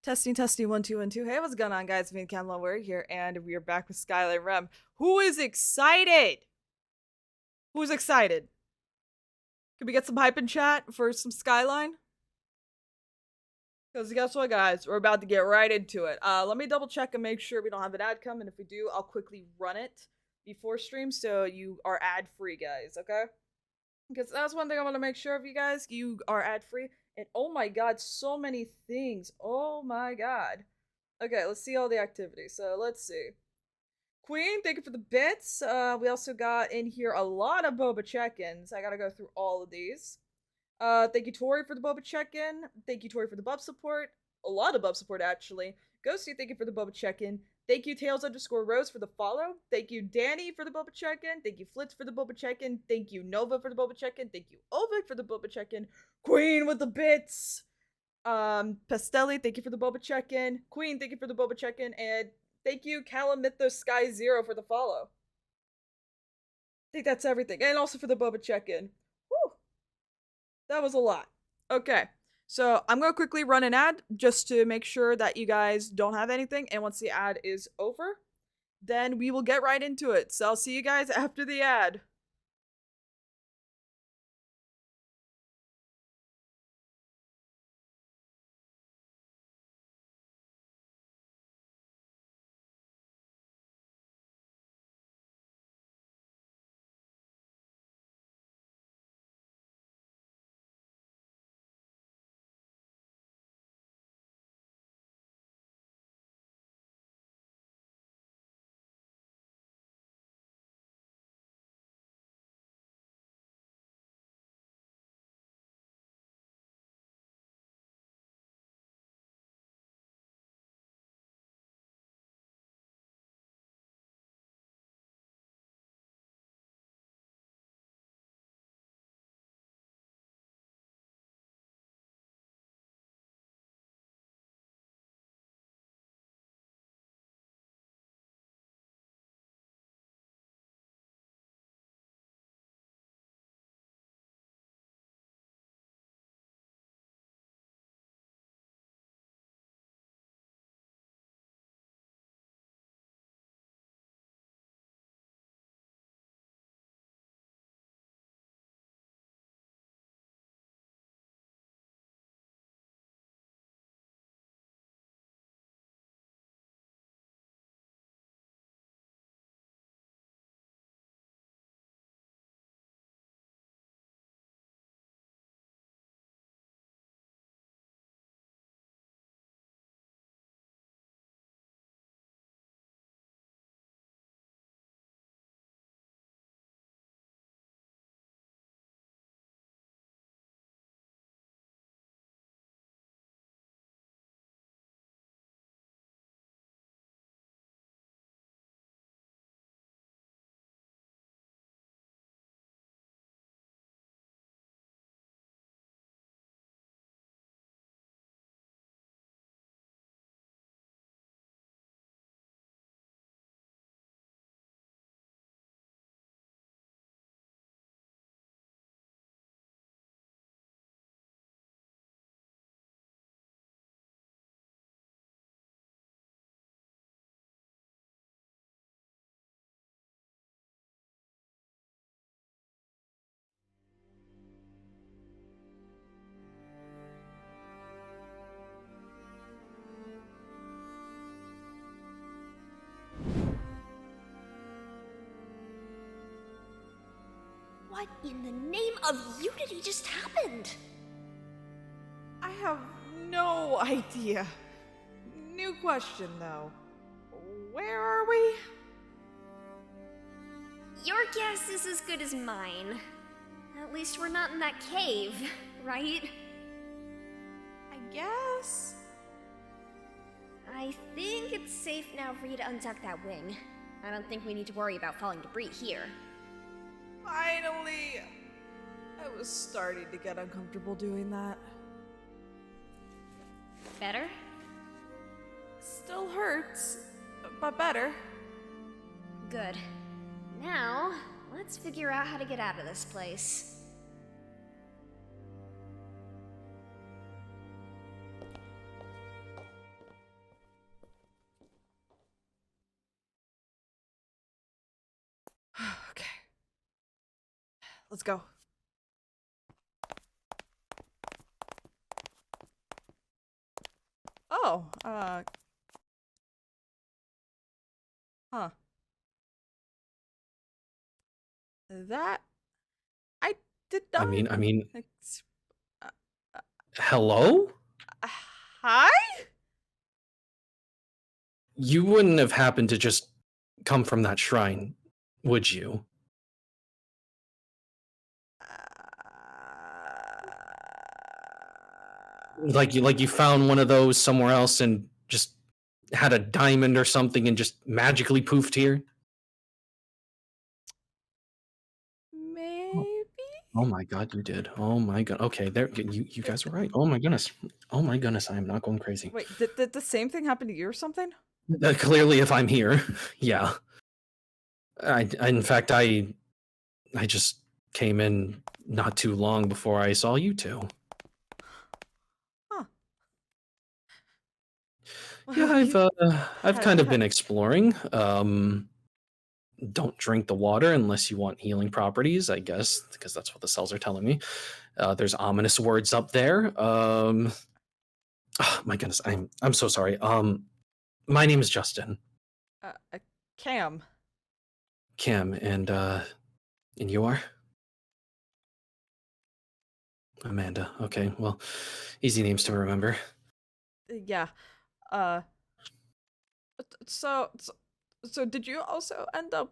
Testing, testing, 1 2 1 2. Hey, what's going on, guys? Me and Camelot, we're here, and we are back with Skyline. Who is excited? Who's excited? Can we get some hype in chat for some Skyline? Because guess what, guys? We're about to get right into it. Let me double check and make sure we don't have an ad coming. If we do, I'll quickly run it before stream so you are ad free, guys. Okay? Because that's one thing I want to make sure of you guys. You are ad free. And oh my god, so many things. Oh my god. Okay, let's see all the activities. So let's see. Queen, thank you for the bits. We also got in here a lot of boba check-ins. I gotta go through all of these. Thank you, Tori, for the boba check-in. Thank you, Tori, for the bub support. A lot of bub support, actually. Ghosty, thank you for the boba check-in. Thank you, Tails_Rose, for the follow. Thank you, Danny, for the boba check-in. Thank you, Flitz, for the boba check-in. Thank you, Nova, for the boba check-in. Thank you, Ovic, for the boba check-in. Queen with the bits. Pastelli, thank you for the boba check-in. Queen, thank you for the boba check-in. And thank you, Calamithos Sky Zero, for the follow. I think that's everything. And also for the boba check-in. Whew. That was a lot. Okay. So I'm going to quickly run an ad just to make sure that you guys don't have anything. And once the ad is over, then we will get right into it. So I'll see you guys after the ad. What in the name of Unity just happened? I have no idea. New question, though. Where are we? Your guess is as good as mine. At least we're not in that cave, right? I guess. I think it's safe now for you to untuck that wing. I don't think we need to worry about falling debris here. Finally! I was starting to get uncomfortable doing that. Better? Still hurts, but better. Good. Now, let's figure out how to get out of this place. Let's go. Oh, huh. That I did not. I mean, Uh, hello? hi? You wouldn't have happened to just come from that shrine, would you? Like you found one of those somewhere else and just had a diamond or something and just magically poofed here? Maybe. Oh my god, you did. Oh my god. Okay, there you guys were right. Oh my goodness. Oh my goodness, I am not going crazy. Wait, did the same thing happen to you or something? Clearly if I'm here, yeah. In fact I just came in not too long before I saw you two. Huh. Yeah, I've kind of been exploring. Don't drink the water unless you want healing properties, I guess, because that's what the cells are telling me. There's ominous words up there. Oh, my goodness, I'm so sorry. My name is Justin. Cam. Kim, and you are? Amanda. Okay, well, easy names to remember. Yeah. Uh. So did you also end up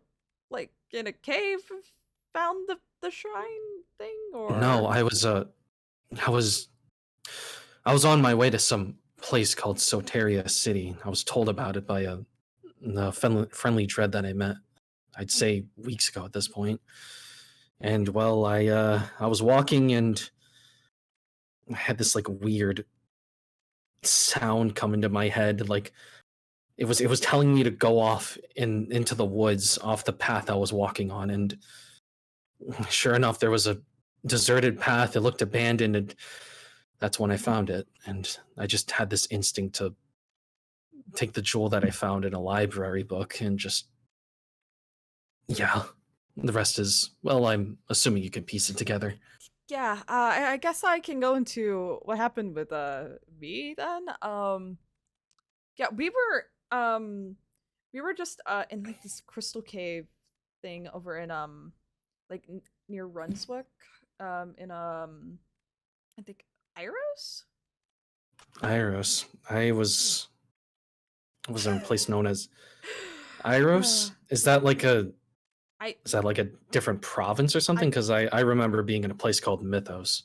like in a cave, and found the shrine thing, or No, I was on my way to some place called Soteria City. I was told about it by a friendly dread that I met. I'd say weeks ago at this point. And well, I was walking and I had this like weird sound come into my head, like it was telling me to go off into the woods off the path I was walking on, and sure enough there was a deserted path. It looked abandoned, and that's when I found it. And I just had this instinct to take the jewel that I found in a library book and just, yeah, the rest is, well, I'm assuming you can piece it together. yeah, I guess I can go into what happened with me then. Yeah, we were just in like this crystal cave thing over in like near Runswick, in I think Iros. Iros. I was in a place known as Iros. Is that like a I different province or something? Because I remember being in a place called Mythos.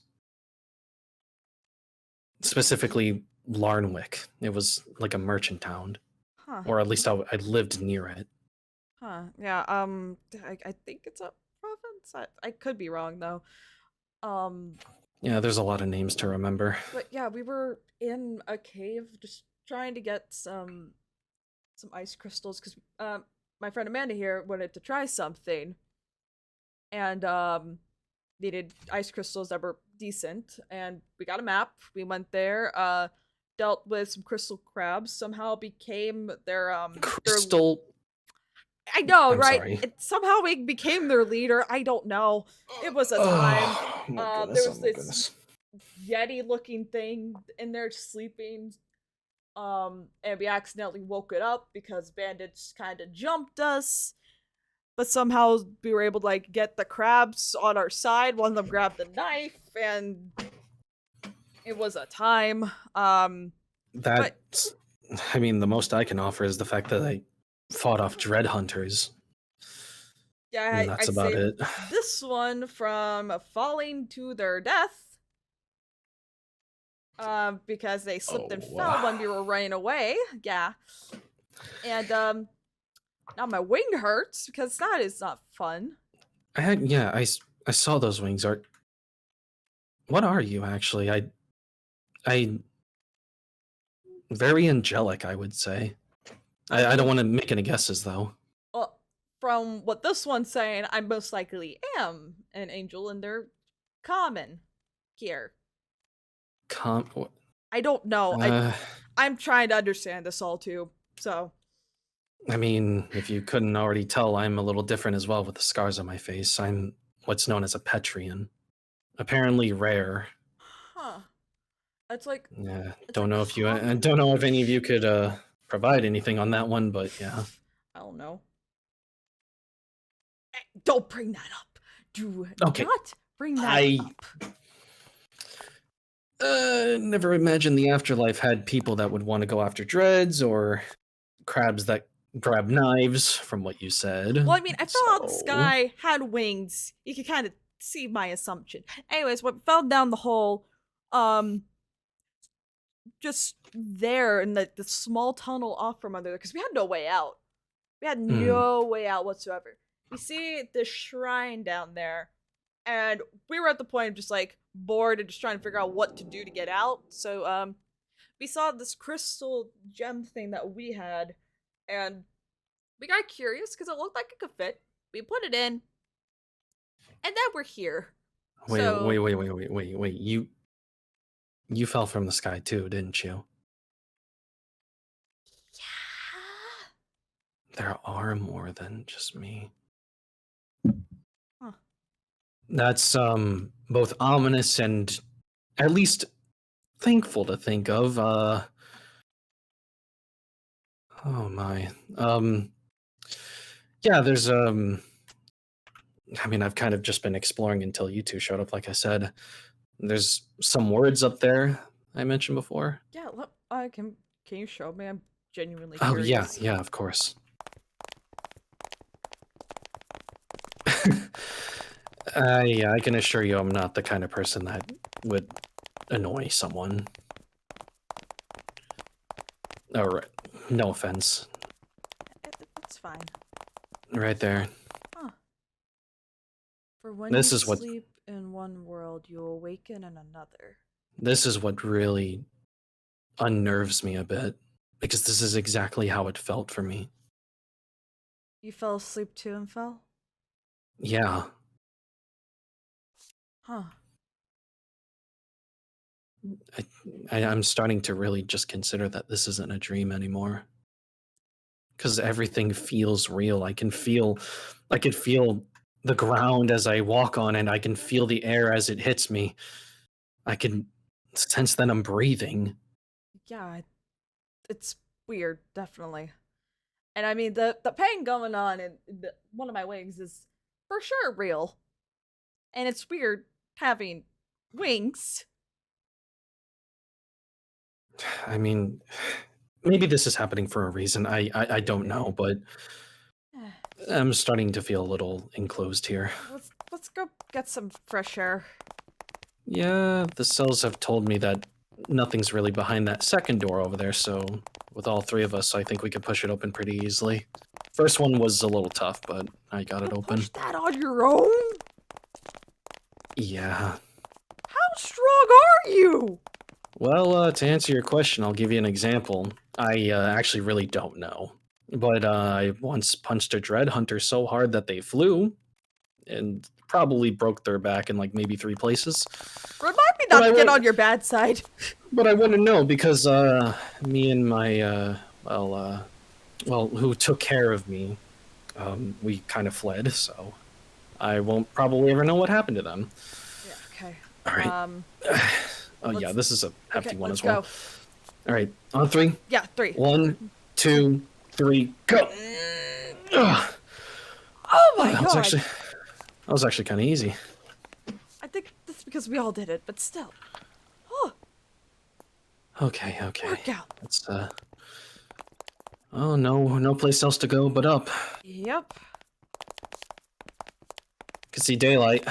Specifically Larnwick. It was like a merchant town. huh. Or at least I lived near it. Huh. Yeah, I think it's a province. I could be wrong though. Yeah, there's a lot of names to remember. But yeah, we were in a cave just trying to get some ice crystals because my friend Amanda here wanted to try something and needed ice crystals that were decent, and we got a map. We went there, dealt with some crystal crabs, somehow became their Crystal. I know, I'm right? sorry. Somehow we became their leader. I don't know. It was a time. Oh, my goodness, There was oh my this goodness. Yeti-looking thing in there sleeping. And we accidentally woke it up because bandits kind of jumped us. But somehow we were able to like get the crabs on our side. One of them grabbed the knife, and it was a time. That's, I mean, the most I can offer is the fact that I fought off dread hunters. Yeah, And that's I about saved it. this one from falling to their death. Because they slipped and fell when we were running away. Yeah. And now my wing hurts because that is not fun. I saw those wings. What are you actually? I very angelic, I would say. I don't want to make any guesses though. Well, from what this one's saying, I most likely am an angel, and they're common here. I don't know. I'm trying to understand this all too. So, I mean, if you couldn't already tell, I'm a little different as well with the scars on my face. I'm what's known as a petrian. Apparently rare. Huh. It's like Yeah, it's don't a know if you common don't know if any of you fish. could provide anything on that one, but yeah. I don't know. Don't bring that up. Do Okay. not bring that I up. never imagined the afterlife had people that would want to go after dreads or crabs that grab knives, from what you said. Well, I mean, I fell out the So sky, had wings. You can kind of see my assumption. Anyways, what fell down the hole, just there in the small tunnel off from under there, because we had no way out. We had no way out whatsoever. You see the shrine down there, and we were at the point of just like bored and just trying to figure out what to do to get out. So we saw this crystal gem thing that we had, and we got curious because it looked like it could fit. We put it in, and then we're here. Wait. You fell from the sky too, didn't you? Yeah. There are more than just me. Huh. That's both ominous and at least thankful to think of. Oh my. Yeah, there's I mean, I've kind of just been exploring until you two showed up, like I said. There's some words up there I mentioned before. Yeah, can you show me? I'm genuinely Oh curious. yeah, of course. Yeah, I can assure you I'm not the kind of person that would annoy someone. Alright, no offense. It's fine. Right there. Huh. For when This you is what sleep in one world, you awaken in another. this is what really unnerves me a bit, because this is exactly how it felt for me. You fell asleep too and fell? Yeah. Huh. I'm starting to really just consider that this isn't a dream anymore. Because everything feels real. I could feel the ground as I walk on it. I can feel the air as it hits me. I can sense that I'm breathing. Yeah, it's weird, definitely. And I mean, the pain going on in one of my wings is for sure real. And it's weird having wings. I mean, maybe this is happening for a reason. I don't know, but I'm starting to feel a little enclosed here. Let's go get some fresh air. Yeah, the cells have told me that nothing's really behind that second door over there, so with all three of us, I think we could push it open pretty easily. First one was a little tough, but I got it open. Push that on your own? Yeah. How strong are you? Well, to answer your question, I'll give you an example. I actually really don't know. But I once punched a dread hunter so hard that they flew, and probably broke their back in like maybe 3 places. Remind me not to get on your bad side. But I wouldn't know because me and my who took care of me, we kind of fled, so I won't probably ever know what happened to them. Yeah, okay. All right. Oh yeah, this is a hefty one as well. Go. All right, on 3. Yeah, 3. 1, 2, 3, go. Oh my god. That was actually kind of easy. I think that's because we all did it, but still. Oh. Okay. Work out. It's oh no place else to go but up. Yep. Can see daylight.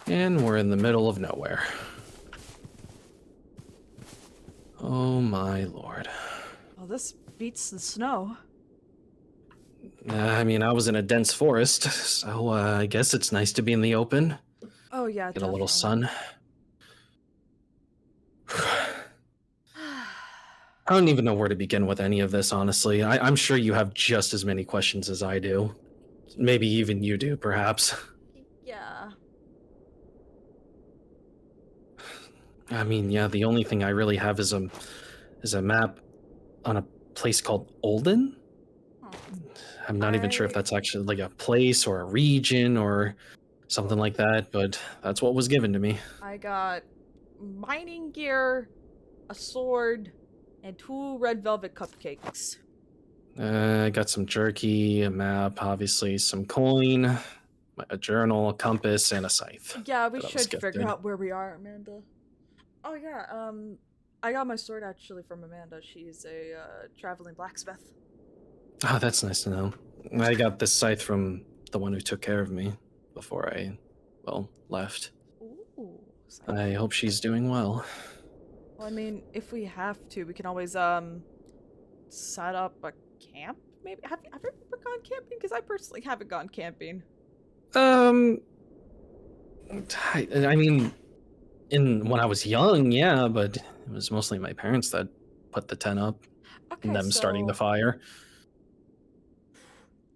And we're in the middle of nowhere. Oh my lord. Well, this beats the snow. I mean, I was in a dense forest, so I guess it's nice to be in the open. Oh yeah, Get definitely. a little sun. I don't even know where to begin with any of this, honestly. I'm sure you have just as many questions as I do. Maybe even you do, perhaps. Yeah. I mean, yeah, the only thing I really have is a map on a place called Olden. I'm not even sure if that's actually like a place or a region or something like that, but that's what was given to me. I got mining gear, a sword, and 2 red velvet cupcakes. I got some jerky, a map, obviously, some coin, a journal, a compass, and a scythe. Yeah, we that was should figure gifted. out where we are, Amanda. Oh yeah, I got my sword actually from Amanda. She's a traveling blacksmith. Oh, that's nice to know. I got this scythe from the one who took care of me before I, well, left. Ooh. I hope she's doing well. Well, I mean, if we have to, we can always set up a camp. Maybe have you ever gone camping? Because I personally haven't gone camping. I mean, when I was young, yeah, but it was mostly my parents that put the tent up and them starting the fire.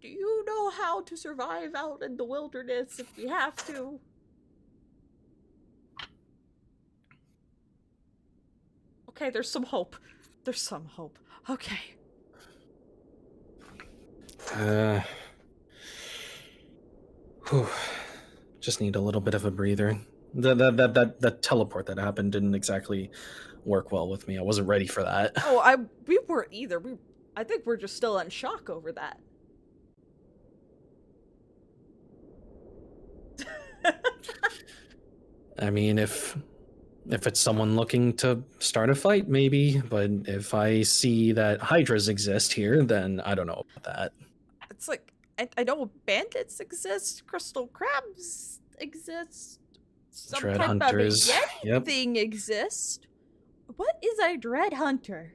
Do you know how to survive out in the wilderness if we have to? Okay, there's some hope. There's some hope. Okay. Whew. Just need a little bit of a breather. That teleport that happened didn't exactly work well with me. I wasn't ready for that. Oh, we weren't either. I think we're just still in shock over that. I mean, if it's someone looking to start a fight, maybe. But if I see that hydras exist here, then I don't know about that. It's like, I know bandits exist, crystal crabs exist, some Dread type hunters. of Yeti thing exists. What is a dread hunter?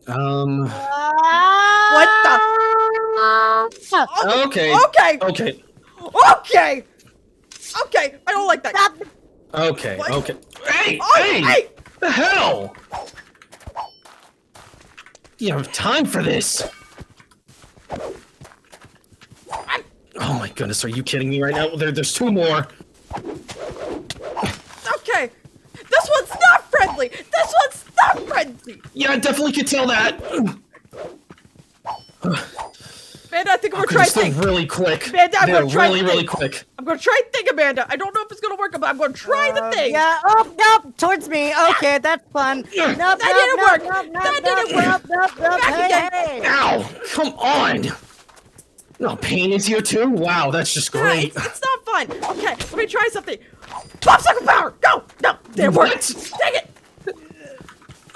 What the? Okay. Okay. Okay. Okay. Okay. I don't like that. Okay. What? Okay. Hey! Oh, Hey! The hell? You don't have time for this. Oh my goodness, are you kidding me right now? There's 2 more. Okay. This one's not friendly. This one's not friendly. Yeah, I definitely could tell that. Amanda, I think I'm gonna try They're thing. really quick. Amanda, I'm gonna try really quick. I'm gonna try thing, Amanda. I don't know if it's gonna work, but I'm gonna try the thing. Yeah, oh, nope, towards me. Okay, that's fun. Nope, That didn't work. That didn't work. Nope, Back again. hey. Ow! Come on! No, pain is here too? Wow, that's just Yeah, great. it's not fun. Okay, let me try something. Popsicle power! Go! No, didn't work. Dang it!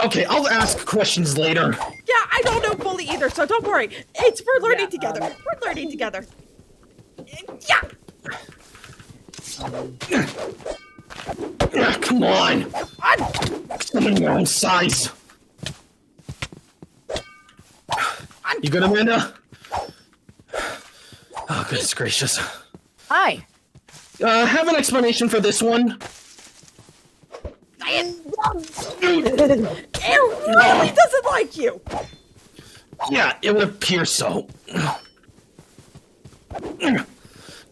Okay, I'll ask questions later. Yeah, I don't know fully either, so don't worry. We're learning together. We're learning together. Yeah! Come on! Come in your own size. You good, Amanda? Oh, goodness gracious. Hi. Have an explanation for this one? It really doesn't like you! Yeah, it would appear so.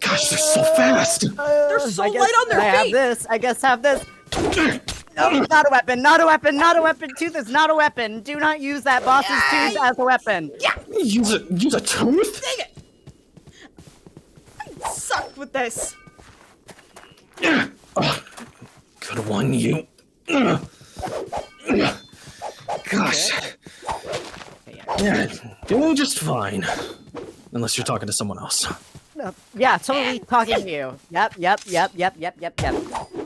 Gosh, they're so fast! They're so light on their I feet! have this. No, not a weapon, not a weapon, not a weapon. Tooth is not a weapon. Do not use that boss's tooth as a weapon. Yeah! Use a tooth? Dang it! I suck with this. Oh, good one, you. Gosh. Yeah, doing just fine. Unless you're talking to someone else. No, yeah, totally talking to you. Yep.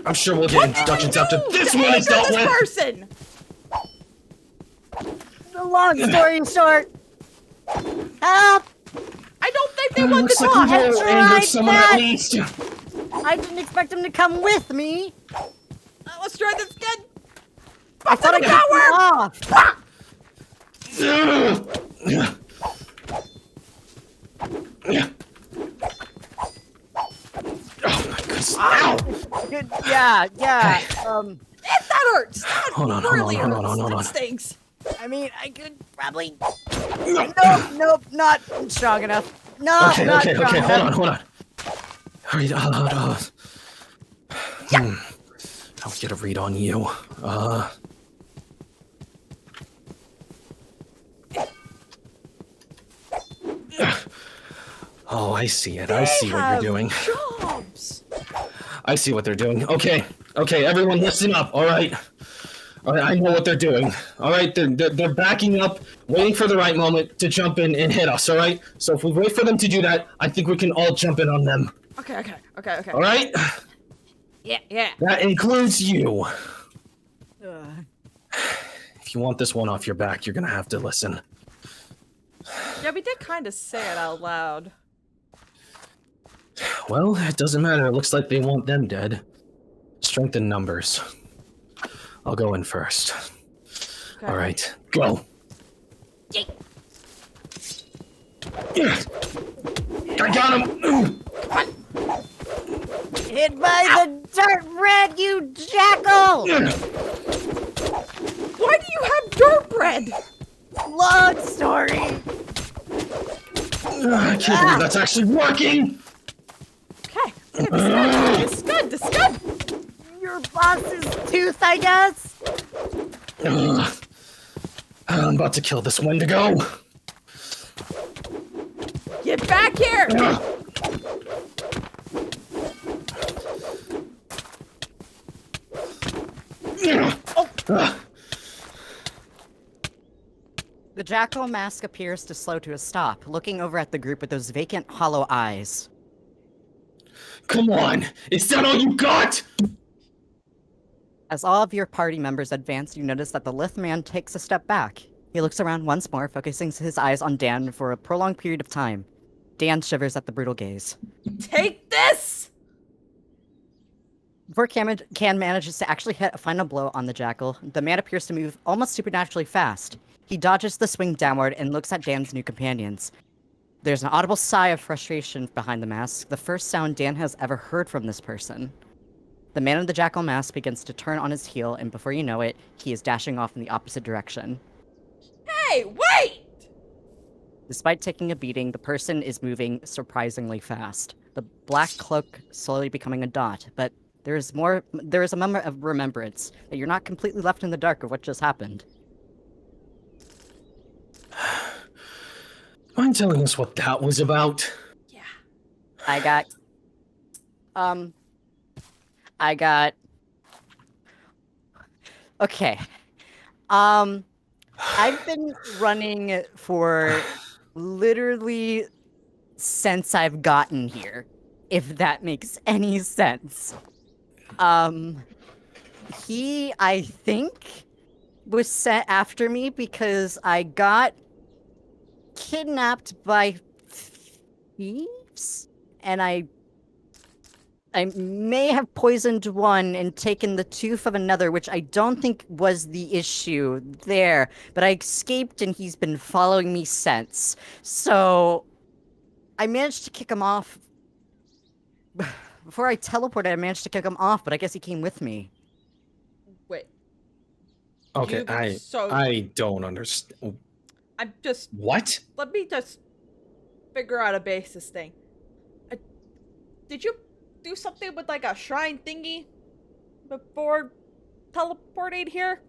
I'm sure we'll get introductions after this one is dealt with. Person! The long story short. Help! I don't think they want Looks to like talk. we will That's anger right, someone that- at least. I didn't expect him to come with me. Let's try this again. I thought I got off. Oh my goodness. Ow! Good, yeah. That hurts. That Hold on. That stinks. I mean, I could probably. Nope, not strong enough. No, Okay, not strong enough. hold on. Hurry, Yeah. I'll get a read on you. Oh, I see it. I see what you're doing. Jobs. I see what they're doing. Okay, everyone listen up, all right? All right, I know what they're doing. All right, they're backing up, waiting for the right moment to jump in and hit us, all right? So if we wait for them to do that, I think we can all jump in on them. Okay. All right? Yeah. That includes you. Ugh. If you want this one off your back, you're gonna have to listen. Yeah, we did kind of say it out loud. Well, it doesn't matter. It looks like they want them dead. Strength in numbers. I'll go in first. Okay. All right, go. Yay. I got him. Hit by the dirt red, you jackal! Why do you have dirt bread? Long story. I can't believe that's actually working. Okay. This is good. Your boss's tooth, I guess? I'm about to kill this Wendigo. Get back here. The jackal mask appears to slow to a stop, looking over at the group with those vacant, hollow eyes. Come on, is that all you got? As all of your party members advance, you notice that the lithe man takes a step back. He looks around once more, focusing his eyes on Dan for a prolonged period of time. Dan shivers at the brutal gaze. Take this. Before Can manages to actually hit a final blow on the jackal, the man appears to move almost supernaturally fast. He dodges the swing downward and looks at Dan's new companions. There's an audible sigh of frustration behind the mask, the first sound Dan has ever heard from this person. The man in the jackal mask begins to turn on his heel, and before you know it, he is dashing off in the opposite direction. Hey, wait! Despite taking a beating, the person is moving surprisingly fast. The black cloak slowly becoming a dot, but there is a moment of remembrance that you're not completely left in the dark of what just happened. Mind telling us what that was about? Yeah. Okay. I've been running for literally since I've gotten here, if that makes any sense. He, I think, was sent after me because I got kidnapped by thieves, and I may have poisoned one and taken the tooth of another, which I don't think was the issue there, but I escaped and he's been following me since. So I managed to kick him off. Before I teleported, I managed to kick him off, but I guess he came with me. Wait. Okay, I don't understand. I'm just. What? Let me just figure out a basis thing. Did you do something with like a shrine thingy before teleporting here?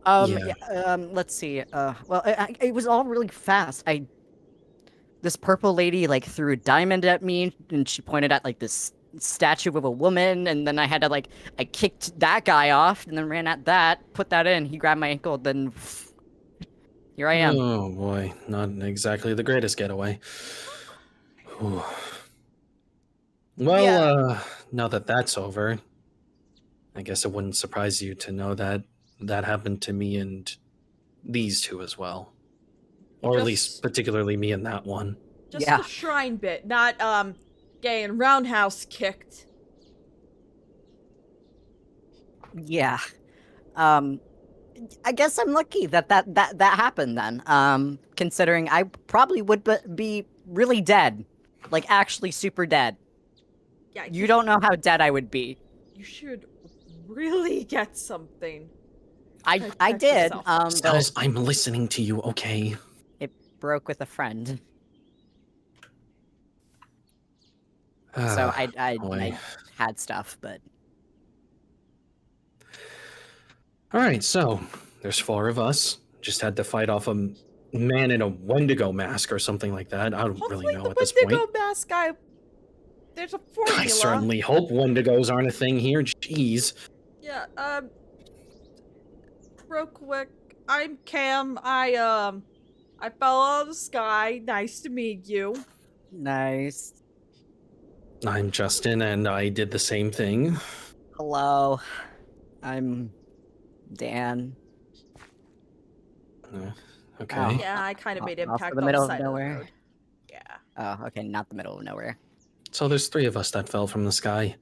Let's see. It was all really fast. This purple lady like threw a diamond at me, and she pointed at like this statue of a woman, and then I had to I kicked that guy off, and then ran at that, put that in. He grabbed my ankle, then here I am. Oh boy, not exactly the greatest getaway. Whew. Well, Yeah. now that that's over, I guess it wouldn't surprise you to know that that happened to me and these two as well. Or at least particularly me and that one. Just Yeah. the shrine bit, not getting roundhouse kicked. Yeah. I guess I'm lucky that happened then. Considering I probably would be really dead. Like actually super dead. Yeah. You don't know how dead I would be. You should really get something. I Protect did. yourself. Styles, I'm listening to you, okay? It broke with a friend. So I had stuff, but Alright, so there's 4 of us. Just had to fight off man in a Wendigo mask or something like that. I don't really Hopefully know the at this point. Wendigo mask guy. There's a formula. I certainly hope Wendigos aren't a thing here. Jeez. Yeah. Real quick, I'm Cam. I fell out of the sky. Nice to meet you. Nice. I'm Justin, and I did the same thing. Hello. I'm Dan. Okay. Oh. Yeah, I kind of made Off to impact the on middle the of side of the nowhere. road. Yeah. Oh, okay, not the middle of nowhere. So there's 3 of us that fell from the sky.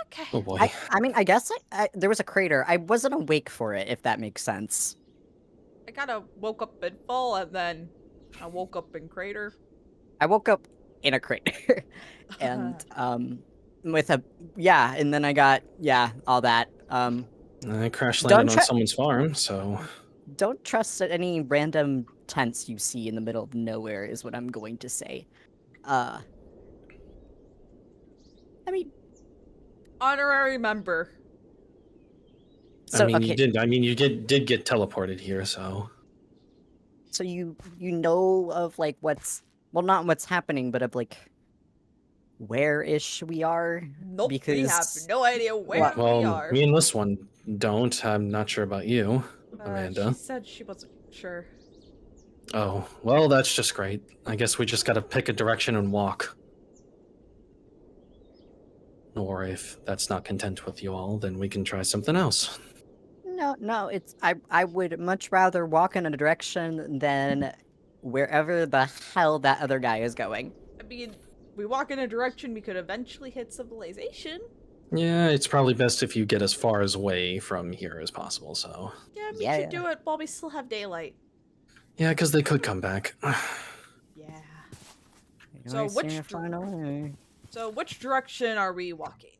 Okay. Oh boy. I mean, I guess there was a crater. I wasn't awake for it, if that makes sense. I kind of woke up in fall, and then I woke up in crater. I woke up in a crater, and with a and then I got all that. I crash Don't landed on try- someone's farm, so Don't trust any random tents you see in the middle of nowhere, is what I'm going to say. I mean, Honorary member. so I mean, okay, you did get teleported here, so so you know of like not what's happening, but of like where-ish we are. Nope, because we have no idea where we well, are. me and this one don't. I'm not sure about you, Amanda. She said she wasn't sure. Oh, well, that's just great. I guess we just gotta pick a direction and walk. Or if that's not content with you all, then we can try something else. No, it's I would much rather walk in a direction than wherever the hell that other guy is going. I mean, we walk in a direction we could eventually hit civilization. Yeah, it's probably best if you get as far away from here as possible, so... Yeah, we Yeah. should do it while we still have daylight. Yeah, because they could come back. Yeah. So which direction are we walking?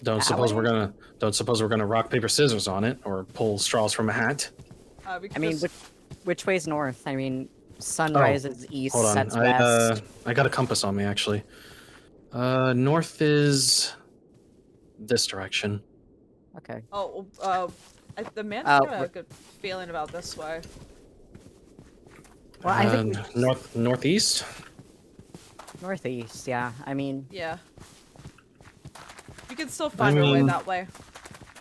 Don't suppose we're gonna rock, paper, scissors on it, or pull straws from a hat? I mean, which way's north? I mean, sun rises east, Hold on. sets west. I got a compass on me, actually. North is this direction. Okay. Oh, the man's got a good feeling about this way. Well, I think northeast. Northeast. Yeah. I mean, Yeah. We can still find our way that way.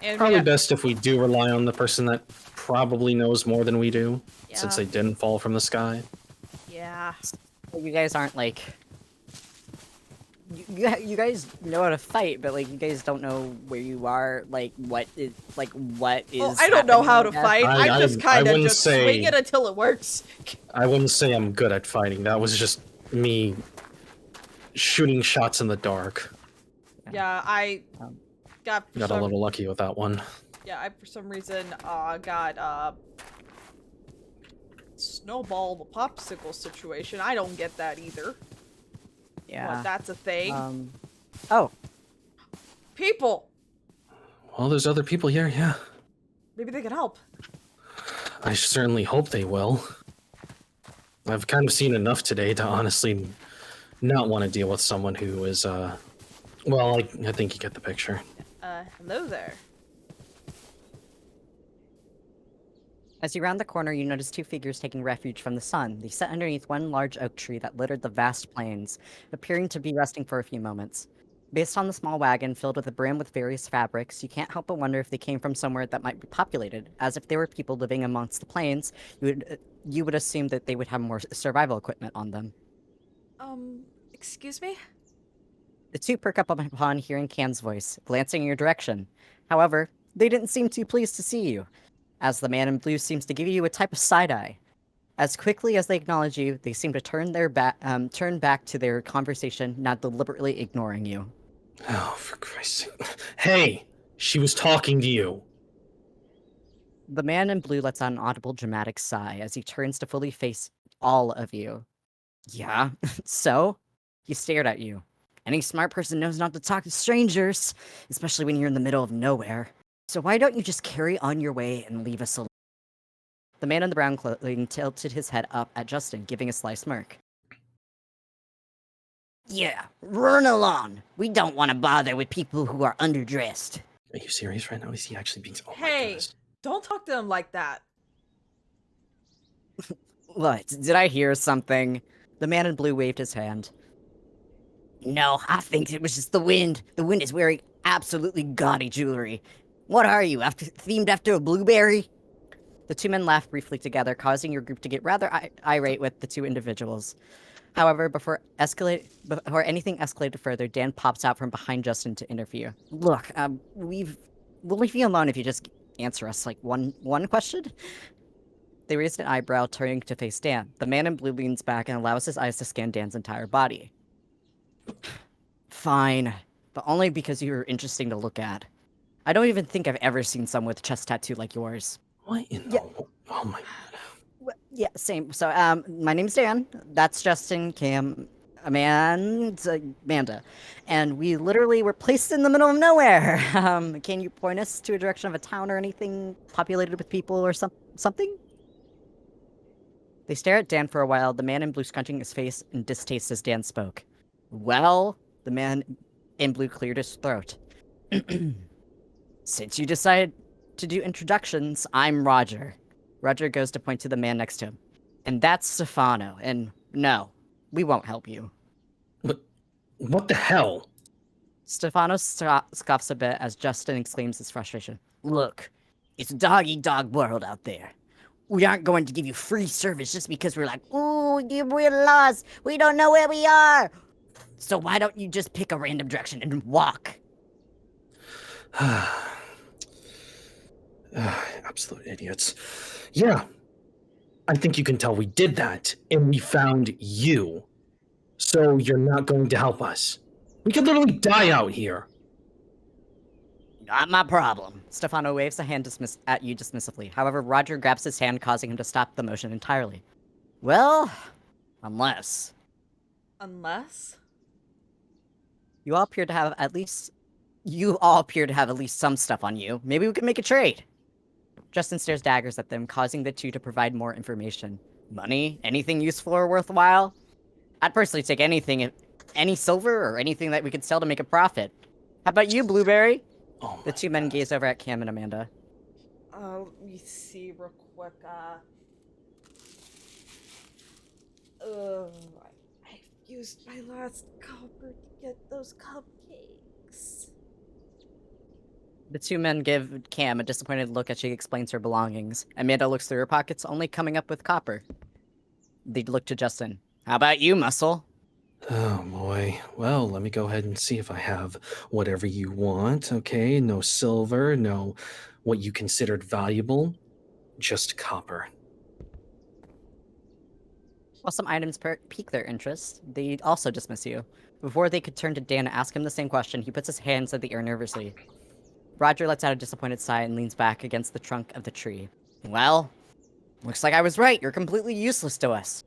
And Probably best if we do rely on the person that probably knows more than we do, since they didn't fall from the sky. Yeah. you guys aren't like. You guys know how to fight, but like you guys don't know where you are. what is. Oh, I don't know how to happening, fight. I just kind of just say- swing it until it works. I wouldn't say I'm good at fighting. That was just me shooting shots in the dark. Yeah, I got Got a little lucky with that one. Yeah, I for some reason got snowball the popsicle situation. I don't get that either. Yeah. What, that's a thing. Oh. People. Well, there's other people here, yeah. Maybe they can help. I certainly hope they will. I've kind of seen enough today to honestly not want to deal with someone who is, well, I think you get the picture. Hello there. As you round the corner, you notice two figures taking refuge from the sun. They sit underneath one large oak tree that littered the vast plains, appearing to be resting for a few moments. Based on the small wagon filled with a brim with various fabrics, you can't help but wonder if they came from somewhere that might be populated. As if they were people living amongst the plains, you would assume that they would have more survival equipment on them. Excuse me? The two perk up upon hearing Can's voice, glancing in your direction. However, they didn't seem too pleased to see you, as the man in blue seems to give you a type of side-eye. As quickly as they acknowledge you, they seem to turn back to their conversation, not deliberately ignoring you. Oh, for Christ's sake. Hey! She was talking to you! The man in blue lets out an audible dramatic sigh as he turns to fully face all of you. Yeah, so? He stared at you. Any smart person knows not to talk to strangers, especially when you're in the middle of nowhere. So why don't you just carry on your way and leave us alone? The man in the brown clothing tilted his head up at Justin, giving a sly smirk. Yeah, run along. We don't want to bother with people who are underdressed. Are you serious right now? Is he actually being... Oh Hey. my goodness. Don't talk to him like that. What? Did I hear something? The man in blue waved his hand. No, I think it was just the wind. The wind is wearing absolutely gaudy jewelry. What are you, themed after a blueberry? The two men laughed briefly together, causing your group to get rather irate with the two individuals. However, before anything escalated further, Dan pops out from behind Justin to interview. Look, we'll leave you alone if you just answer us like one question. They raised an eyebrow, turning to face Dan. The man in blue leans back and allows his eyes to scan Dan's entire body. Fine, but only because you're interesting to look at. I don't even think I've ever seen someone with a chest tattoo like yours. What in Yeah. the... Oh my... Yeah, same. So, my name's Dan. That's Justin, Cam, Amanda. And we literally were placed in the middle of nowhere. Can you point us to a direction of a town or anything populated with people or something? They stare at Dan for a while, the man in blue scrunching his face in distaste as Dan spoke. Well, the man in blue cleared his throat. Since you decided to do introductions, I'm Roger. Roger goes to point to the man next to him. And that's Stefano, and no, we won't help you. But what the hell? Stefano scoffs a bit as Justin exclaims his frustration. Look, it's a dog-eat-dog world out there. We aren't going to give you free service just because we're like, ooh, we're lost, we don't know where we are. So why don't you just pick a random direction and walk? Absolute idiots. Yeah, I think you can tell we did that, and we found you. So you're not going to help us. We could literally die out here. Not my problem. Stefano waves a hand at you dismissively. However, Roger grabs his hand, causing him to stop the motion entirely. Well, unless... Unless? You all appear to have at least some stuff on you. Maybe we could make a trade. Justin stares daggers at them, causing the two to provide more information. Money? Anything useful or worthwhile? I'd personally take anything, any silver or anything that we could sell to make a profit. How about you, Blueberry? Oh The two men gaze over at Cam and Amanda. Let me see real quick. I used my last copper to get those cupcakes. The two men give Cam a disappointed look as she explains her belongings. Amanda looks through her pockets, only coming up with copper. They look to Justin. How about you, Muscle? Oh boy. Well, let me go ahead and see if I have whatever you want, okay? No silver, no what you considered valuable, just copper. While some items pique their interest, they also dismiss you. Before they could turn to Dan and ask him the same question, he puts his hands at the air nervously. Roger lets out a disappointed sigh and leans back against the trunk of the tree. Well, looks like I was right. You're completely useless to us.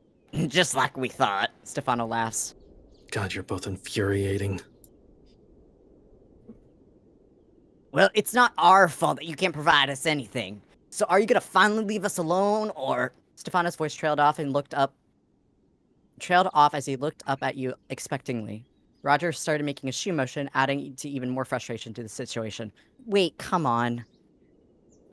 Just like we thought, Stefano laughs. God, you're both infuriating. Well, it's not our fault that you can't provide us anything. So are you gonna finally leave us alone, or... Stefano's voice trailed off as he looked up at you expectingly. Roger started making a shoe motion, adding to even more frustration to the situation. Wait, come on.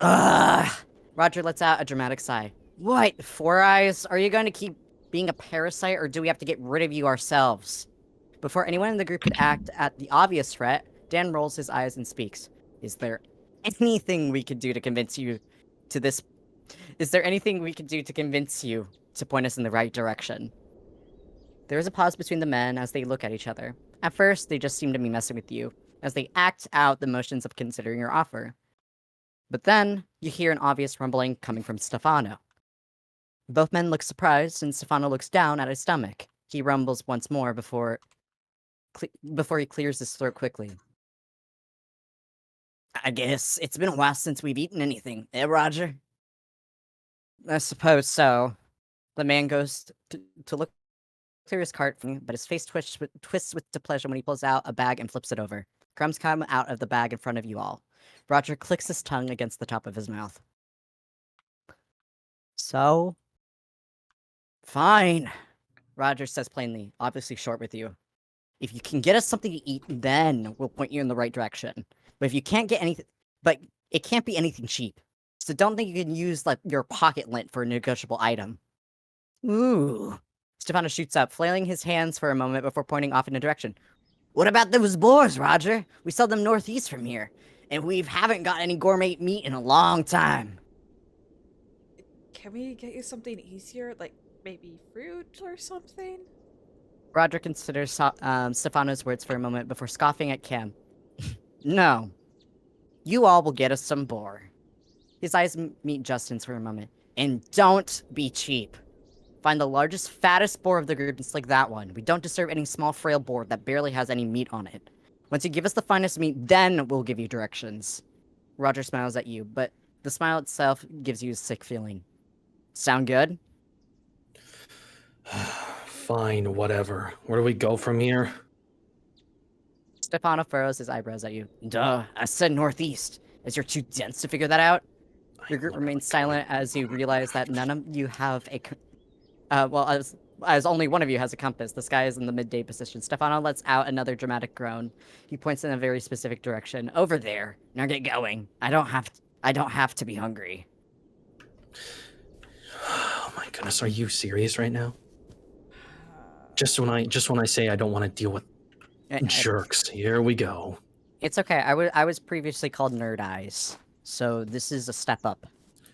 Ugh! Roger lets out a dramatic sigh. What, Four Eyes? Are you going to keep being a parasite, or do we have to get rid of you ourselves? Before anyone in the group could act at the obvious threat, Dan rolls his eyes and speaks. Is there anything we could do to convince you to this? Is there anything we could do to convince you to point us in the right direction? There is a pause between the men as they look at each other. At first, they just seem to be messing with you, as they act out the motions of considering your offer. But then, you hear an obvious rumbling coming from Stefano. Both men look surprised, and Stefano looks down at his stomach. He rumbles once more before he clears his throat quickly. I guess it's been a while since we've eaten anything, eh, Roger? I suppose so. The man goes to look clear his cart, but his face twists with displeasure when he pulls out a bag and flips it over. Crumbs come out of the bag in front of you all. Roger clicks his tongue against the top of his mouth. So? Fine, Roger says plainly, obviously short with you. If you can get us something to eat, then we'll point you in the right direction. But if you can't get anything, but it can't be anything cheap. So don't think you can use like your pocket lint for a negotiable item. Ooh. Stefano shoots up, flailing his hands for a moment before pointing off in a direction. What about those boars, Roger? We sell them northeast from here, and we haven't got any gourmet meat in a long time. Can we get you something easier, like maybe fruit or something? Roger considers Stefano's words for a moment before scoffing at Cam. No. You all will get us some boar. His eyes meet Justin's for a moment. And don't be cheap. Find the largest, fattest boar of the group and slick that one. We don't disturb any small, frail boar that barely has any meat on it. Once you give us the finest meat, then we'll give you directions. Roger smiles at you, but the smile itself gives you a sick feeling. Sound good? Fine, whatever. Where do we go from here? Stefano furrows his eyebrows at you. Duh, I said northeast. Is you're too dense to figure that out? Your group remains silent as you realize that none of you have a... as only one of you has a compass. The sky is in the midday position. Stefano lets out another dramatic groan. He points in a very specific direction. Over there. Now get going. I don't have to be hungry. Oh my goodness, are you serious right now? Just when I say I don't want to deal with jerks, here we go. It's okay. I was previously called Nerd Eyes, so this is a step up.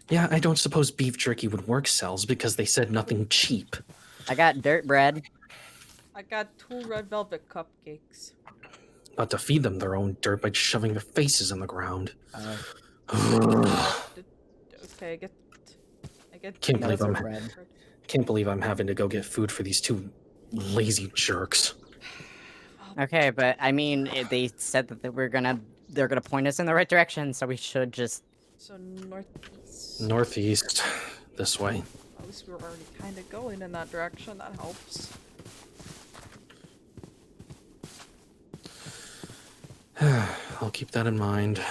Yeah, I don't suppose beef jerky would work cells because they said nothing cheap. I got dirt bread. I got 2 red velvet cupcakes. About to feed them their own dirt by shoving their faces in the ground. Okay, I get. Can't believe Those I'm are bread. Can't believe I'm having to go get food for these 2 lazy jerks. Okay, but I mean, they said that they're gonna point us in the right direction, so we should just... So northeast. Northeast, this way. At least we were already kind of going in that direction. That helps. I'll keep that in mind.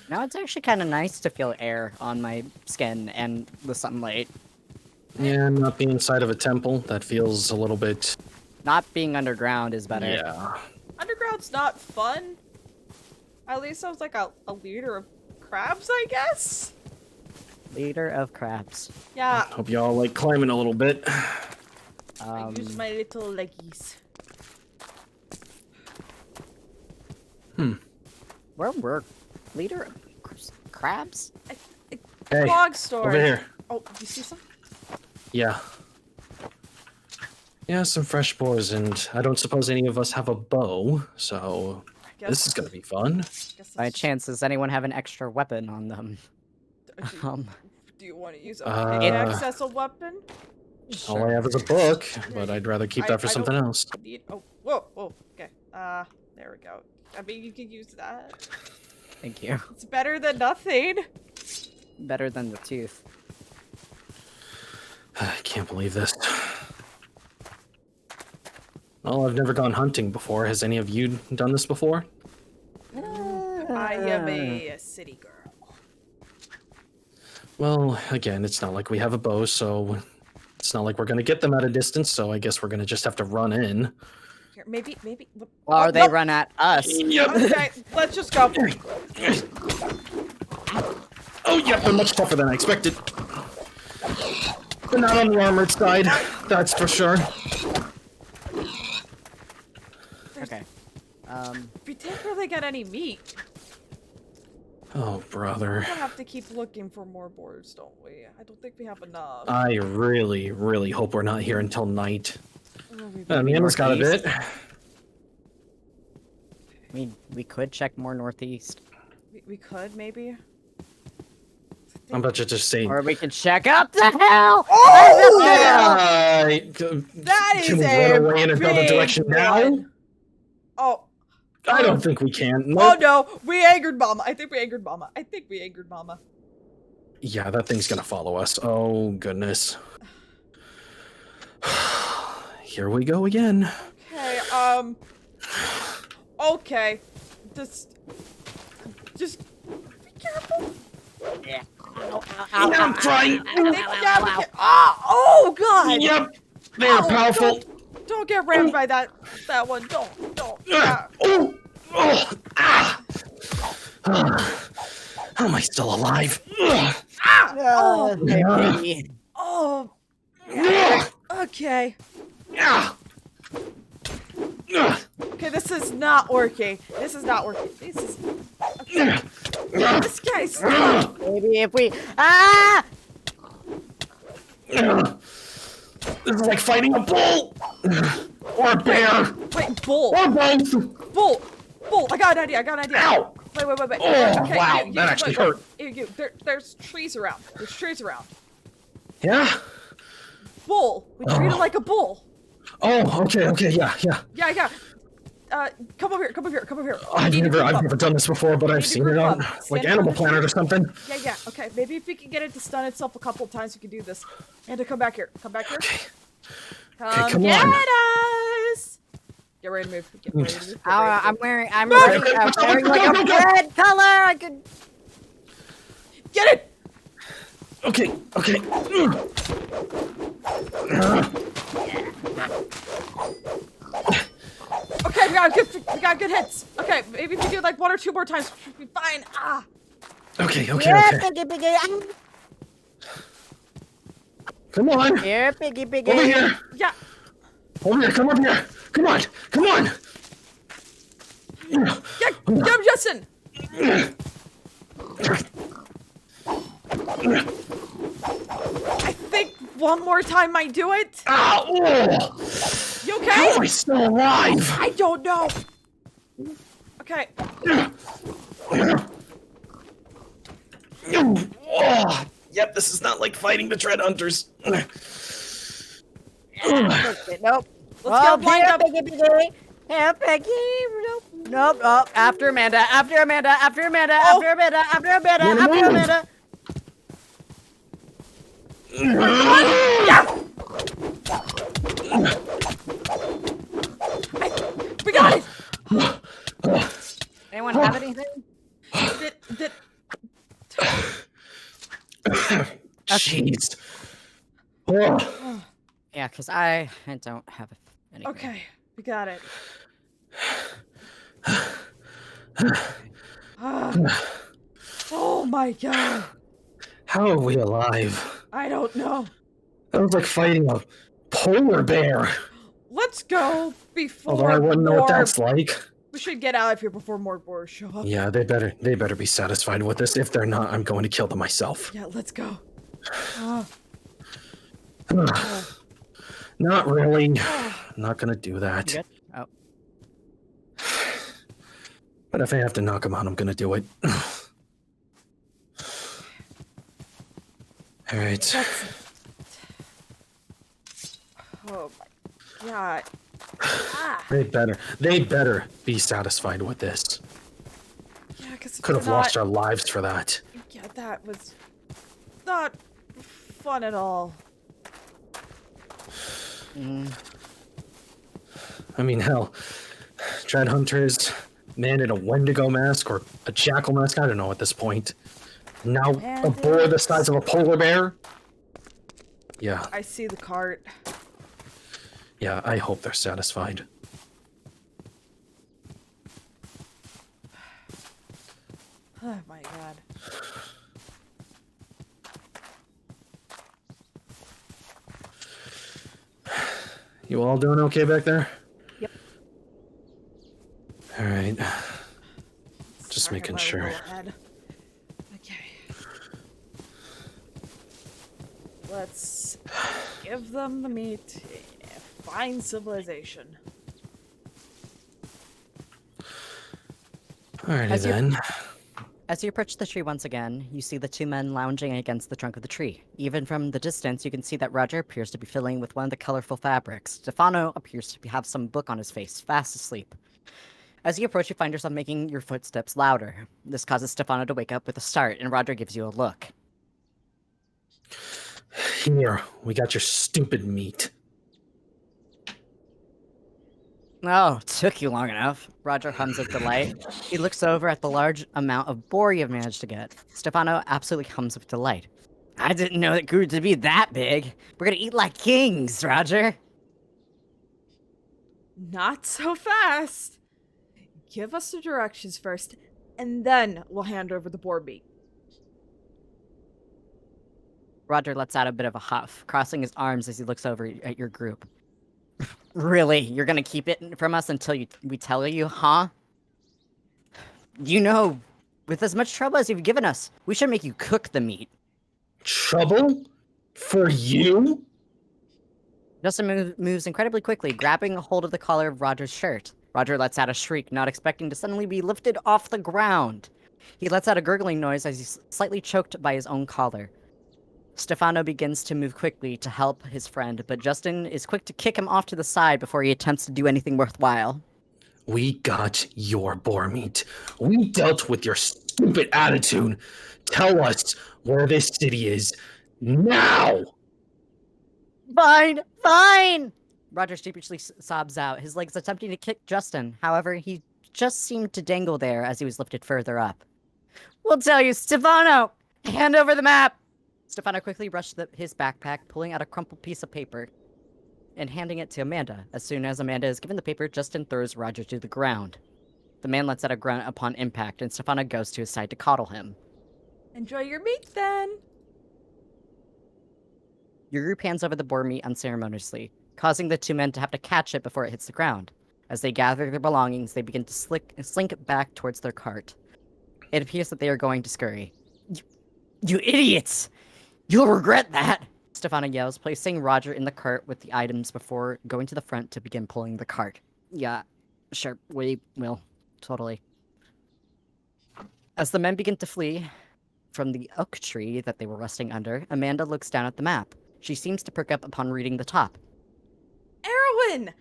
Now it's actually kind of nice to feel air on my skin and the sunlight. Yeah, not being inside of a temple, that feels a little bit... Not being underground is better. Yeah. Underground's not fun. At least I was like a leader of crabs, I guess? Leader of crabs. Yeah, Hope y'all like climbing a little bit. I use my little leggies. Where were leader of crabs? Hey, Log store. over here. Oh, you see some? Yeah. Yeah, some fresh boars, and I don't suppose any of us have a bow, so Guess, this is gonna be fun. guess By that's- chance, does anyone have an extra weapon on them? Do you want to use a Uh, as a weapon? All I have is a book, but I'd rather keep that for I something don't else. Need, oh, whoa, okay. There we go. I mean, you can use that. Thank you. It's better than nothing. Better than the tooth. I can't believe this. Well, I've never gone hunting before. Has any of you done this before? I am a city girl. Well, again, it's not like we have a bow, so it's not like we're gonna get them at a distance, so I guess we're gonna just have to run in. Here, maybe. Or they run at us. Yep. Okay, let's just go. Oh, yep, they're much tougher than I expected. They're not on the armored side, that's for sure. Okay. We didn't really get any meat. Oh, brother. We're gonna have to keep looking for more boards, don't we? I don't think we have enough. I really, really hope we're not here until night. Oh, We almost got a bit. We could check more northeast. we could, maybe? I'm about to just say... Or we could check up the hill! Oh! That is Can we a run away in another big direction now? one. Oh. I don't think we can. Oh Nope. no, we angered Mama. I think we angered Mama. Yeah, that thing's gonna follow us. Oh, goodness. Here we go again. Okay, okay. Just be careful. I'm trying. I think, yeah, we can, oh god! Yep, they're Ow, powerful. Don't get rammed by that one. Don't. Yeah. Oh, Oh, ah. How am I still alive? Ah! Oh, Oh! piggy. Oh! Ah. Okay. Ah. Ah. Okay, this is not working. This is not working. This is... Okay. This guy's... Maybe if we... Ah! This is like fighting a bull! Or a bear! Wait, bull. Or both! Bull. Bull. I got an idea. I got an idea. Ow! Wait. Oh, Okay, wow, you that actually look, hurt. You. There's trees around. There's trees around. Yeah? Bull. We treat it like a bull. Oh, okay, yeah. Yeah. Come over here. I've You need to never group up. done this before, but You I've need to seen it group on up. like Stand Animal up. Planet or something. Yeah. Okay, maybe if we can get it to stun itself a couple of times, we can do this. And to come back here. Come back here. Okay. Come come on. us. Get ready to move. Get ready to move. I'm wearing like Go. a red color. I could... Get it! Okay. Okay, we got good hits. Okay, maybe if we do like 1 or 2 more times, we'll be fine. Ah. Okay. Yeah, piggy. Come on. Here, piggy. Over here. Yeah. Over here. Come up here. Come on. Yeah. Get him, Justin. I think one more time might do it. Ow! Oh. You okay? How am I still alive? I don't know. Okay. Oh, yep, this is not like fighting the Dread Hunters. Nope. Let's go blind up. Piggy. Yeah, piggy. Nope. Oh, after Amanda. Yeah. We got it. Anyone have anything? Did Jeez. Oh. Yeah, because I don't have anything. Okay, we got it. Oh my god. How are we alive? I don't know. That was like fighting a polar bear. Let's go before Although I wouldn't know what more... that's like. We should get out of here before more boars show up. Yeah, they better be satisfied with this. If they're not, I'm going to kill them myself. Yeah, let's go. Not really. Not gonna do that. You good? Oh. But if I have to knock them out, I'm gonna do it. All right. Oh my god. Ah. They better be satisfied with this. Yeah, because Could have lost our lives for that. Yeah, that was not fun at all. I mean, hell, Dread Hunters, man in a Wendigo mask or a jackal mask, I don't know at this point. Now a boar the size of a polar bear? Yeah, I see the cart. yeah, I hope they're satisfied. Oh my god. You all doing okay back there? Yep. All right. Just Sorry, making my sure. little head. Okay. Let's give them the meat. Find civilization. Alrighty As you- then. As you approach the tree once again, you see the 2 men lounging against the trunk of the tree. Even from the distance, you can see that Roger appears to be fiddling with one of the colorful fabrics. Stefano appears to have some book on his face, fast asleep. As you approach, you find yourself making your footsteps louder. This causes Stefano to wake up with a start, and Roger gives you a look. Here, we got your stupid meat. Oh, took you long enough. Roger hums with delight. He looks over at the large amount of boar you've managed to get. Stefano absolutely hums with delight. I didn't know it grew to be that big. We're gonna eat like kings, Roger. Not so fast. give us the directions first, and then we'll hand over the boar meat. Roger lets out a bit of a huff, crossing his arms as he looks over at your group. Really? You're gonna keep it from us until we tell you, huh? You know, with as much trouble as you've given us, we should make you cook the meat. Trouble? For you? Justin moves incredibly quickly, grabbing a hold of the collar of Roger's shirt. Roger lets out a shriek, not expecting to suddenly be lifted off the ground. He lets out a gurgling noise as he's slightly choked by his own collar. Stefano begins to move quickly to help his friend, but Justin is quick to kick him off to the side before he attempts to do anything worthwhile. We got your boar meat. We dealt with your stupid attitude. Tell us where this city is now! Fine, fine! Roger sheepishly sobs out, his legs attempting to kick Justin. However, he just seemed to dangle there as he was lifted further up. We'll tell you, Stefano! Hand over the map! Stefano quickly rushed his backpack, pulling out a crumpled piece of paper and handing it to Amanda. As soon as Amanda is given the paper, Justin throws Roger to the ground. The man lets out a grunt upon impact, and Stefano goes to his side to coddle him. Enjoy your meat, then! Your group hands over the boar meat unceremoniously, causing the two men to have to catch it before it hits the ground. As they gather their belongings, they begin to slink back towards their cart. It appears that they are going to scurry. You idiots! You'll regret that! Stefano yells, placing Roger in the cart with the items before going to the front to begin pulling the cart. Yeah, sure, we will. Totally. As the men begin to flee from the oak tree that they were resting under, Amanda looks down at the map. She seems to perk up upon reading the top. Heroin!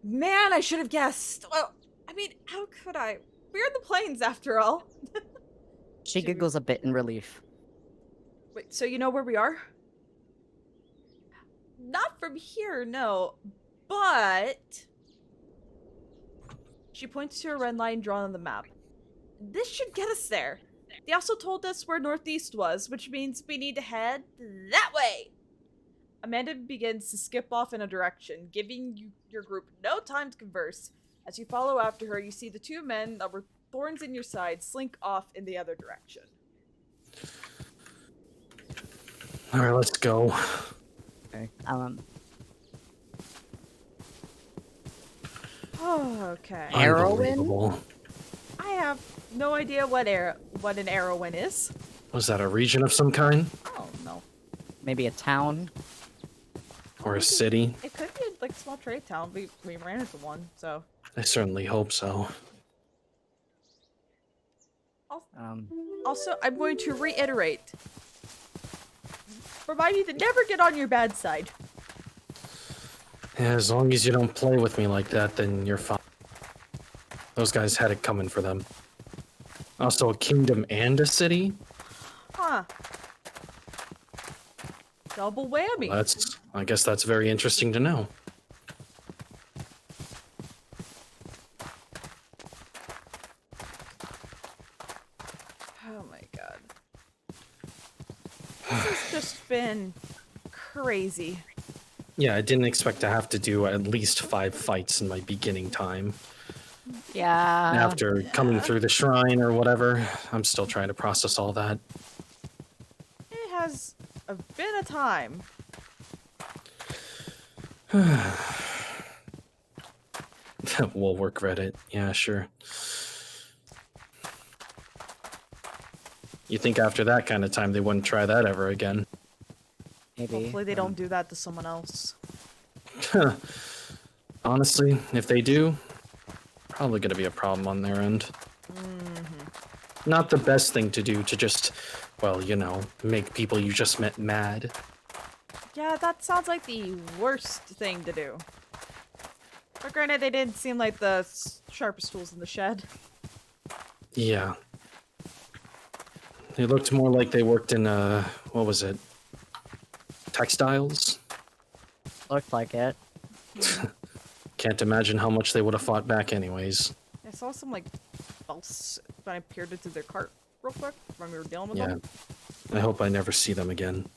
Man, I should have guessed. Well, I mean, how could I? We're in the plains, after all. She giggles a bit in relief. Wait, so you know where we are? Not from here, no. But... She points to a red line drawn on the map. This should get us there. They also told us where northeast was, which means we need to head that way. Amanda begins to skip off in a direction, giving your group no time to converse. As you follow after her, you see the two men that were thorns in your side slink off in the other direction. Alright, let's go. Okay. Okay. Heroin? Unbelievable. I have no idea what an heroin is. Was that a region of some kind? Oh no. Maybe a town? Or a city? It could be like a small trade town. We ran into one, so. I certainly hope so. Also, I'm going to reiterate. Remind you to never get on your bad side. Yeah, as long as you don't play with me like that, then you're fine. Those guys had it coming for them. Also, a kingdom and a city? Huh. Double whammy. I guess that's very interesting to know. Oh my god. This has just been crazy. Yeah, I didn't expect to have to do at least 5 fights in my beginning time. Yeah. After coming through the shrine or whatever, I'm still trying to process all that. It has been a time. We'll work Reddit. Yeah, sure. You think after that kind of time they wouldn't try that ever again? Maybe. Hopefully they don't do that to someone else. Honestly, if they do, probably gonna be a problem on their end. Not the best thing to do to just, well, you know, make people you just met mad. Yeah, that sounds like the worst thing to do. But granted, they didn't seem like the sharpest tools in the shed. Yeah. They looked more like they worked in, what was it? Textiles? Looked like it. Can't imagine how much they would have fought back anyways. I saw some, like, belts when I peered into their cart real quick when we were dealing with Yeah. them. I hope I never see them again.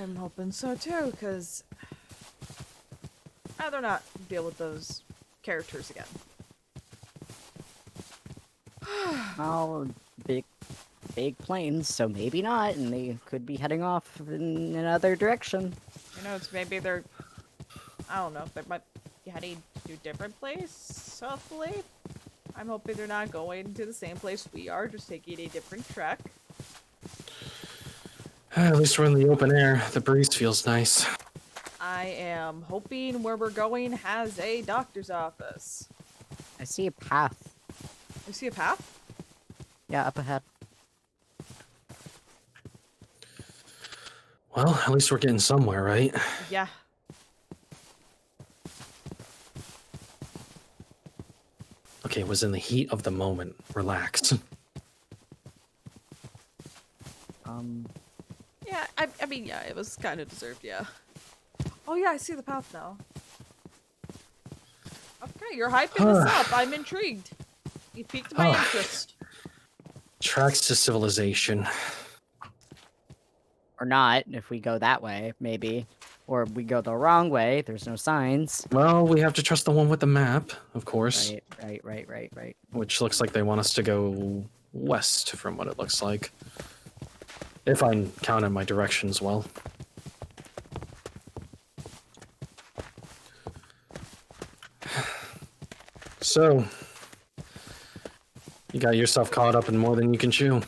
I'm hoping so too, because I'd rather not deal with those characters again. Well, big planes, so maybe not, and they could be heading off in another direction. You know, it's maybe they're, I don't know, they might be heading to a different place, hopefully. I'm hoping they're not going to the same place we are, just taking a different trek. At least we're in the open air. The breeze feels nice. I am hoping where we're going has a doctor's office. I see a path. You see a path? Yeah, up ahead. Well, at least we're getting somewhere, right? Yeah. Okay, it was in the heat of the moment. Relax. Yeah, I mean, yeah, it was kind of deserved, yeah. Oh yeah, I see the path now. Okay, you're hyping this up. I'm intrigued. You piqued my interest. Tracks to civilization. Or not, if we go that way, maybe. Or if we go the wrong way, there's no signs. Well, we have to trust the one with the map, of course. Right. Which looks like they want us to go west, from what it looks like. If I counted my directions well. So, you got yourself caught up in more than you can chew.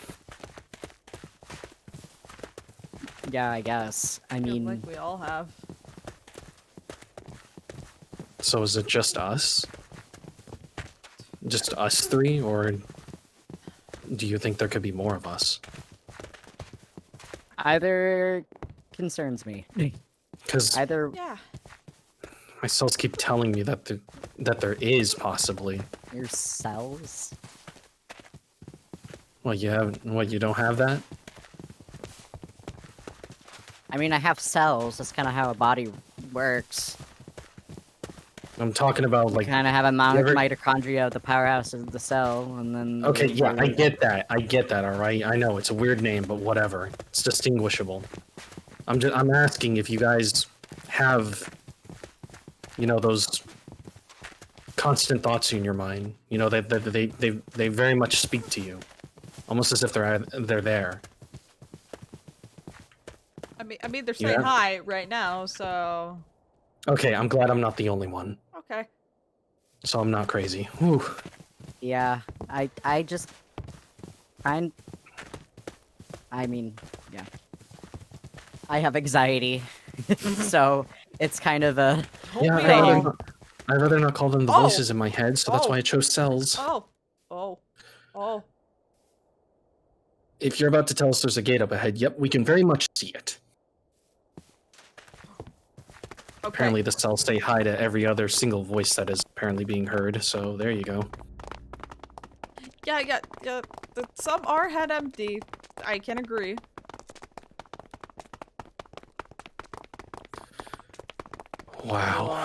Yeah, I guess. I Feel mean, like we all have. So is it just us? Just us three, or do you think there could be more of us? either concerns me. Because Either Yeah. my cells keep telling me that there is possibly. your cells. Well, you don't have that? I mean, I have cells. That's kind of how a body works. I'm talking about You like. kind of have a ever- mitochondria, the powerhouse of the cell, and then. Okay, yeah, I get that. All right. I know it's a weird name, but whatever. It's distinguishable. I'm asking if you guys have, those constant thoughts in your mind. They very much speak to you, almost as if they're there. I mean, they're saying Yeah. hi right now, so Okay, I'm glad I'm not the only one, okay. so I'm not crazy. Whew. Yeah, I just. I mean, yeah. I have anxiety, so it's kind of a. Yeah, me all. I'd rather not call them the Oh. voices in my head, so that's Oh. why I chose cells. Oh. If you're about to tell us there's a gate up ahead, yep, we can very much see it. Okay. Apparently the cells say hi to every other single voice that is apparently being heard, so there you go. Yeah. Some are head empty. I can agree. Wow.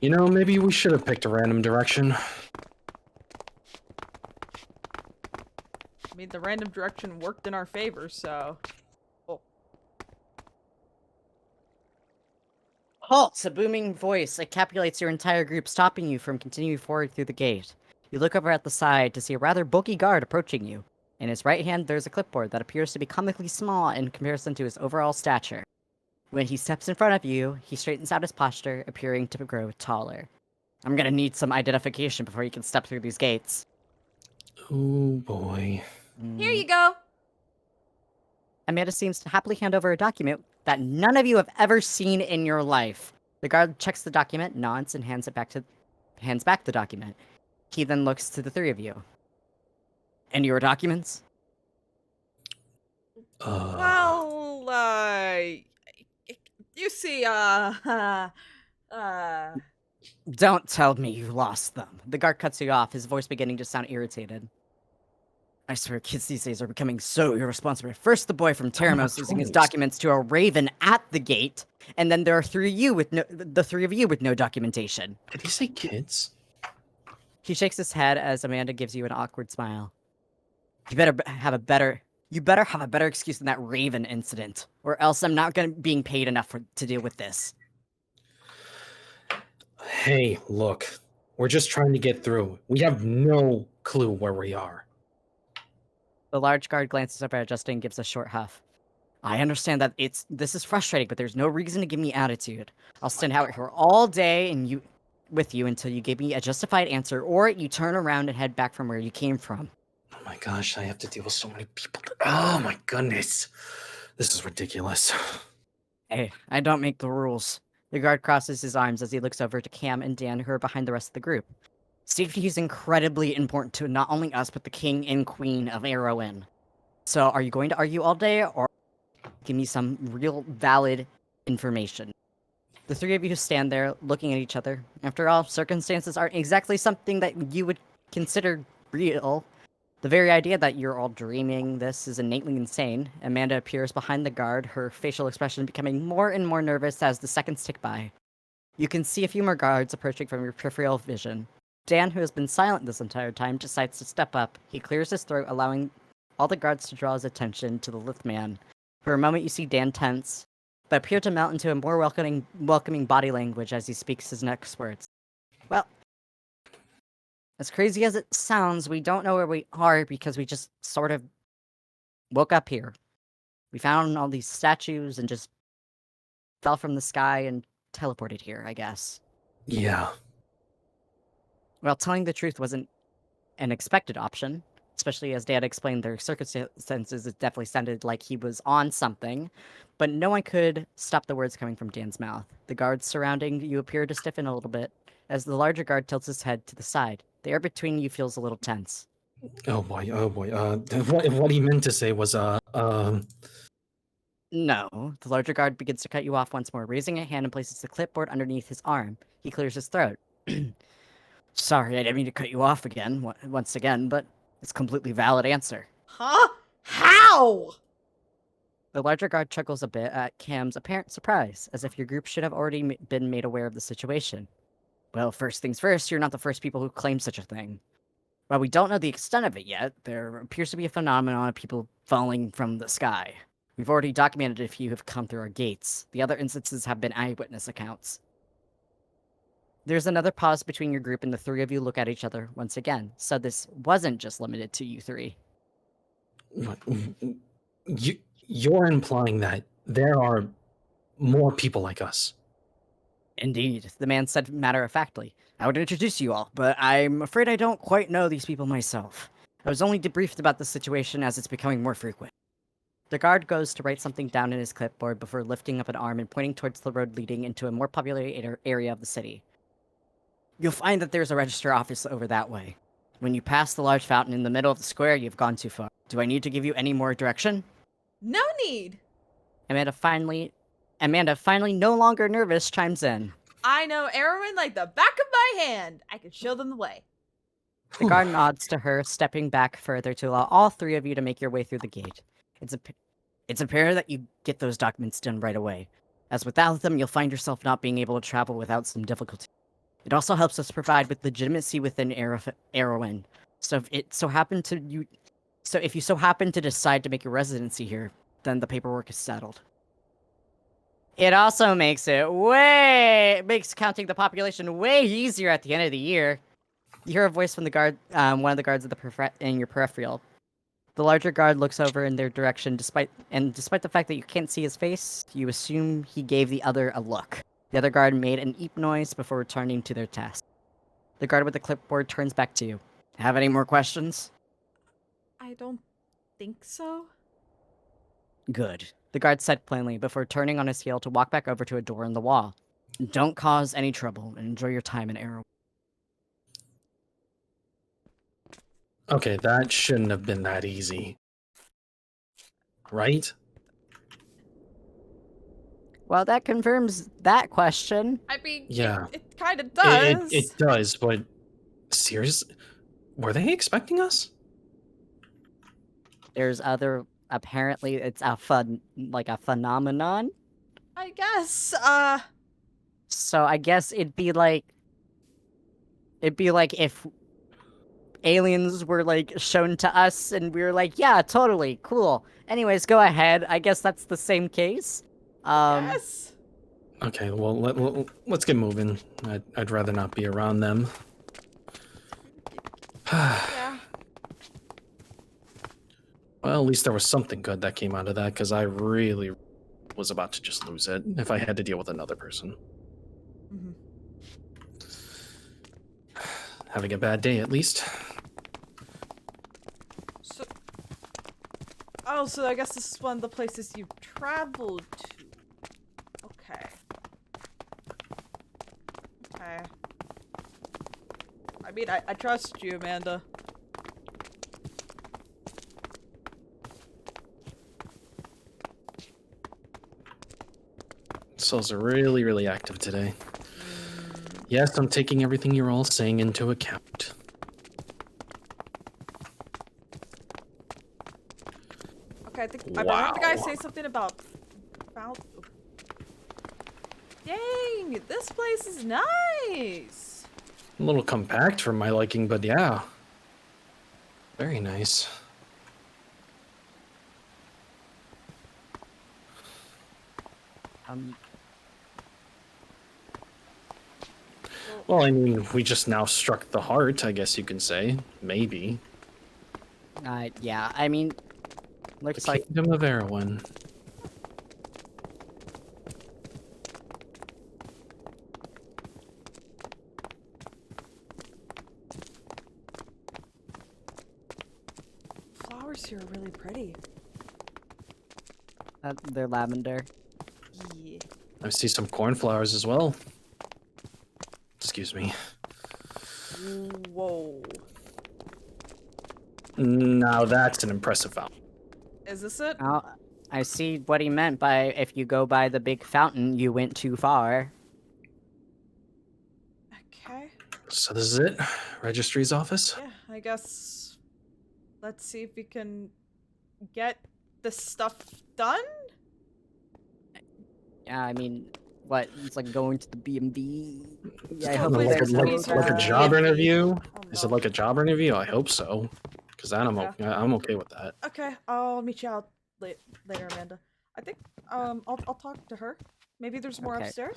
Maybe we should have picked a random direction. I mean, the random direction worked in our favor, so. Oh. Halt! A booming voice encapsulates your entire group, stopping you from continuing forward through the gate. You look over at the side to see a rather bulky guard approaching you. In his right hand, there's a clipboard that appears to be comically small in comparison to his overall stature. When he steps in front of you, he straightens out his posture, appearing to grow taller. I'm gonna need some identification before you can step through these gates. Oh boy. Here you go. Amanda seems to happily hand over a document that none of you have ever seen in your life. The guard checks the document, nods, and hands back the document. He then looks to the three of you. And your documents? Well, you see, Don't tell me you lost them. The guard cuts you off, his voice beginning to sound irritated. I swear kids these days are becoming so irresponsible. First the boy from Teramos losing his documents to a raven at the gate, and then there are the three of you with no documentation. Did he say kids? He shakes his head as Amanda gives you an awkward smile. You better have a better excuse than that raven incident, or else I'm not being paid enough to deal with this. Hey, look. We're just trying to get through. We have no clue where we are. The large guard glances over at Justin and gives a short huff. I understand that this is frustrating, but there's no reason to give me attitude. I'll stand out here all day with you until you give me a justified answer, or you turn around and head back from where you came from. Oh my gosh, I have to deal with so many people. Oh my goodness. This is ridiculous. Hey, I don't make the rules. The guard crosses his arms as he looks over to Cam and Dan, who are behind the rest of the group. Safety is incredibly important to not only us, but the king and queen of Heroin. So, are you going to argue all day, or give me some real, valid information? The three of you stand there, looking at each other. After all, circumstances aren't exactly something that you would consider real. The very idea that you're all dreaming this is innately insane. Amanda appears behind the guard, her facial expression becoming more and more nervous as the seconds tick by. You can see a few more guards approaching from your peripheral vision. Dan, who has been silent this entire time, decides to step up. He clears his throat, allowing all the guards to draw his attention to the lift man. For a moment, you see Dan tense, but appear to melt into a more welcoming body language as he speaks his next words. Well, as crazy as it sounds, we don't know where we are because we just sort of woke up here. We found all these statues and just fell from the sky and teleported here, I guess. Yeah. Well, telling the truth wasn't an expected option, especially as Dad explained their circumstances. It definitely sounded like he was on something, but no one could stop the words coming from Dan's mouth. The guards surrounding you appear to stiffen a little bit, as the larger guard tilts his head to the side. The air between you feels a little tense. Oh boy. What he meant to say was, No. The larger guard begins to cut you off once more, raising a hand and places the clipboard underneath his arm. He clears his throat. Sorry, I didn't mean to cut you off once again, but it's a completely valid answer. Huh? How? The larger guard chuckles a bit at Cam's apparent surprise, as if your group should have already been made aware of the situation. Well, first things first, you're not the first people who claim such a thing. While we don't know the extent of it yet, there appears to be a phenomenon of people falling from the sky. We've already documented a few have come through our gates. The other instances have been eyewitness accounts. There's another pause between your group, and the three of you look at each other once again. So this wasn't just limited to you three. You're implying that there are more people like us. Indeed, the man said matter-of-factly. I would introduce you all, but I'm afraid I don't quite know these people myself. I was only debriefed about the situation as it's becoming more frequent. The guard goes to write something down in his clipboard before lifting up an arm and pointing towards the road leading into a more populated area of the city. You'll find that there's a register office over that way. When you pass the large fountain in the middle of the square, you've gone too far. Do I need to give you any more direction? No need. Amanda finally, no longer nervous, chimes in. I know Erwin like the back of my hand. I can show them the way. The guard nods to her, stepping back further to allow all three of you to make your way through the gate. It's imperative that you get those documents done right away, as without them, you'll find yourself not being able to travel without some difficulty. It also helps us provide with legitimacy within Heroin. So if you so happen to decide to make your residency here, then the paperwork is settled. It also makes counting the population way easier at the end of the year. You hear a voice from the guard, one of the guards in your peripheral. The larger guard looks over in their direction, despite the fact that you can't see his face, you assume he gave the other a look. The other guard made an eep noise before returning to their task. The guard with the clipboard turns back to you. Have any more questions? I don't think so. Good. The guard said plainly before turning on his heel to walk back over to a door in the wall. Don't cause any trouble and enjoy your time in Arrow. Okay, that shouldn't have been that easy. Right? Well, that confirms that question. I mean, Yeah. it kind of does. It does, but seriously? Were they expecting us? There's apparently it's a phenomenon. I guess, So I guess it'd be like if aliens were like shown to us and we were like, yeah, totally, cool. Anyways, go ahead. I guess that's the same case. yes. Okay, well, let's get moving. I'd rather not be around them. Yeah. Well, at least there was something good that came out of that, because I really was about to just lose it if I had to deal with another person. Mm-hmm. Having a bad day, at least. So, oh, so I guess this is one of the places you've traveled to. Okay. Okay. I mean, I trust you, Amanda. Cells are really, really active today. Yes, I'm taking everything you're all saying into account. Okay, I think I heard the guy Wow. say something about. Dang, this place is nice. A little compact for my liking, but yeah. Very nice. Well, I mean, we just now struck the heart, I guess you can say. Maybe. Yeah, I mean, looks The like Kingdom of Erewhon. Flowers here are really pretty. they're lavender. Yeah. I see some cornflowers as well. Excuse me. Whoa. Now that's an impressive fountain. Is this it? I see what he meant by if you go by the big fountain, you went too far. Okay. So this is it? Registry's office? Yeah, I guess. Let's see if we can get this stuff done. Yeah, I mean, what? It's like going to the B&B. Yeah, I Still hope plays Like, there's there's some like, easier like a than job B&B. interview? Oh, Is it no. like a job interview? I hope so. Because then Okay. I'm okay with that. Okay, I'll meet you out later, Amanda. I think I'll talk to her. Maybe there's more Okay, upstairs.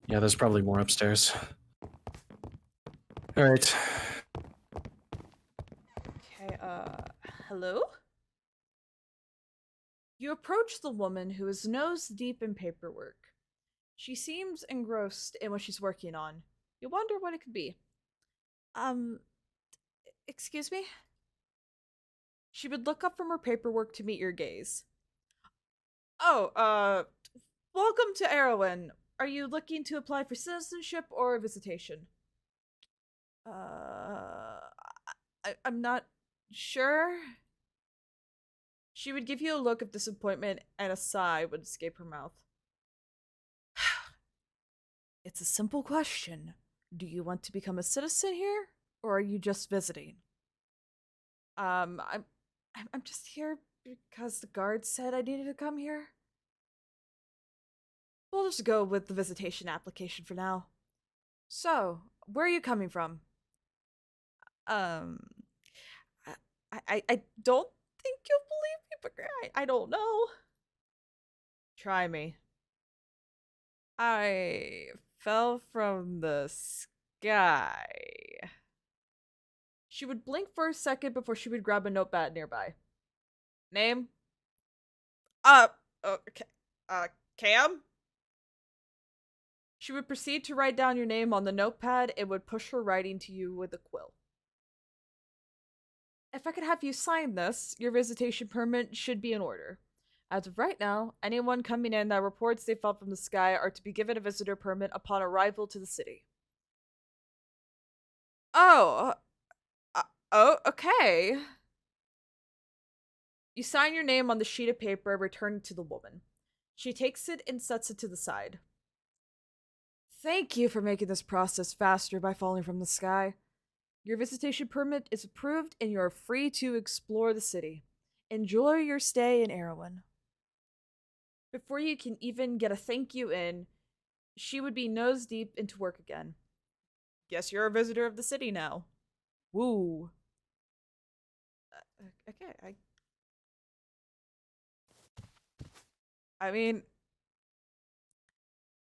Yeah, there's probably more upstairs. Alright. Okay, hello? You approach the woman who is nose deep in paperwork. She seems engrossed in what she's working on. You wonder what it could be. Excuse me? She would look up from her paperwork to meet your gaze. Oh, welcome to Erewhon. Are you looking to apply for citizenship or visitation? I'm not sure. She would give you a look of disappointment and a sigh would escape her mouth. It's a simple question. Do you want to become a citizen here, or are you just visiting? I'm just here because the guard said I needed to come here. We'll just go with the visitation application for now. So, where are you coming from? Um, I don't think you'll believe me, but I don't know. Try me. I fell from the sky. She would blink for a second before she would grab a notepad nearby. Name? Okay. Cam? She would proceed to write down your name on the notepad and would push her writing to you with a quill. If I could have you sign this, your visitation permit should be in order. As of right now, anyone coming in that reports they fell from the sky are to be given a visitor permit upon arrival to the city. Oh, okay. You sign your name on the sheet of paper and return it to the woman. She takes it and sets it to the side. Thank you for making this process faster by falling from the sky. Your visitation permit is approved and you are free to explore the city. Enjoy your stay in Erewhon. Before you can even get a thank you in, she would be nose deep into work again. Guess you're a visitor of the city now. Woo. Okay, I mean,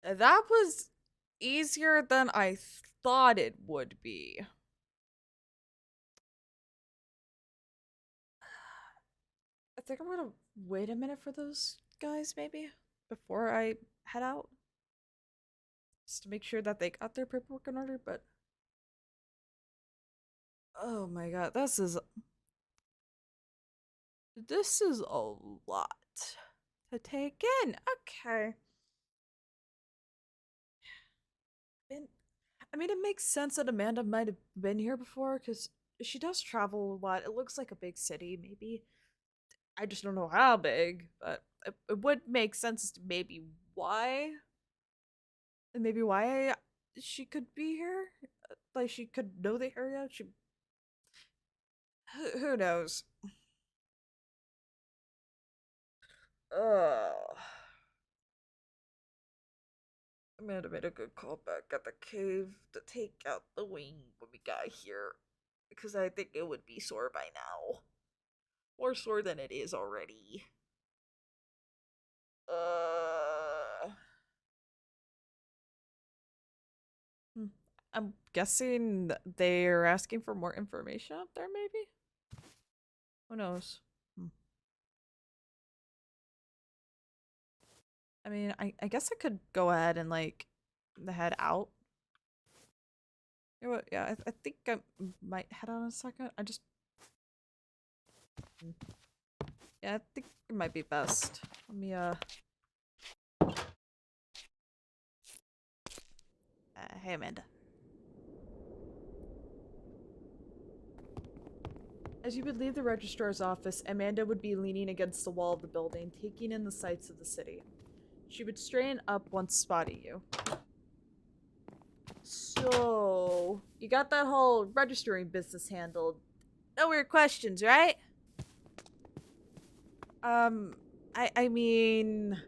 that was easier than I thought it would be. think I'm gonna wait a minute for those guys, maybe, before I head out. Just to make sure that they got their paperwork in order, but... Oh my god, this is a lot to take in. Okay. I mean, it makes sense that Amanda might have been here before, because she does travel a lot. It looks like a big city, maybe. I just don't know how big, but it would make sense as to maybe why. And maybe why she could be here. Like, she could know the area. Who knows? Ugh. Amanda made a good call back at the cave to take out the wing when we got here. Because I think it would be sore by now. More sore than it is already. I'm guessing they're asking for more information up there, maybe? Who knows? I mean, I guess I could go ahead and, like, head out. You know what? Yeah, I think I might head out in a second. Yeah, I think it might be best. Let me, hey, Amanda. As you would leave the registrar's office, Amanda would be leaning against the wall of the building, taking in the sights of the city. She would straighten up once spotting you. So, you got that whole registering business handled. No weird questions, right? I mean...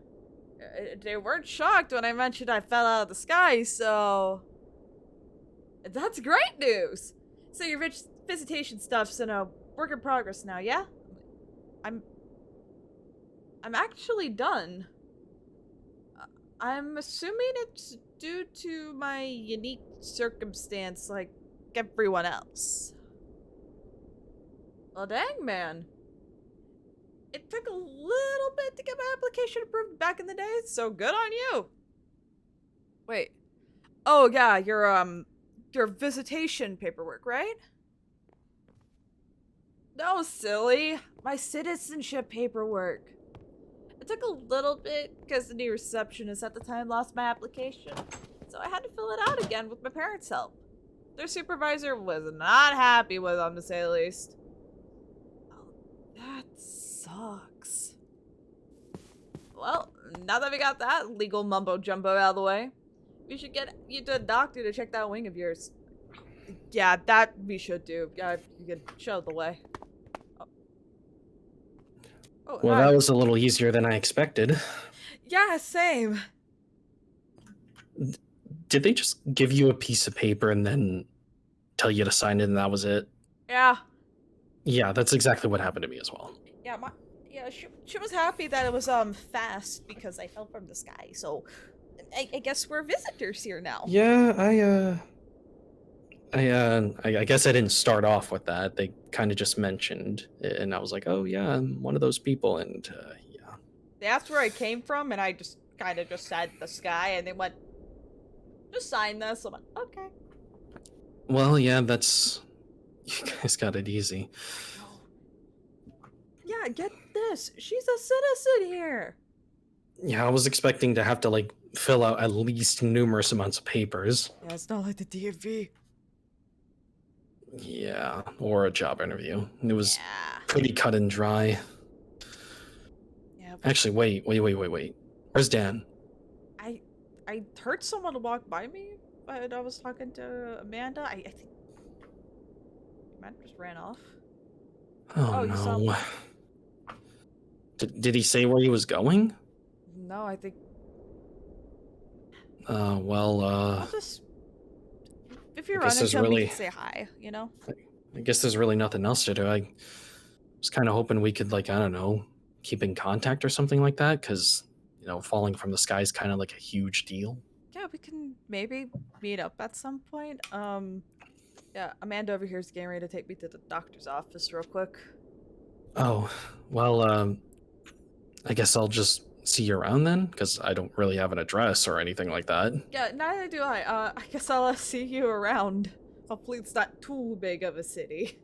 They weren't shocked when I mentioned I fell out of the sky, so... That's great news! So your visitation stuff's in a work in progress now, yeah? I'm actually done. I'm assuming it's due to my unique circumstance like everyone else. Well, dang, man. It took a little bit to get my application approved back in the day, so good on you. Wait. Oh, yeah, your visitation paperwork, right? No, silly. My citizenship paperwork. It took a little bit because the new receptionist at the time lost my application, so I had to fill it out again with my parents' help. Their supervisor was not happy with them, to say the least. Oh, that sucks. Well, now that we got that legal mumbo-jumbo out of the way, we should get you to a doctor to check that wing of yours. Yeah, that we should do. Yeah, you could show the way. Oh, Well, hi. that was a little easier than I expected. Yeah, same. Did they just give you a piece of paper and then tell you to sign it and that was it? Yeah. Yeah, that's exactly what happened to me as well. Yeah, she was happy that it was fast because I fell from the sky. So I guess we're visitors here now. Yeah, I guess I didn't start off with that. They kind of just mentioned it, and I was like, oh yeah, I'm one of those people, and yeah. They asked where I came from, and I just kind of just said the sky, and they went, just sign this. I'm like, okay. Well, yeah, that's... You guys got it easy. Yeah, get this. She's a citizen here. Yeah, I was expecting to have to, like, fill out at least numerous amounts of papers. Yeah, it's not like the DMV. Yeah, or a job interview. It was Yeah. pretty cut and dry. Yeah. Actually, wait. Where's Dan? I heard someone walk by me, but I was talking to Amanda. I think Amanda just ran off. Oh, you saw no. Did he say where he was going? No, I think... Well, just... If you're I guess running there's to me, really- you can say hi, you know? I guess there's really nothing else to do. I was kind of hoping we could, like, I don't know, keep in contact or something like that, because, you know, falling from the sky is kind of like a huge deal. Yeah, we can maybe meet up at some point. Yeah, Amanda over here is getting ready to take me to the doctor's office real quick. Oh, well, I guess I'll just see you around then, because I don't really have an address or anything like that. Yeah, neither do I. I guess I'll see you around. Hopefully it's not too big of a city.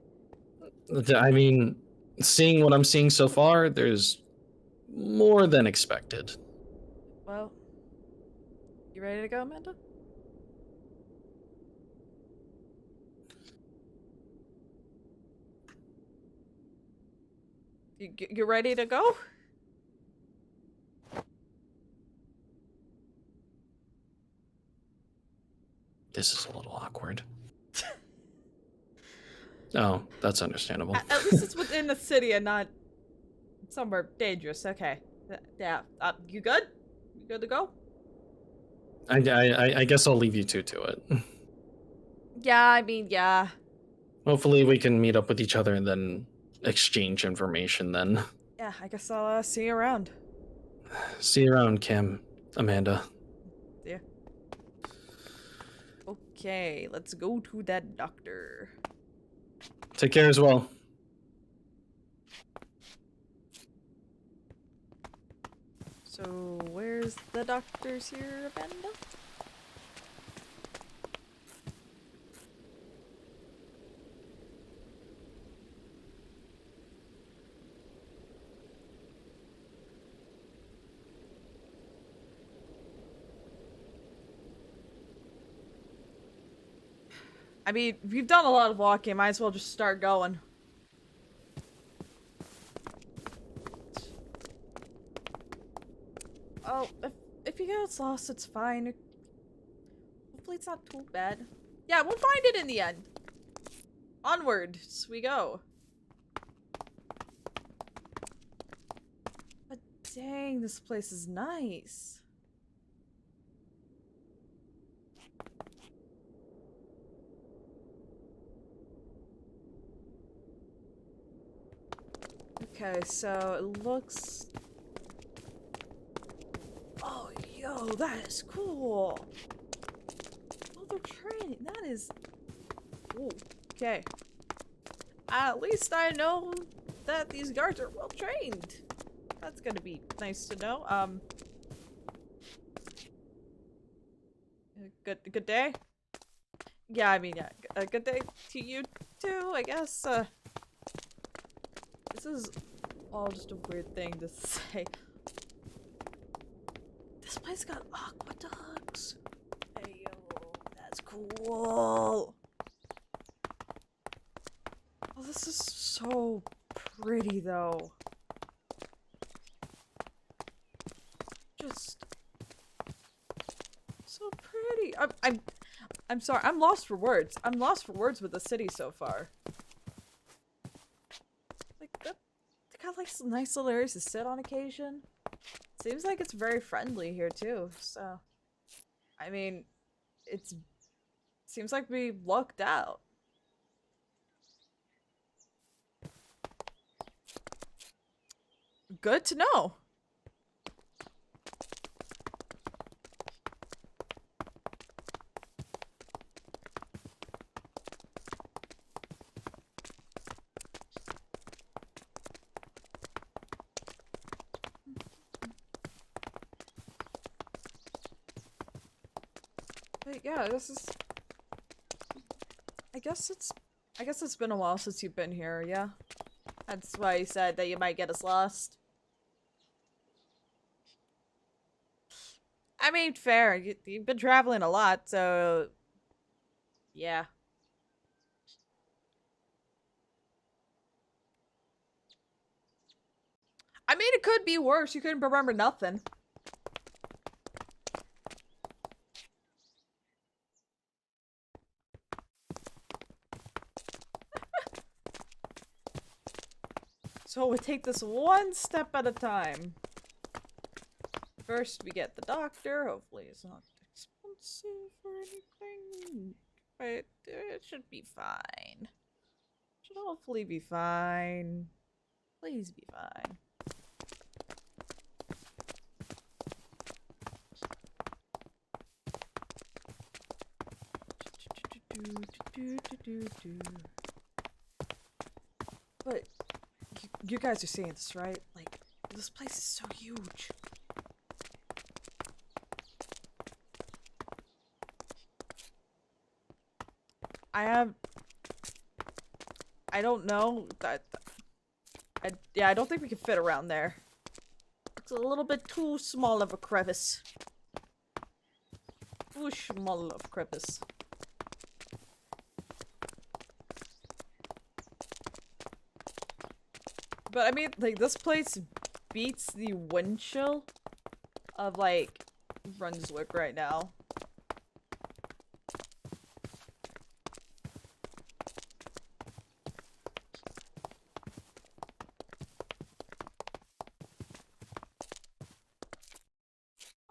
I mean, seeing what I'm seeing so far, there's more than expected. Well, you ready to go, Amanda? You ready to go? This is a little awkward. Oh, that's understandable. At least it's within the city and not somewhere dangerous. Okay. Yeah. You good? You good to go? I guess I'll leave you two to it. Yeah, I mean, yeah. Hopefully we can meet up with each other and then exchange information then. Yeah, I guess I'll see you around. See you around, Cam, Amanda. Yeah. Okay, let's go to that doctor. Take care as well. So, where's the doctors here, Amanda? I mean, we've done a lot of walking. Might as well just start going. Oh, if you get lost, it's fine. Hopefully it's not too bad. Yeah, we'll find it in the end. Onwards we go. But dang, this place is nice. Okay, so it looks... Oh, yo, that is cool. Oh, they're training. That is... Ooh, okay. At least I know that these guards are well trained. That's gonna be nice to know. Good day? Yeah, I mean, yeah, a good day to you too, I guess. This is all just a weird thing to say. This place got aqueducts. Hey, yo, that's cool. Oh, this is so pretty, though. Just so pretty. I'm sorry. I'm lost for words. I'm lost for words with the city so far. Like that, they got like some nice little areas to sit on occasion. Seems like it's very friendly here too. So, I mean, it's seems like we lucked out. Good to know. But yeah, this is... I guess it's been a while since you've been here, yeah? That's why you said that you might get us lost. I mean, fair. You've been traveling a lot, so... Yeah. I mean, it could be worse. You couldn't remember nothing. So we take this one step at a time. First, we get the doctor. Hopefully it's not expensive or anything. But it should be fine. Should hopefully be fine. Please be fine. But You guys are seeing this, right? Like, this place is so huge. I don't know that. Yeah, I don't think we can fit around there. It's a little bit too small of a crevice. Too small of crevice. But I mean, like, this place beats the wind chill of, like, Brunswick right now.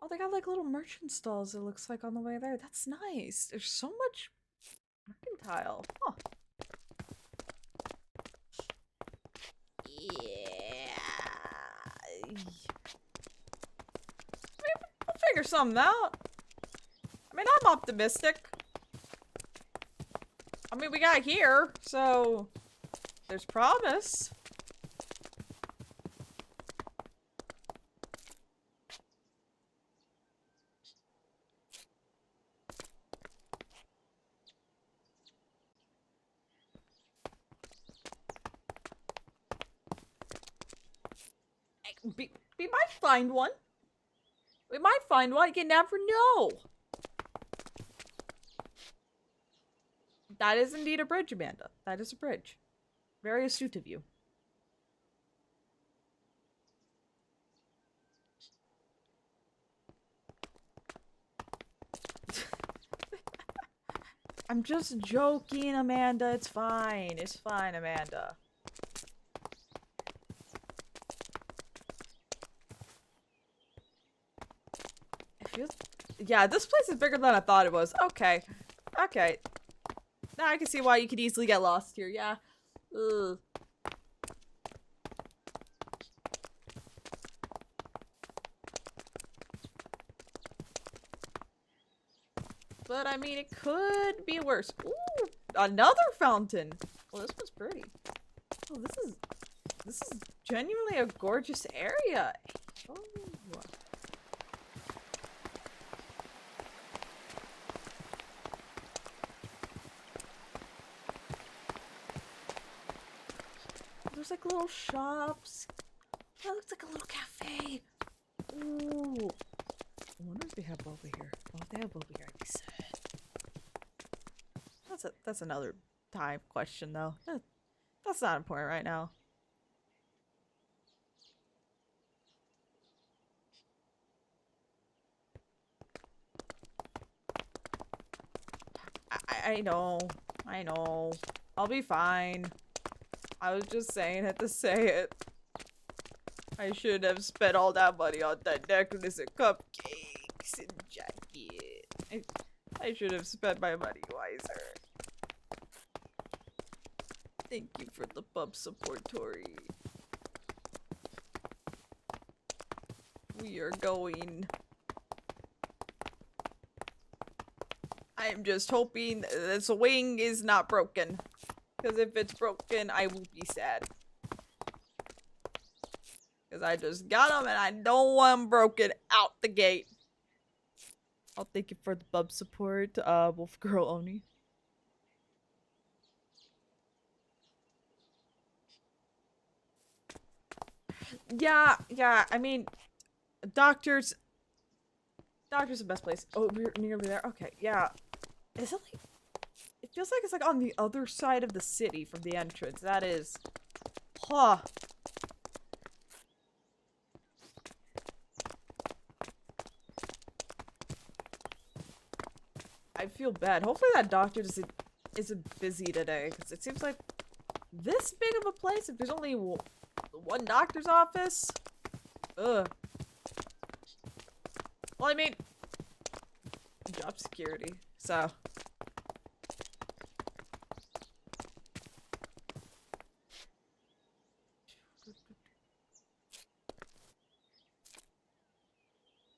Oh, they got, like, little merchant stalls, it looks like, on the way there. That's nice. There's so much mercantile. Huh. We'll figure something out. I mean, I'm optimistic. I mean, we got here, so there's promise. We might find one. We might find one. You never know. That is indeed a bridge, Amanda. That is a bridge. Very astute of you. I'm just joking, Amanda. It's fine. It's fine, Amanda. Yeah, this place is bigger than I thought it was. Okay. Okay. Now I can see why you could easily get lost here. Yeah. Ugh. But I mean, it could be worse. Ooh, another fountain. Well, this one's pretty. Oh, this is genuinely a gorgeous area. Oh. There's like little shops. That looks like a little cafe. Ooh. I wonder if they have boba here. Oh, if they have boba here, I'd be sad. That's another time question though. That's not important right now. I know. I know. I'll be fine. I was just saying it to say it. I should have spent all that money on that necklace and cupcakes and jacket. I should have spent my money wiser. Thank you for the pub support, Tori. We are going. I'm just hoping this wing is not broken. Because if it's broken, I will be sad. Because I just got them and I don't want them broken out the gate. I'll thank you for the bub support, Wolf Girl Oni. Yeah, I mean, doctor's the best place. Oh, we're nearly there. Okay, yeah. Is it like... It feels like it's like on the other side of the city from the entrance. That is... Huh. I feel bad. Hopefully that doctor isn't busy today. Because it seems like this big of a place, if there's only one doctor's office. Ugh. Well, I mean... Job security. So...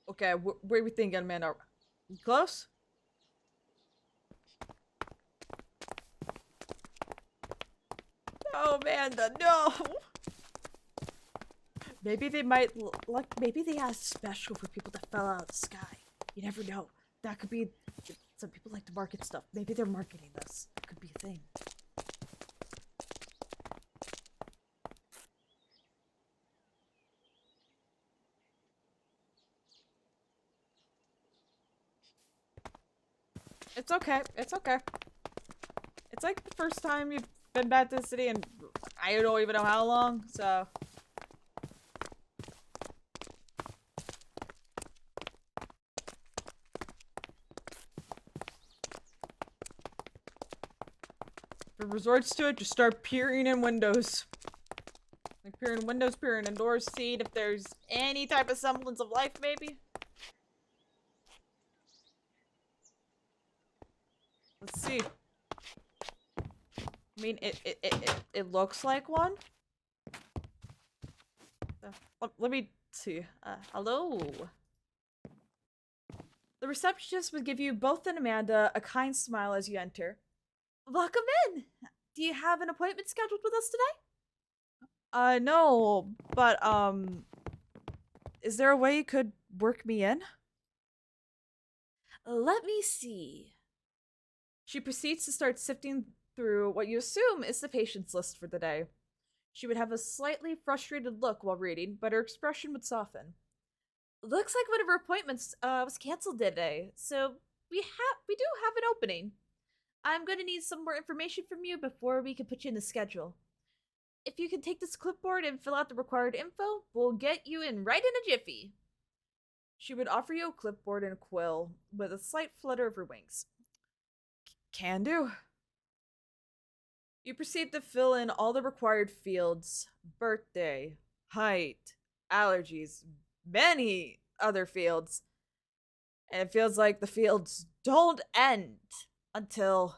Okay, where are we thinking, Amanda? Close? No, Amanda, no! Maybe they might, maybe they have special for people that fell out of the sky. You never know. That could be, some people like to market stuff. Maybe they're marketing this. It could be a thing. It's okay. It's okay. It's like the first time you've been back to the city and I don't even know how long, so. If it resorts to it, just start peering in windows. Like peering in windows, peering indoors, seeing if there's any type of semblance of life, maybe. Let's see. I mean, it looks like one. Let me see. Hello. The receptionist would give you both and Amanda a kind smile as you enter. Welcome in. Do you have an appointment scheduled with us today? No, but is there a way you could work me in? Let me see. She proceeds to start sifting through what you assume is the patient's list for the day. She would have a slightly frustrated look while reading, but her expression would soften. Looks like one of her appointments was canceled today, so we do have an opening. I'm going to need some more information from you before we can put you in the schedule. If you can take this clipboard and fill out the required info, we'll get you in right in a jiffy. She would offer you a clipboard and a quill with a slight flutter of her wings. Can do. You proceed to fill in all the required fields: birthday, height, allergies, many other fields. And it feels like the fields don't end until...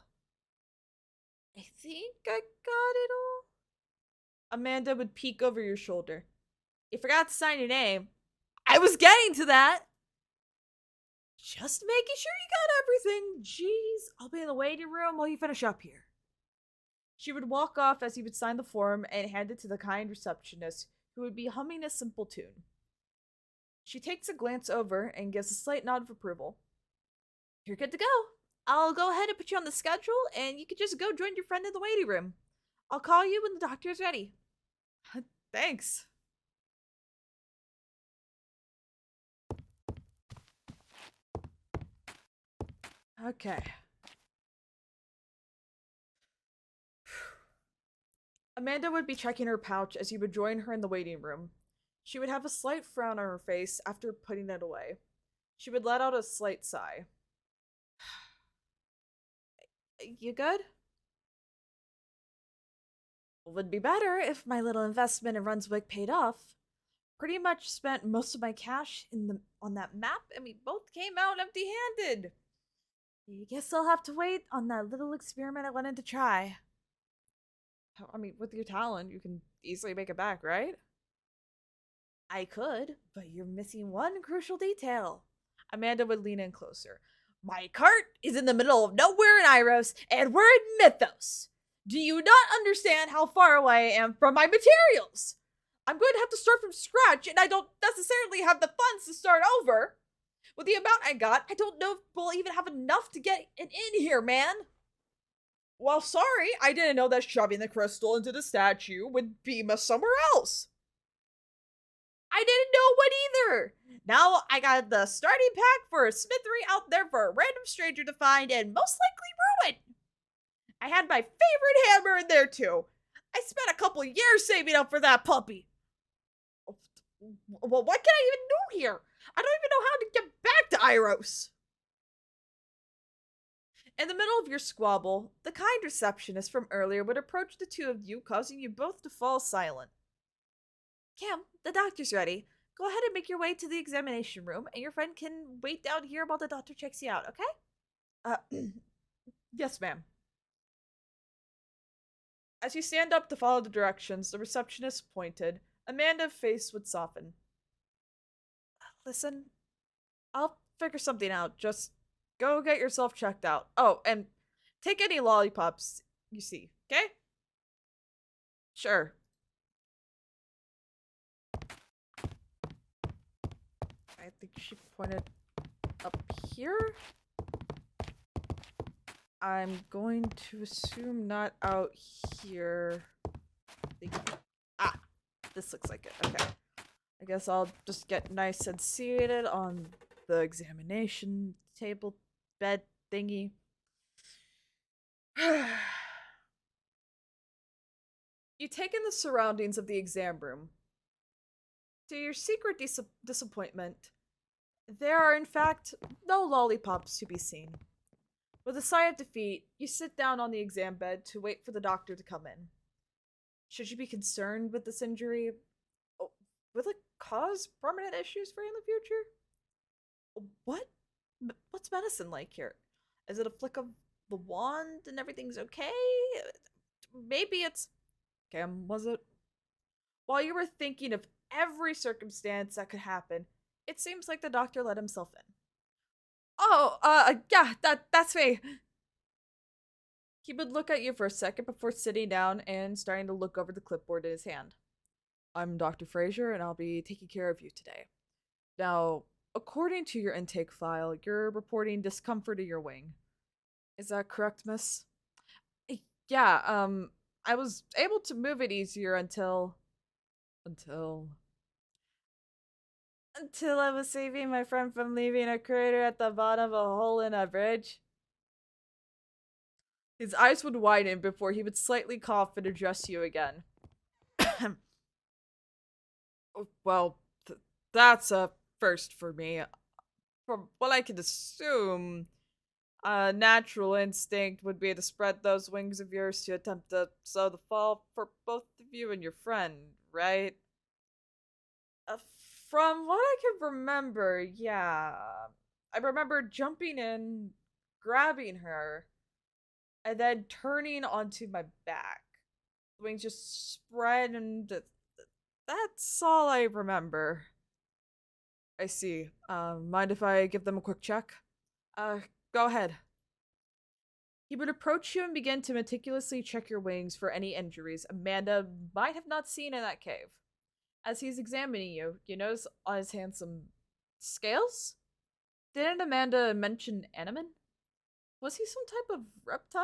I think I got it all. Amanda would peek over your shoulder. You forgot to sign your name. I was getting to that! Just making sure you got everything. Jeez, I'll be in the waiting room while you finish up here. She would walk off as he would sign the form and hand it to the kind receptionist, who would be humming a simple tune. She takes a glance over and gives a slight nod of approval. You're good to go. I'll go ahead and put you on the schedule, and you can just go join your friend in the waiting room. I'll call you when the doctor is ready. Thanks. Okay. Amanda would be checking her pouch as you would join her in the waiting room. She would have a slight frown on her face after putting it away. She would let out a slight sigh. You good? Would be better if my little investment in Runswick paid off. Pretty much spent most of my cash on that map, and we both came out empty-handed. I guess I'll have to wait on that little experiment I wanted to try. I mean, with your talent, you can easily make it back, right? I could, but you're missing one crucial detail. Amanda would lean in closer. My cart is in the middle of nowhere in Iros, and we're in Mythos. Do you not understand how far away I am from my materials? I'm going to have to start from scratch, and I don't necessarily have the funds to start over. With the amount I got, I don't know if we'll even have enough to get an in here, man. Well, sorry, I didn't know that shoving the crystal into the statue would beam us somewhere else. I didn't know what either. Now I got the starting pack for a smithery out there for a random stranger to find and most likely ruin. I had my favorite hammer in there too. I spent a couple years saving up for that puppy. Well, what can I even do here? I don't even know how to get back to Iros. In the middle of your squabble, the kind receptionist from earlier would approach the two of you, causing you both to fall silent. Cam, the doctor's ready. Go ahead and make your way to the examination room, and your friend can wait down here while the doctor checks you out, okay? Yes, ma'am. As you stand up to follow the directions the receptionist pointed, Amanda's face would soften. Listen, I'll figure something out. Just go get yourself checked out. Oh, and take any lollipops you see, okay? Sure. I think she pointed up here. I'm going to assume not out here. This looks like it. Okay. I guess I'll just get nice and seated on the examination table bed thingy. You take in the surroundings of the exam room. To your secret disappointment, there are in fact no lollipops to be seen. With a sigh of defeat, you sit down on the exam bed to wait for the doctor to come in. Should you be concerned with this injury? Oh, will it cause permanent issues for you in the future? What? What's medicine like here? Is it a flick of the wand and everything's okay? Maybe it's... was it? While you were thinking of every circumstance that could happen, it seems like the doctor let himself in. Oh, yeah, that's me. He would look at you for a second before sitting down and starting to look over the clipboard in his hand. I'm Dr. Fraser, and I'll be taking care of you today. Now, according to your intake file, you're reporting discomfort in your wing. Is that correct, miss? Yeah, I was able to move it easier until I was saving my friend from leaving a crater at the bottom of a hole in a bridge. His eyes would widen before he would slightly cough and address you again. Well, that's a first for me. From what I can assume, a natural instinct would be to spread those wings of yours to attempt to slow the fall for both of you and your friend, right? From what I can remember, yeah. I remember jumping in, grabbing her, and then turning onto my back. The wings just spread, and that's all I remember. I see. Mind if I give them a quick check? Go ahead. He would approach you and begin to meticulously check your wings for any injuries Amanda might have not seen in that cave. As he's examining you, you notice on his hand some scales? Didn't Amanda mention animan? Was he some type of reptile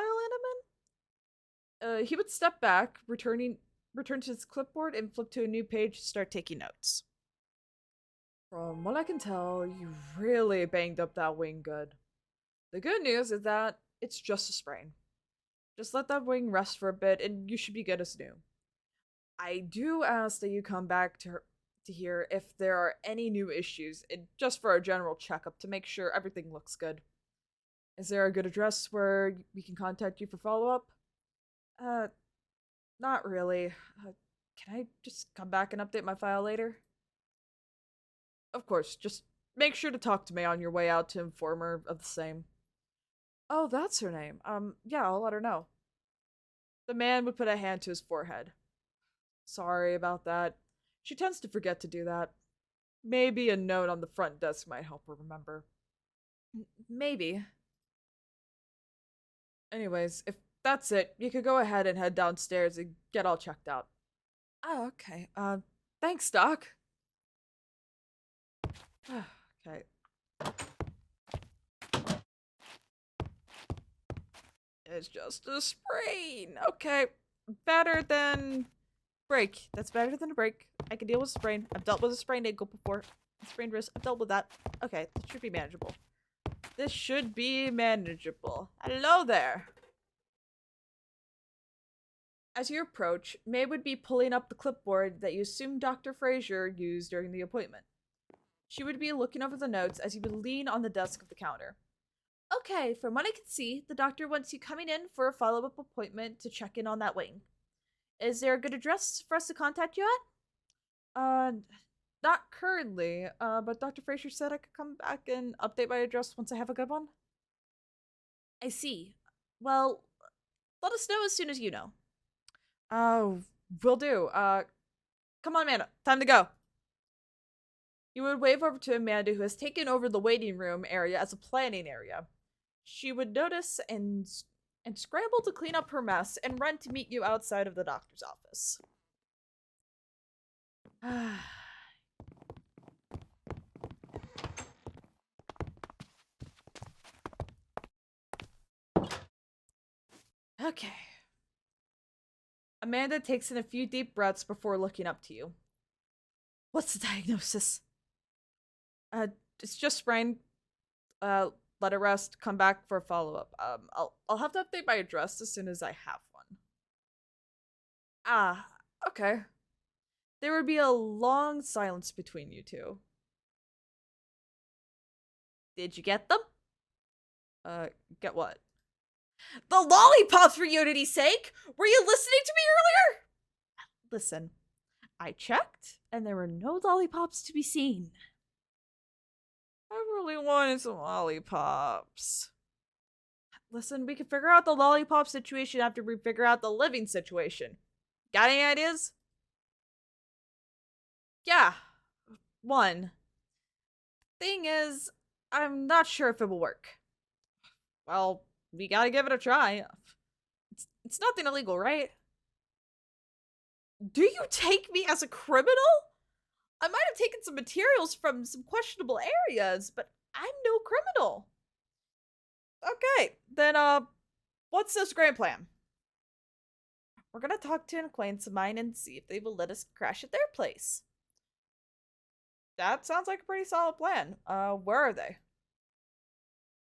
animan? He would step back, return to his clipboard, and flip to a new page to start taking notes. From what I can tell, you really banged up that wing good. The good news is that it's just a sprain. Just let that wing rest for a bit, and you should be good as new. I do ask that you come back to hear if there are any new issues, and just for a general checkup to make sure everything looks good. Is there a good address where we can contact you for follow-up? Not really. Can I just come back and update my file later? Of course, just make sure to talk to me on your way out to inform her of the same. Oh, that's her name. Yeah, I'll let her know. The man would put a hand to his forehead. Sorry about that. She tends to forget to do that. Maybe a note on the front desk might help her remember. Maybe. Anyways, if that's it, you could go ahead and head downstairs and get all checked out. Oh, okay. Thanks, Doc. Okay. It's just a sprain. Okay. Better than break. That's better than a break. I can deal with a sprain. I've dealt with a sprained ankle before. A sprained wrist. I've dealt with that. Okay, this should be manageable. This should be manageable. Hello there. As you approach, May would be pulling up the clipboard that you assume Dr. Fraser used during the appointment. She would be looking over the notes as you would lean on the desk of the counter. Okay, from what I can see, the doctor wants you coming in for a follow-up appointment to check in on that wing. Is there a good address for us to contact you at? Not currently, but Dr. Fraser said I could come back and update my address once I have a good one. I see. Well, let us know as soon as you know. Oh, will do. Come on, Amanda. Time to go. You would wave over to Amanda, who has taken over the waiting room area as a planning area. She would notice and scramble to clean up her mess and run to meet you outside of the doctor's office. Okay. Amanda takes in a few deep breaths before looking up to you. What's the diagnosis? It's just sprain. Let it rest. Come back for a follow-up. I'll have to update my address as soon as I have one. Ah, okay. There would be a long silence between you two. Did you get them? Get what? The lollipops, for Unity's sake! Were you listening to me earlier? Listen, I checked, and there were no lollipops to be seen. I really wanted some lollipops. Listen, we can figure out the lollipop situation after we figure out the living situation. Got any ideas? Yeah. One. Thing is, I'm not sure if it will work. Well, we gotta give it a try. It's nothing illegal, right? Do you take me as a criminal? I might have taken some materials from some questionable areas, but I'm no criminal. Okay, then, what's this grand plan? We're gonna talk to an acquaintance of mine and see if they will let us crash at their place. That sounds like a pretty solid plan. Where are they?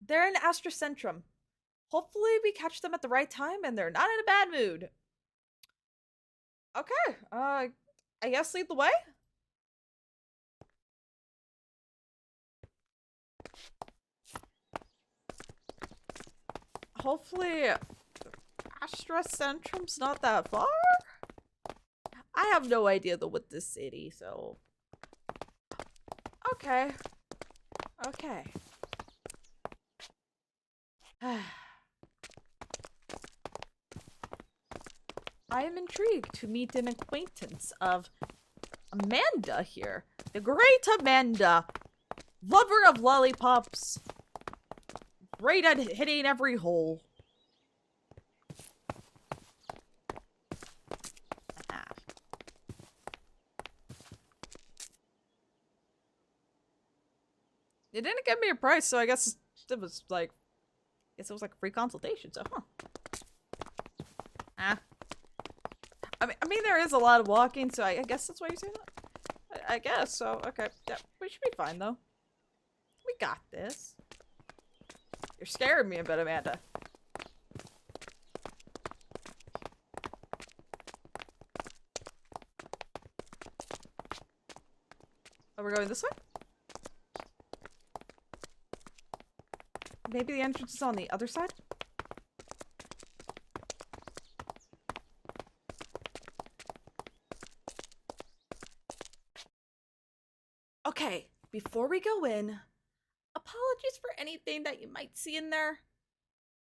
They're in Astrocentrum. Hopefully we catch them at the right time and they're not in a bad mood. Okay, I guess lead the way? Hopefully Astrocentrum's not that far? I have no idea though with this city, so... Okay. Okay. I am intrigued to meet an acquaintance of Amanda here. The great Amanda. Lover of lollipops. Great at hitting every hole. It didn't give me a price, so I guess it was like... it was like a free consultation, so I mean, there is a lot of walking, so I guess that's why you're saying that. I guess so. Okay, yeah, we should be fine though. We got this. You're scaring me a bit, Amanda. Oh, we're going this way? Maybe the entrance is on the other side? Okay, before we go in, apologies for anything that you might see in there.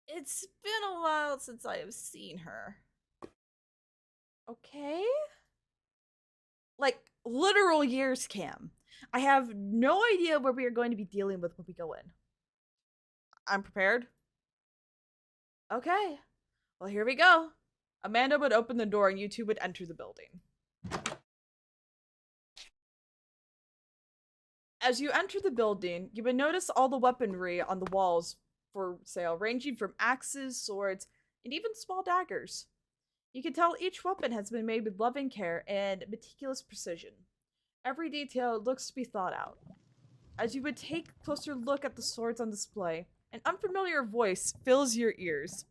It's been a while since I have seen her. Okay? Like, literal years, Cam. I have no idea what we are going to be dealing with when we go in. I'm prepared. Okay. Well, here we go. Amanda would open the door and you two would enter the building. As you enter the building, you would notice all the weaponry on the walls for sale, ranging from axes, swords, and even small daggers. You can tell each weapon has been made with loving care and meticulous precision. Every detail looks to be thought out. As you would take a closer look at the swords on display, an unfamiliar voice fills your ears.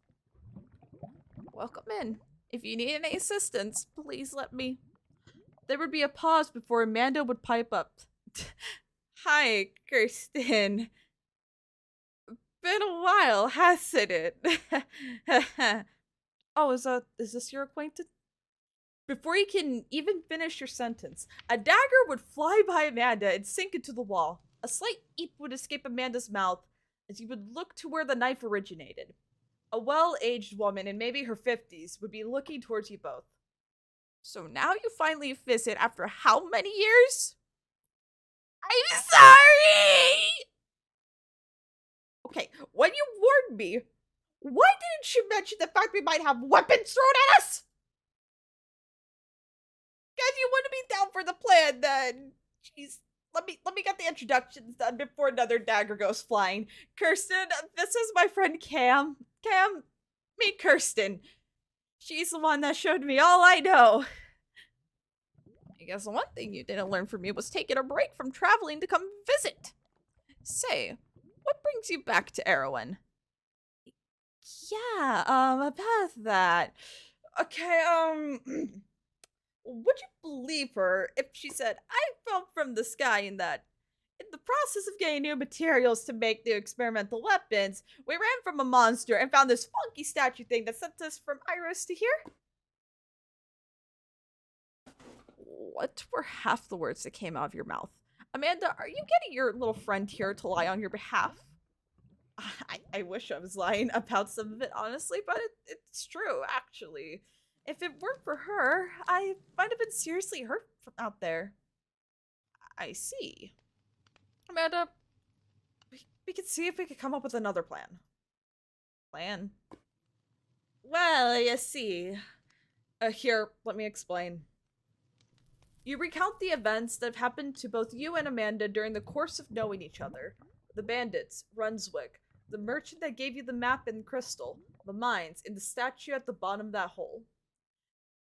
Welcome in. If you need any assistance, please let me. There would be a pause before Amanda would pipe up. Hi, Kirsten. Been a while, hasn't it? Oh, is this your acquaintance? Before you can even finish your sentence, a dagger would fly by Amanda and sink into the wall. A slight eep would escape Amanda's mouth as you would look to where the knife originated. A well-aged woman in maybe her 50s would be looking towards you both. So now you finally visit after how many years? I'm sorry! Okay, when you warned me, why didn't you mention the fact we might have weapons thrown at us? Guys, you wouldn't be down for the plan then. Jeez, let me get the introductions done before another dagger goes flying. Kirsten, this is my friend Cam. Cam, Meet Kirsten. She's the one that showed me all I know. I guess the one thing you didn't learn from me was taking a break from traveling to come visit. Say, what brings you back to Erewhon? Yeah, about that. Okay, would you believe her if she said, I fell from the sky in that in the process of getting new materials to make new experimental weapons, we ran from a monster and found this funky statue thing that sent us from Iris to here? What were half the words that came out of your mouth? Amanda, are you getting your little friend here to lie on your behalf? I wish I was lying about some of it, honestly, but it's true, actually. If it weren't for her, I might have been seriously hurt from out there. I see. Amanda, we could see if we could come up with another plan. Plan? Well, you see. Here, let me explain. You recount the events that have happened to both you and Amanda during the course of knowing each other. The bandits, Runswick, the merchant that gave you the map and crystal, the mines, and the statue at the bottom of that hole.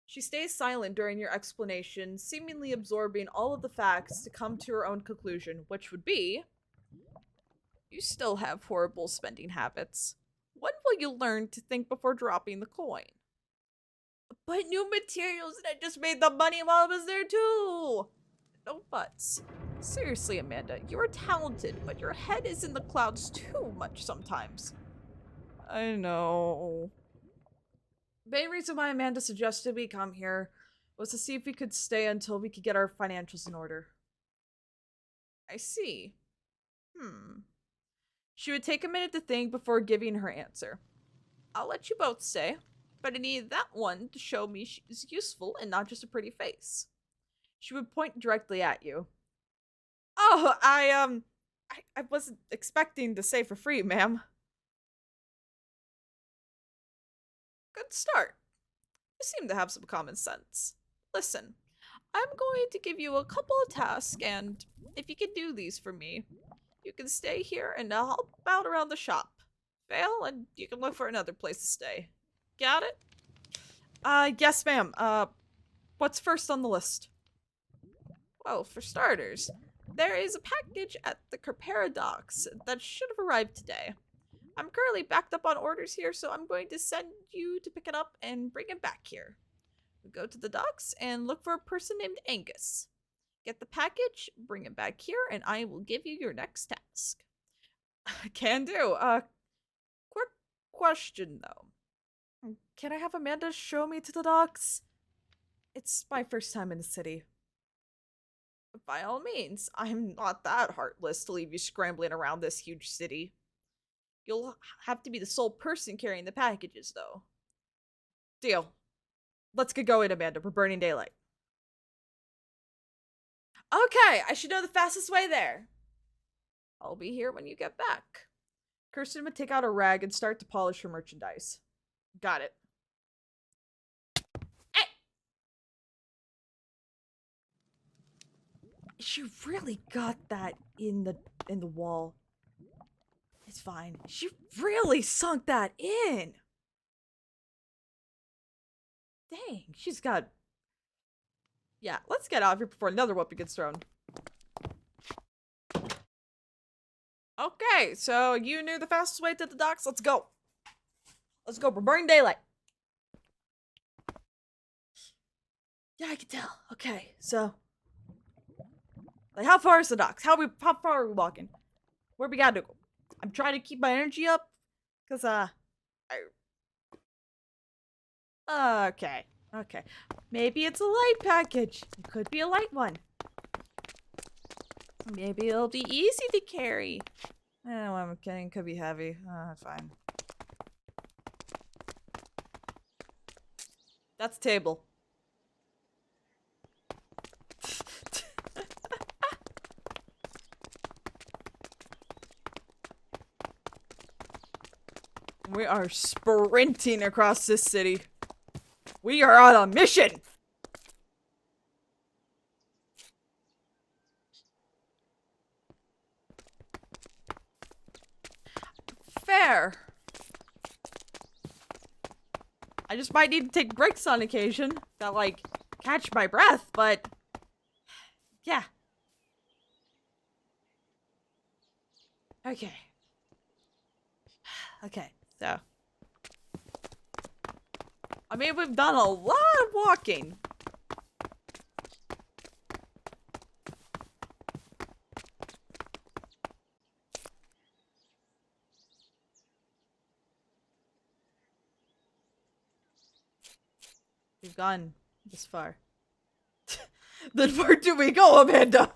She stays silent during your explanation, seemingly absorbing all of the facts to come to her own conclusion, which would be, you still have horrible spending habits. When will you learn to think before dropping the coin? But new materials, and I just made the money while I was there too! No buts. Seriously, Amanda, you're talented, but your head is in the clouds too much sometimes. I know. The main reason why Amanda suggested we come here was to see if we could stay until we could get our financials in order. I see. She would take a minute to think before giving her answer. I'll let you both stay, but I need that one to show me she's useful and not just a pretty face. She would point directly at you. Oh, I wasn't expecting to say for free, ma'am. Good start. You seem to have some common sense. Listen, I'm going to give you a couple of tasks, and if you can do these for me, you can stay here and I'll help out around the shop. Fail, and you can look for another place to stay. Got it? Yes, ma'am. What's first on the list? Well, for starters, there is a package at the Carpera docks that should have arrived today. I'm currently backed up on orders here, so I'm going to send you to pick it up and bring it back here. Go to the docks and look for a person named Angus. Get the package, bring it back here, and I will give you your next task. Can do. Quick question, though. Can I have Amanda show me to the docks? It's my first time in the city. By all means, I'm not that heartless to leave you scrambling around this huge city. You'll have to be the sole person carrying the packages, though. Deal. Let's get going, Amanda. We're burning daylight. Okay, I should know the fastest way there. I'll be here when you get back. Kirsten would take out a rag and start to polish her merchandise. Got it. Hey! She really got that in the wall. It's fine. She really sunk that in. Dang, she's got... Yeah, let's get out of here before another whooping gets thrown. Okay, so you knew the fastest way to the docks. Let's go. Let's go. We're burning daylight. Yeah, I can tell. Okay, so... Like, how far is the docks? How far are we walking? Where we gotta go? I'm trying to keep my energy up. Because, Okay. Maybe it's a light package. It could be a light one. Maybe it'll be easy to carry. Oh, I'm kidding. It could be heavy. Fine. That's a table. We are sprinting across this city. We are on a mission! Fair. I just might need to take breaks on occasion that, like, catch my breath, but... yeah. Okay. Okay, so... I mean, we've done a lot of walking. We've gone this far. Then where do we go, Amanda?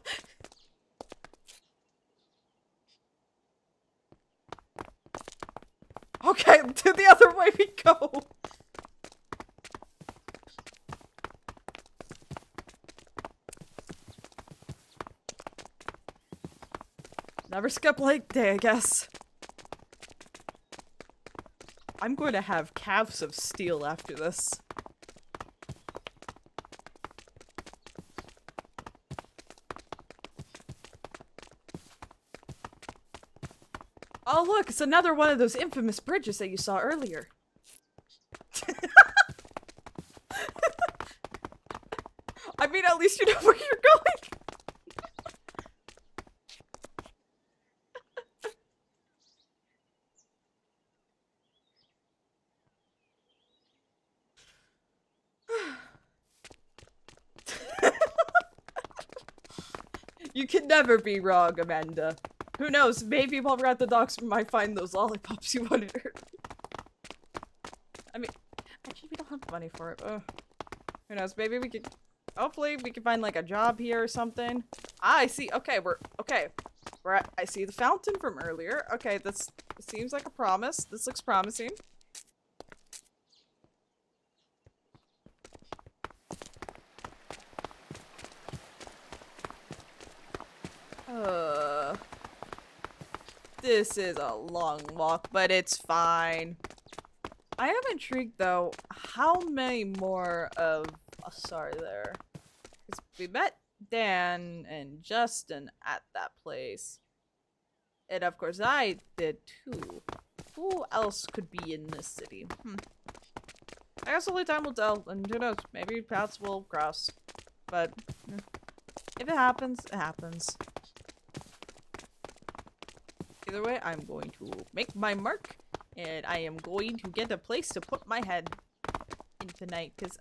Okay, to the other way we go. Never skip leg day, I guess. I'm going to have calves of steel after this. Oh look, it's another one of those infamous bridges that you saw earlier. I mean, at least you know where you're going. You can never be wrong, Amanda. Who knows, maybe while we're at the docks we might find those lollipops you wanted earlier. I mean, actually we don't have money for it. Who knows, maybe we could... hopefully we can find like a job here or something. Ah, I see, okay, we're at... I see the fountain from earlier. Okay, this seems like a promise. This looks promising. This is a long walk, but it's fine. I am intrigued though, how many more of us are there? Because we met Dan and Justin at that place. And of course I did too. Who else could be in this city? I guess only time will tell, and who knows, maybe paths will cross. But if it happens, it happens. Either way, I'm going to make my mark, and I am going to get a place to put my head in tonight, because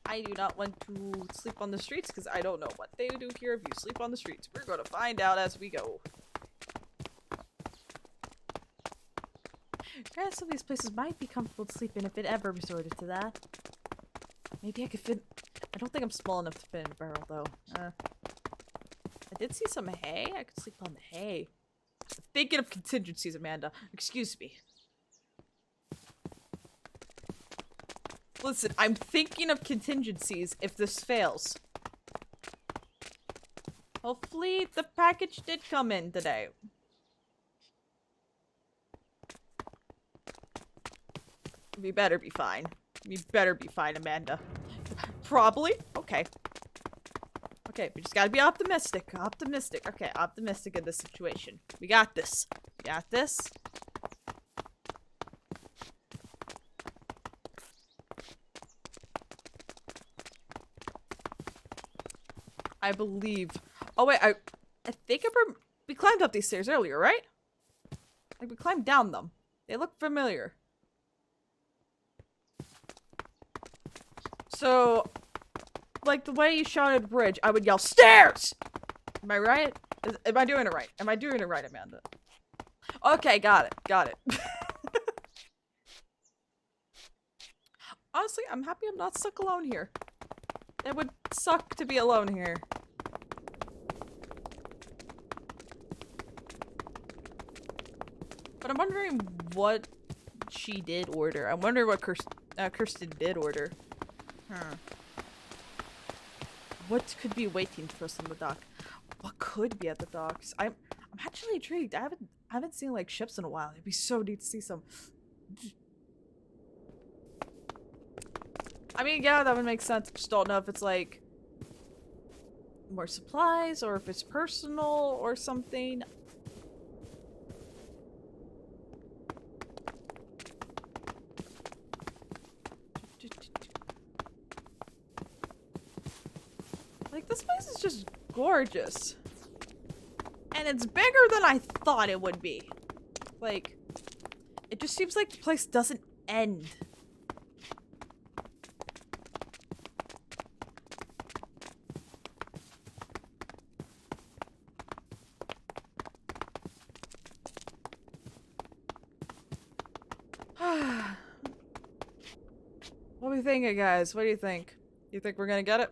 I do not want to sleep on the streets, because I don't know what they do here if you sleep on the streets. We're going to find out as we go. Yeah, some of these places might be comfortable to sleep in if it ever resorted to that. Maybe I could fit... I don't think I'm small enough to fit in a barrel, though. I did see some hay. I could sleep on the hay. Thinking of contingencies, Amanda. Excuse me. Listen, I'm thinking of contingencies if this fails. Hopefully the package did come in today. We better be fine. We better be fine, Amanda. Probably? Okay. Okay, we just gotta be optimistic. Optimistic. Okay, optimistic in this situation. We got this. We got this. I believe... oh wait, I think we climbed up these stairs earlier, right? Like, we climbed down them. They look familiar. So... like the way you shouted bridge, I would yell stairs! Am I right? Am I doing it right? Am I doing it right, Amanda? Okay, got it. Got it. Honestly, I'm happy I'm not stuck alone here. It would suck to be alone here. But I'm wondering what she did order. I'm wondering what Kirsten did order. What could be waiting for us on the dock? What could be at the docks? I'm actually intrigued. I haven't seen like ships in a while. It'd be so neat to see some. I mean, yeah, that would make sense. Just don't know if it's like more supplies or if it's personal or something. This place is just gorgeous. And it's bigger than I thought it would be. Like, it just seems like the place doesn't end. What are we thinking, guys? What do you think? You think we're gonna get it?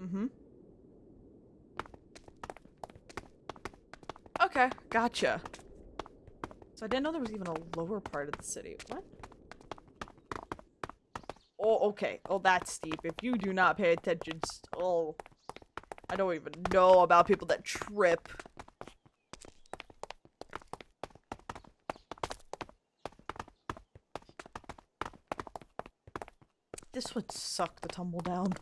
Mm-hmm. Okay, gotcha. So I didn't know there was even a lower part of the city. What? Oh, okay. Oh, that's steep. If you do not pay attention, oh, I don't even know about people that trip. This would suck to tumble down.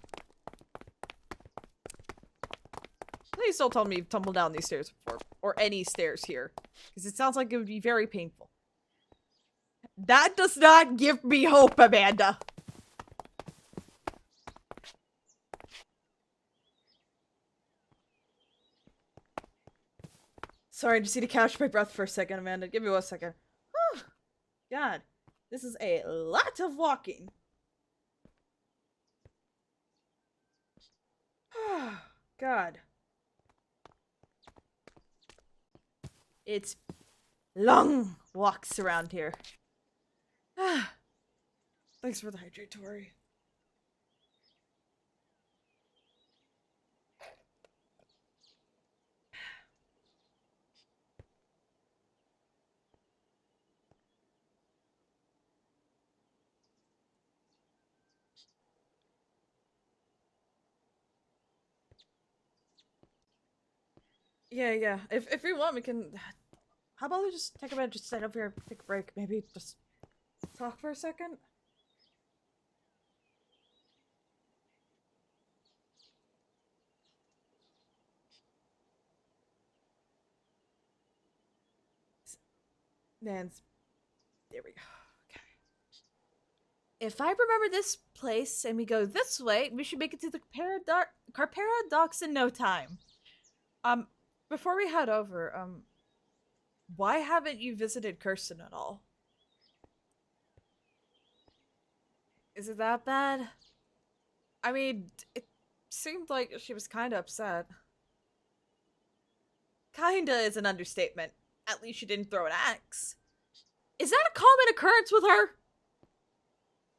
Please don't tell me you've tumbled down these stairs before. Or any stairs here. Because it sounds like it would be very painful. That does not give me hope, Amanda. Sorry, I just need to catch my breath for a second, Amanda. Give me 1 second. God, this is a lot of walking. God. It's long walks around here. Thanks for the hydratory. Yeah. If we want, we can. How about we just take a minute, just sit over here, take a break, maybe just talk for a second? Nance. There we go. Okay. If I remember this place and we go this way, we should make it to the Carpera docks in no time. Before we head over, why haven't you visited Kirsten at all? Is it that bad? I mean, it seemed like she was kinda upset. Kinda is an understatement. At least she didn't throw an axe. Is that a common occurrence with her?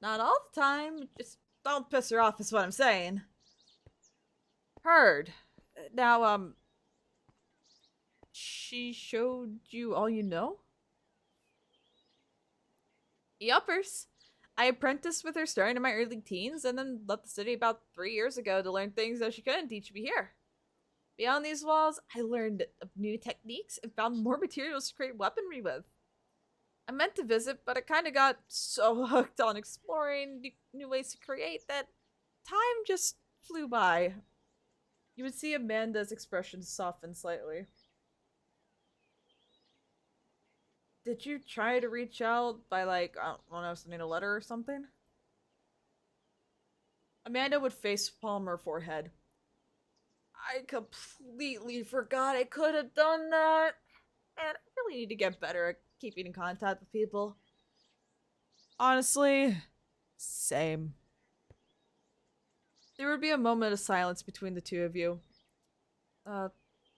Not all the time. Just don't piss her off is what I'm saying. Heard. Now, she showed you all you know? Yuppers. I apprenticed with her starting in my early teens and then left the city about 3 years ago to learn things that she couldn't teach me here. Beyond these walls, I learned new techniques and found more materials to create weaponry with. I meant to visit, but I kind of got so hooked on exploring new ways to create that time just flew by. You would see Amanda's expression soften slightly. Did you try to reach out by, like, I don't know, sending a letter or something? Amanda would facepalm her forehead. I completely forgot I could have done that. And I really need to get better at keeping in contact with people. Honestly, same. There would be a moment of silence between the two of you.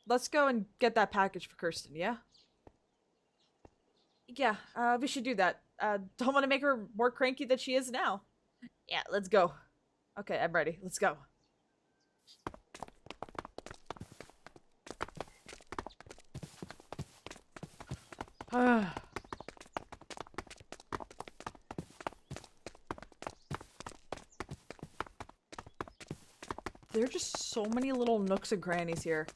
Let's go and get that package for Kirsten, yeah? Yeah, we should do that. Don't want to make her more cranky than she is now. Yeah, let's go. Okay, I'm ready. Let's go. There are just so many little nooks and crannies here.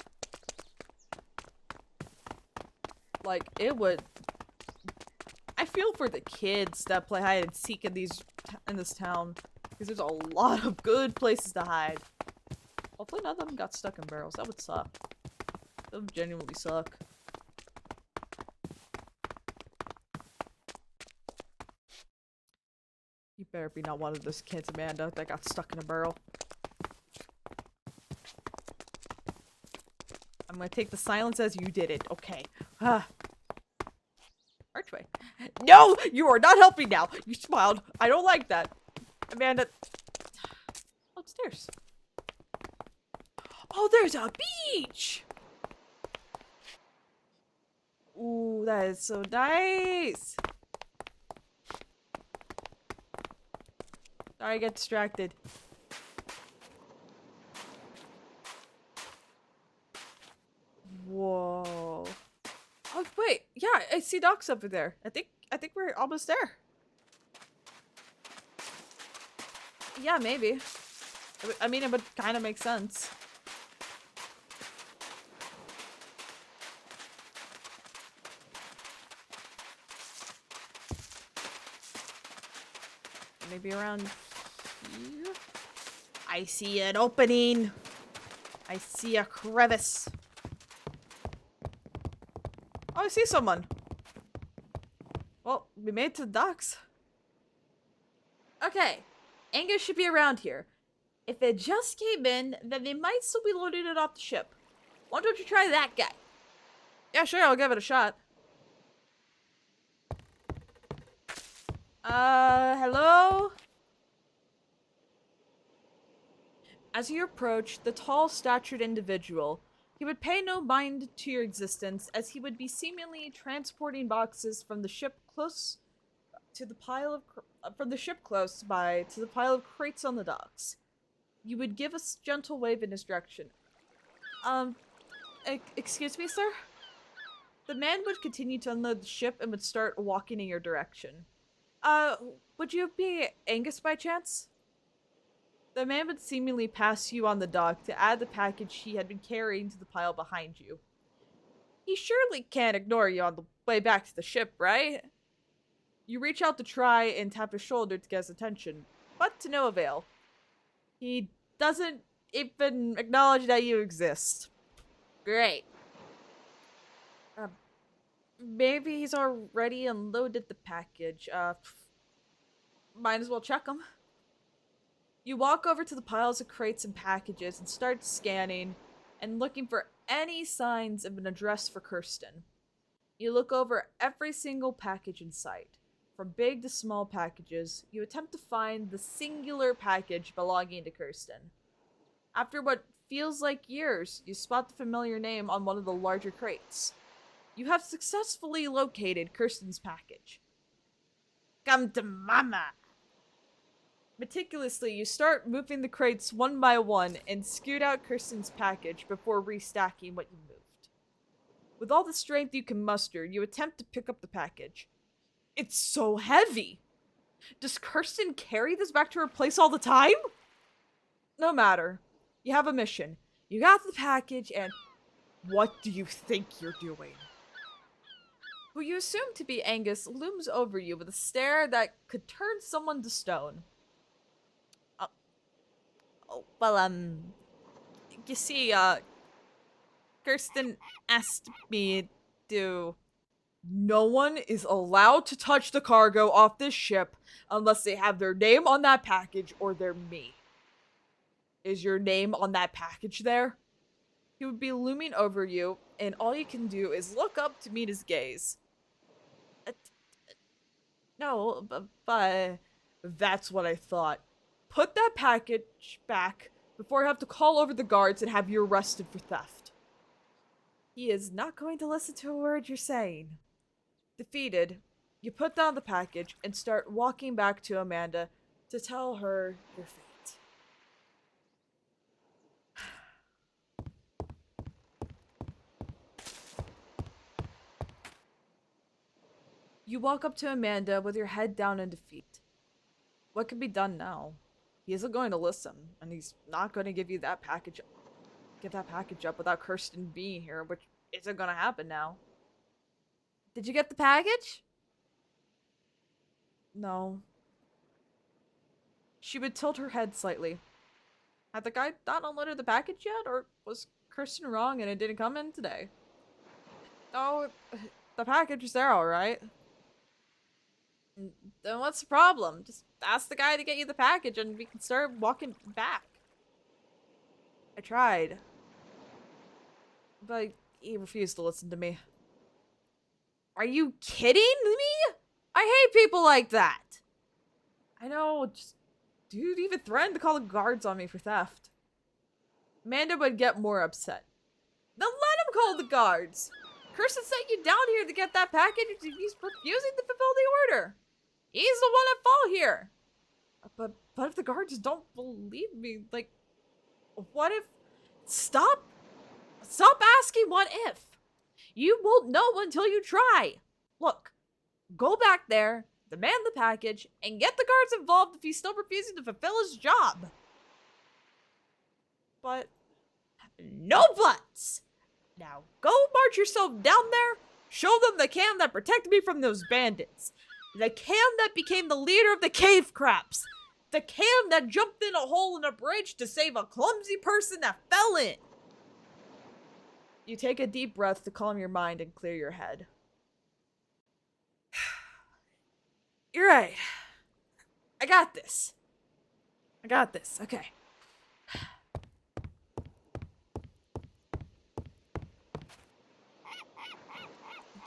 Like, it would... I feel for the kids that play hide and seek in this town. Because there's a lot of good places to hide. Hopefully none of them got stuck in barrels. That would suck. That would genuinely suck. better be not one of those kids, Amanda, that got stuck in a barrel. I'm gonna take the silence as you did it. Okay. Archway. No! You are not helping now! You smiled. I don't like that. Amanda. Upstairs. Oh, there's a beach! Ooh, that is so nice. Sorry, I get distracted. Whoa. Oh wait, yeah, I see docks over there. I think we're almost there. Yeah, maybe. I mean, it would kind of make sense. Maybe around here? I see an opening. I see a crevice. Oh, I see someone. Well, we made it to the docks. Okay. Angus should be around here. If it just came in, then they might still be loading it off the ship. Why don't you try that guy? Yeah, sure, I'll give it a shot. Hello? As you approach the tall-statured individual, he would pay no mind to your existence, as he would be seemingly transporting boxes from the ship close to the pile of to the pile of crates on the docks. You would give a gentle wave in his direction. Excuse me, sir? The man would continue to unload the ship and would start walking in your direction. Would you be Angus by chance? The man would seemingly pass you on the dock to add the package he had been carrying to the pile behind you. He surely can't ignore you on the way back to the ship, right? You reach out to try and tap his shoulder to get his attention, but to no avail. He doesn't even acknowledge that you exist. Great. Maybe he's already unloaded the package. Might as well check him. You walk over to the piles of crates and packages and start scanning and looking for any signs of an address for Kirsten. You look over every single package in sight. From big to small packages, you attempt to find the singular package belonging to Kirsten. After what feels like years, you spot the familiar name on one of the larger crates. You have successfully located Kirsten's package. Come to mama! Meticulously, you start moving the crates one by one and scoot out Kirsten's package before restacking what you moved. With all the strength you can muster, you attempt to pick up the package. It's so heavy! Does Kirsten carry this back to her place all the time? No matter. You have a mission. You got the package and... What do you think you're doing? Who you assume to be Angus looms over you with a stare that could turn someone to stone. You see, Kirsten asked me to... No one is allowed to touch the cargo off this ship unless they have their name on that package or they're me. Is your name on that package there? He would be looming over you, and all you can do is look up to meet his gaze. No, but that's what I thought. Put that package back before I have to call over the guards and have you arrested for theft. He is not going to listen to a word you're saying. Defeated, you put down the package and start walking back to Amanda to tell her your fate. You walk up to Amanda with your head down in defeat. What can be done now? He isn't going to listen, and he's not going to give you that package. Get that package up without Kirsten being here, which isn't going to happen now. Did you get the package? No. She would tilt her head slightly. Had the guy not unloaded the package yet, or was Kirsten wrong and it didn't come in today? Oh, the package is there, alright. Then what's the problem? Just ask the guy to get you the package and we can start walking back. I tried. But he refused to listen to me. Are you kidding me? I hate people like that. I know, just dude even threatened to call the guards on me for theft. Amanda would get more upset. Then let him call the guards. Kirsten sent you down here to get that package and he's refusing to fulfill the order. He's the one at fault here. But if the guards don't believe me, like, what if... Stop asking what if. You won't know until you try. Look, go back there, demand the package, and get the guards involved if he's still refusing to fulfill his job. But no buts. Now go march yourself down there, show them the cam that protected me from those bandits. The cam that became the leader of the cave craps. The cam that jumped in a hole in a bridge to save a clumsy person that fell in. You take a deep breath to calm your mind and clear your head. You're right. I got this. Okay.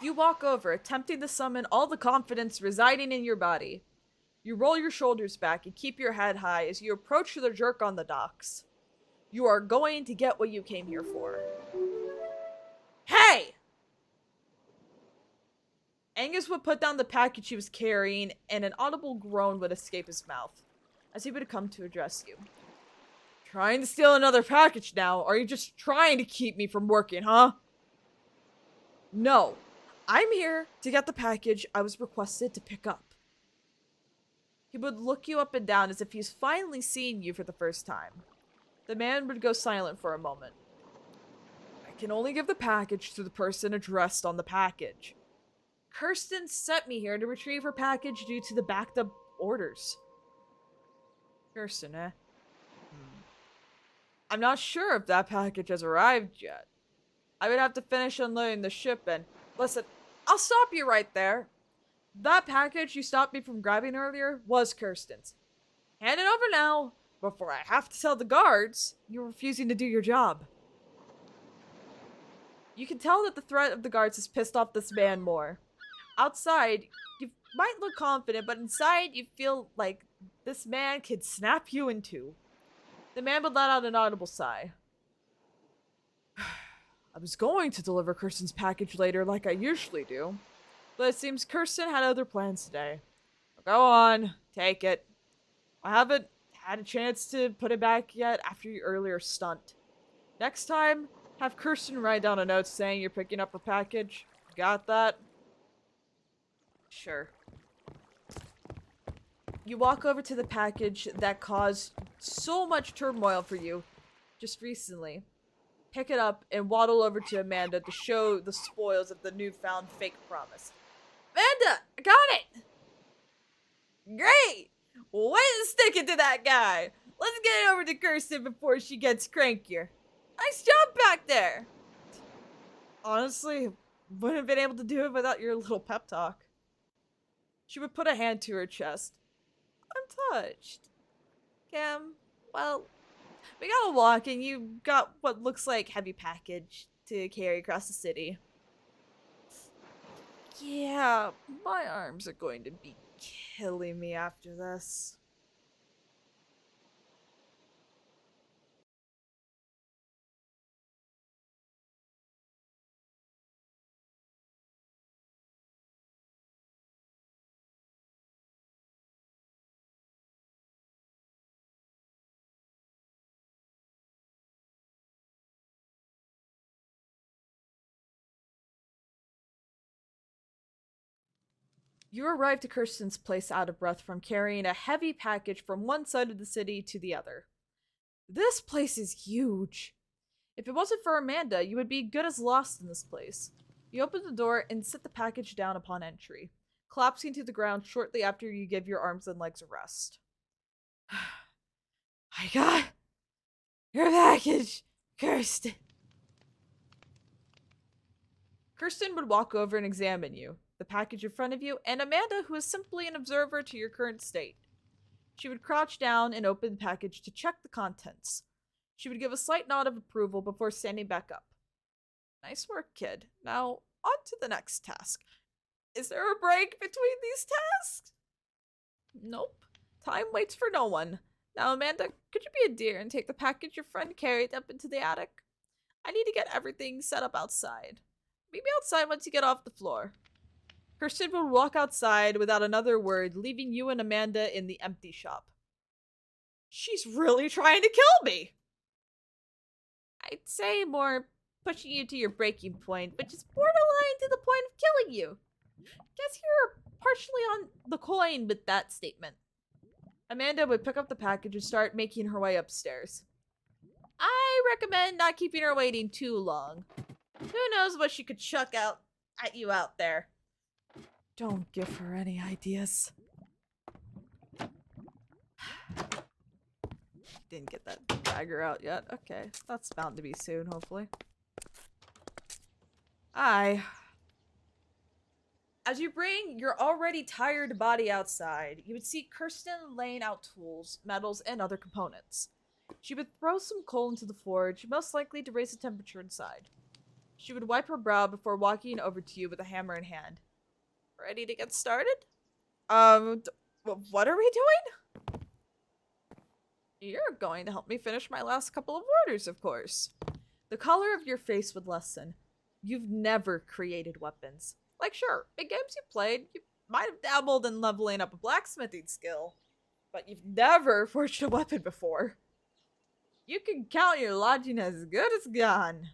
You walk over, attempting to summon all the confidence residing in your body. You roll your shoulders back and keep your head high as you approach the jerk on the docks. You are going to get what you came here for. Hey! Angus would put down the package he was carrying, and an audible groan would escape his mouth as he would come to address you. Trying to steal another package now? Or are you just trying to keep me from working, huh? No. I'm here to get the package I was requested to pick up. He would look you up and down as if he's finally seen you for the first time. The man would go silent for a moment. I can only give the package to the person addressed on the package. Kirsten sent me here to retrieve her package due to the backed up orders. Kirsten, eh? I'm not sure if that package has arrived yet. I would have to finish unloading the ship and... Listen, I'll stop you right there. That package you stopped me from grabbing earlier was Kirsten's. Hand it over now, before I have to tell the guards you're refusing to do your job. You can tell that the threat of the guards has pissed off this man more. Outside, you might look confident, but inside you feel like this man could snap you in two. The man would let out an audible sigh. I was going to deliver Kirsten's package later like I usually do, but it seems Kirsten had other plans today. Go on, take it. I haven't had a chance to put it back yet after your earlier stunt. Next time, have Kirsten write down a note saying you're picking up her package. Got that? Sure. You walk over to the package that caused so much turmoil for you just recently. Pick it up and waddle over to Amanda to show the spoils of the newfound fake promise. Amanda, I got it! Great! Way to stick it to that guy! Let's get it over to Kirsten before she gets crankier. Nice job back there! Honestly, wouldn't have been able to do it without your little pep talk. She would put a hand to her chest. I'm touched. Cam, well, we gotta walk and you got what looks like heavy package to carry across the city. Yeah, my arms are going to be killing me after this. You arrive to Kirsten's place out of breath from carrying a heavy package from one side of the city to the other. This place is huge. If it wasn't for Amanda, you would be good as lost in this place. You open the door and sit the package down upon entry, collapsing to the ground shortly after you give your arms and legs a rest. I got your package, Kirsten. Kirsten would walk over and examine you, the package in front of you, and Amanda, who is simply an observer to your current state. She would crouch down and open the package to check the contents. She would give a slight nod of approval before standing back up. Nice work, kid. Now, on to the next task. Is there a break between these tasks? Nope. Time waits for no one. Now, Amanda, could you be a dear and take the package your friend carried up into the attic? I need to get everything set up outside. Meet me outside once you get off the floor. Kirsten would walk outside without another word, leaving you and Amanda in the empty shop. She's really trying to kill me! I'd say more pushing you to your breaking point, which is borderline to the point of killing you. Guess you're partially on the coin with that statement. Amanda would pick up the package and start making her way upstairs. I recommend not keeping her waiting too long. Who knows what she could chuck out at you out there. Don't give her any ideas. Didn't get that dagger out yet. Okay, that's bound to be soon, hopefully. As you bring your already tired body outside, you would see Kirsten laying out tools, metals, and other components. She would throw some coal into the forge, most likely to raise the temperature inside. She would wipe her brow before walking over to you with a hammer in hand. Ready to get started? What are we doing? You're going to help me finish my last couple of orders, of course. The color of your face would lessen. You've never created weapons. Like, sure, in games you played, you might have dabbled in leveling up a blacksmithing skill, but you've never forged a weapon before. You can count your lodging as good as gone.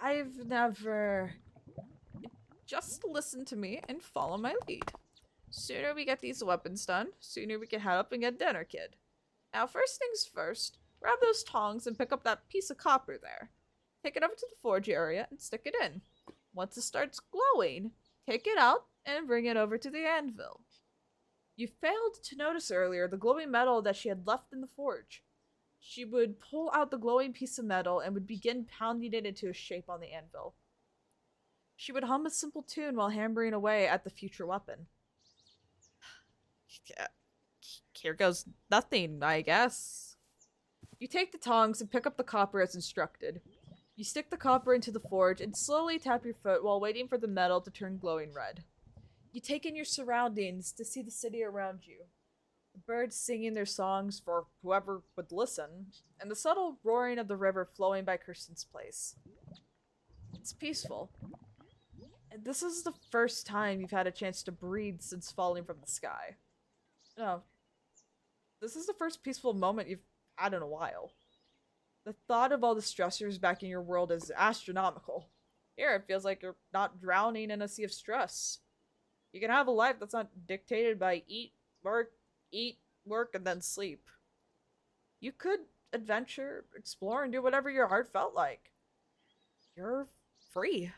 I've never... Just listen to me and follow my lead. Sooner we get these weapons done, sooner we can head up and get dinner, kid. Now, first things first, grab those tongs and pick up that piece of copper there. Take it over to the forge area and stick it in. Once it starts glowing, take it out and bring it over to the anvil. You failed to notice earlier the glowing metal that she had left in the forge. She would pull out the glowing piece of metal and would begin pounding it into a shape on the anvil. She would hum a simple tune while hammering away at the future weapon. Here goes nothing, I guess. You take the tongs and pick up the copper as instructed. You stick the copper into the forge and slowly tap your foot while waiting for the metal to turn glowing red. You take in your surroundings to see the city around you. The birds singing their songs for whoever would listen, and the subtle roaring of the river flowing by Kirsten's place. It's peaceful. And this is the first time you've had a chance to breathe since falling from the sky. No. This is the first peaceful moment you've had in a while. The thought of all the stressors back in your world is astronomical. Here, it feels like you're not drowning in a sea of stress. You can have a life that's not dictated by eat, work, and then sleep. You could adventure, explore, and do whatever your heart felt like. You're free.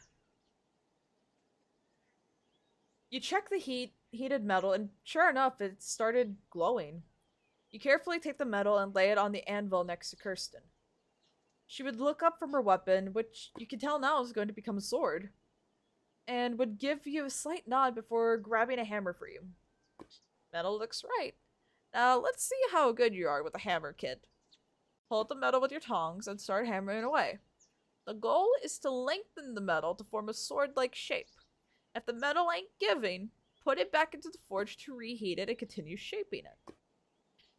You check the heated metal, and sure enough, it started glowing. You carefully take the metal and lay it on the anvil next to Kirsten. She would look up from her weapon, which you can tell now is going to become a sword, and would give you a slight nod before grabbing a hammer for you. Metal looks right. Now let's see how good you are with a hammer, kid. Hold the metal with your tongs and start hammering away. The goal is to lengthen the metal to form a sword-like shape. If the metal ain't giving, put it back into the forge to reheat it and continue shaping it.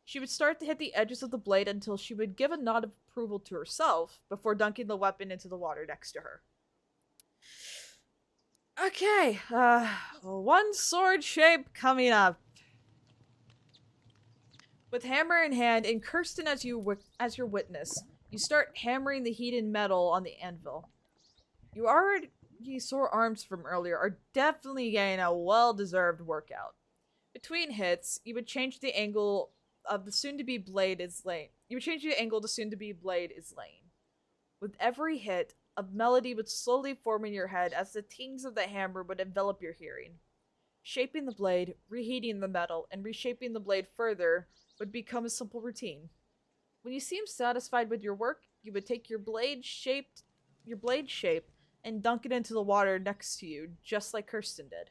She would start to hit the edges of the blade until she would give a nod of approval to herself before dunking the weapon into the water next to her. Okay, one sword shape coming up. With hammer in hand and Kirsten as your witness, you start hammering the heated metal on the anvil. You already sore arms from earlier are definitely getting a well-deserved workout. Between hits, you would change the angle of the soon-to-be blade is laying. With every hit, a melody would slowly form in your head as the tings of the hammer would envelop your hearing. Shaping the blade, reheating the metal, and reshaping the blade further would become a simple routine. When you seem satisfied with your work, you would take your blade shape and dunk it into the water next to you, just like Kirsten did.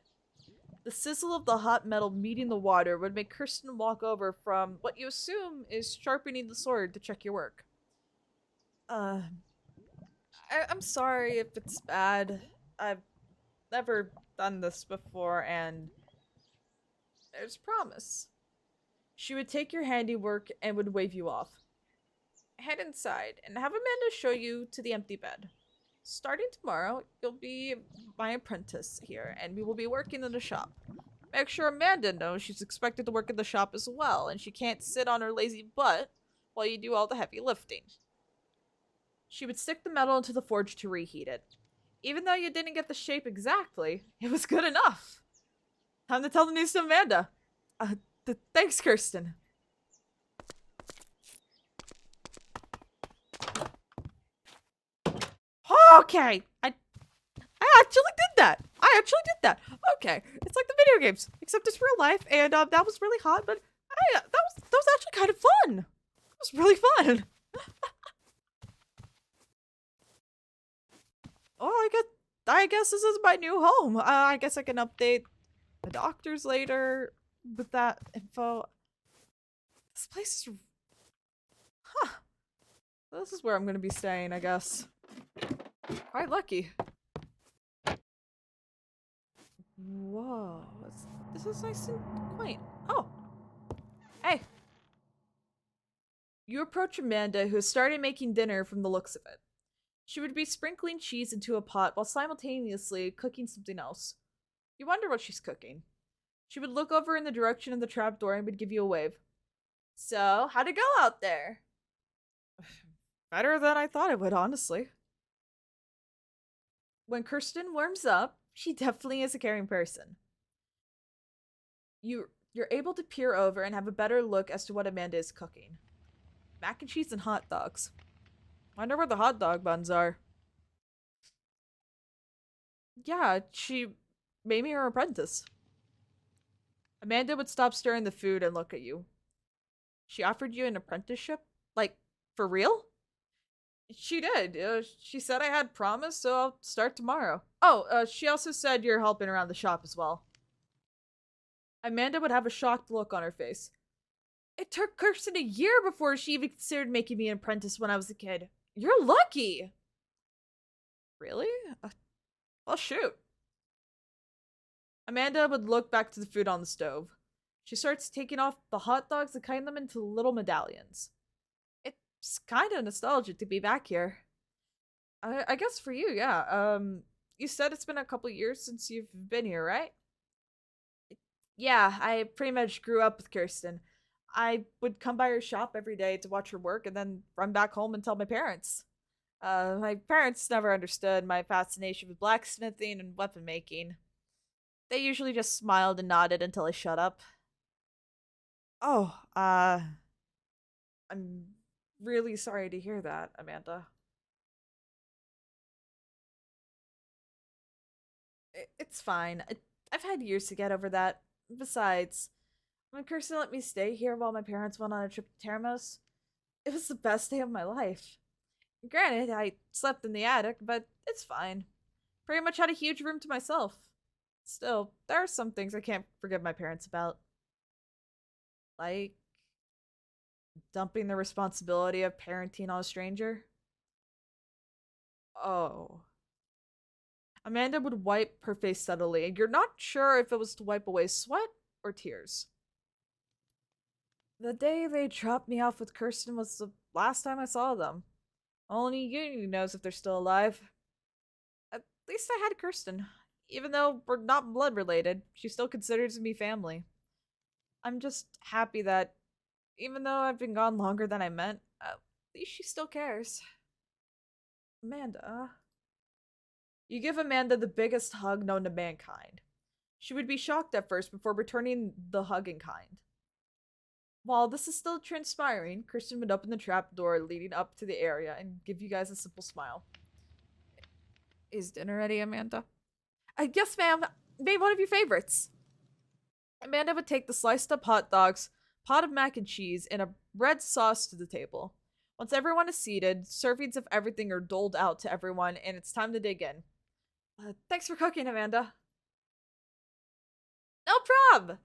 The sizzle of the hot metal meeting the water would make Kirsten walk over from what you assume is sharpening the sword to check your work. I'm sorry if it's bad. I've never done this before, and there's promise. She would take your handiwork and would wave you off. Head inside and have Amanda show you to the empty bed. Starting tomorrow, you'll be my apprentice here, and we will be working in the shop. Make sure Amanda knows she's expected to work in the shop as well, and she can't sit on her lazy butt while you do all the heavy lifting. She would stick the metal into the forge to reheat it. Even though you didn't get the shape exactly, it was good enough. Time to tell the news to Amanda. Thanks, Kirsten. Okay, I actually did that. Okay, it's like the video games, except it's real life, and that was really hot, but that was actually kind of fun. It was really fun. Oh, I guess this is my new home. I guess I can update the doctors later with that info. This place is... Huh. This is where I'm gonna be staying, I guess. Quite lucky. Whoa. This is nice and quaint. Oh. Hey. You approach Amanda, who has started making dinner from the looks of it. She would be sprinkling cheese into a pot while simultaneously cooking something else. You wonder what she's cooking. She would look over in the direction of the trapdoor and would give you a wave. So, how'd it go out there? Better than I thought it would, honestly. When Kirsten warms up, she definitely is a caring person. You're able to peer over and have a better look as to what Amanda is cooking. Mac and cheese and hot dogs. Wonder where the hot dog buns are. Yeah, she made me her apprentice. Amanda would stop stirring the food and look at you. She offered you an apprenticeship? Like, for real? She did. She said I had promise, so I'll start tomorrow. Oh, she also said you're helping around the shop as well. Amanda would have a shocked look on her face. It took Kirsten a year before she even considered making me an apprentice when I was a kid. You're lucky! Really? Well, shoot. Amanda would look back to the food on the stove. She starts taking off the hot dogs and cutting them into little medallions. It's kind of nostalgic to be back here. I guess for you, yeah. You said it's been a couple years since you've been here, right? Yeah, I pretty much grew up with Kirsten. I would come by her shop every day to watch her work and then run back home and tell my parents. My parents never understood my fascination with blacksmithing and weapon making. They usually just smiled and nodded until I shut up. Oh, I'm really sorry to hear that, Amanda. It's fine. I've had years to get over that. Besides, when Kirsten let me stay here while my parents went on a trip to Termos, it was the best day of my life. Granted, I slept in the attic, but it's fine. Pretty much had a huge room to myself. Still, there are some things I can't forgive my parents about. Like dumping the responsibility of parenting on a stranger. Oh. Amanda would wipe her face subtly, and you're not sure if it was to wipe away sweat or tears. The day they dropped me off with Kirsten was the last time I saw them. Only you knows if they're still alive. At least I had Kirsten. Even though we're not blood related, she still considers me family. I'm just happy that, even though I've been gone longer than I meant, at least she still cares. Amanda. You give Amanda the biggest hug known to mankind. She would be shocked at first before returning the hug in kind. While this is still transpiring, Kirsten would open the trapdoor leading up to the area and give you guys a simple smile. Is dinner ready, Amanda? Yes, ma'am. Made one of your favorites. Amanda would take the sliced up hot dogs, pot of mac and cheese, and a red sauce to the table. Once everyone is seated, servings of everything are doled out to everyone, and it's time to dig in. Thanks for cooking, Amanda. No problem.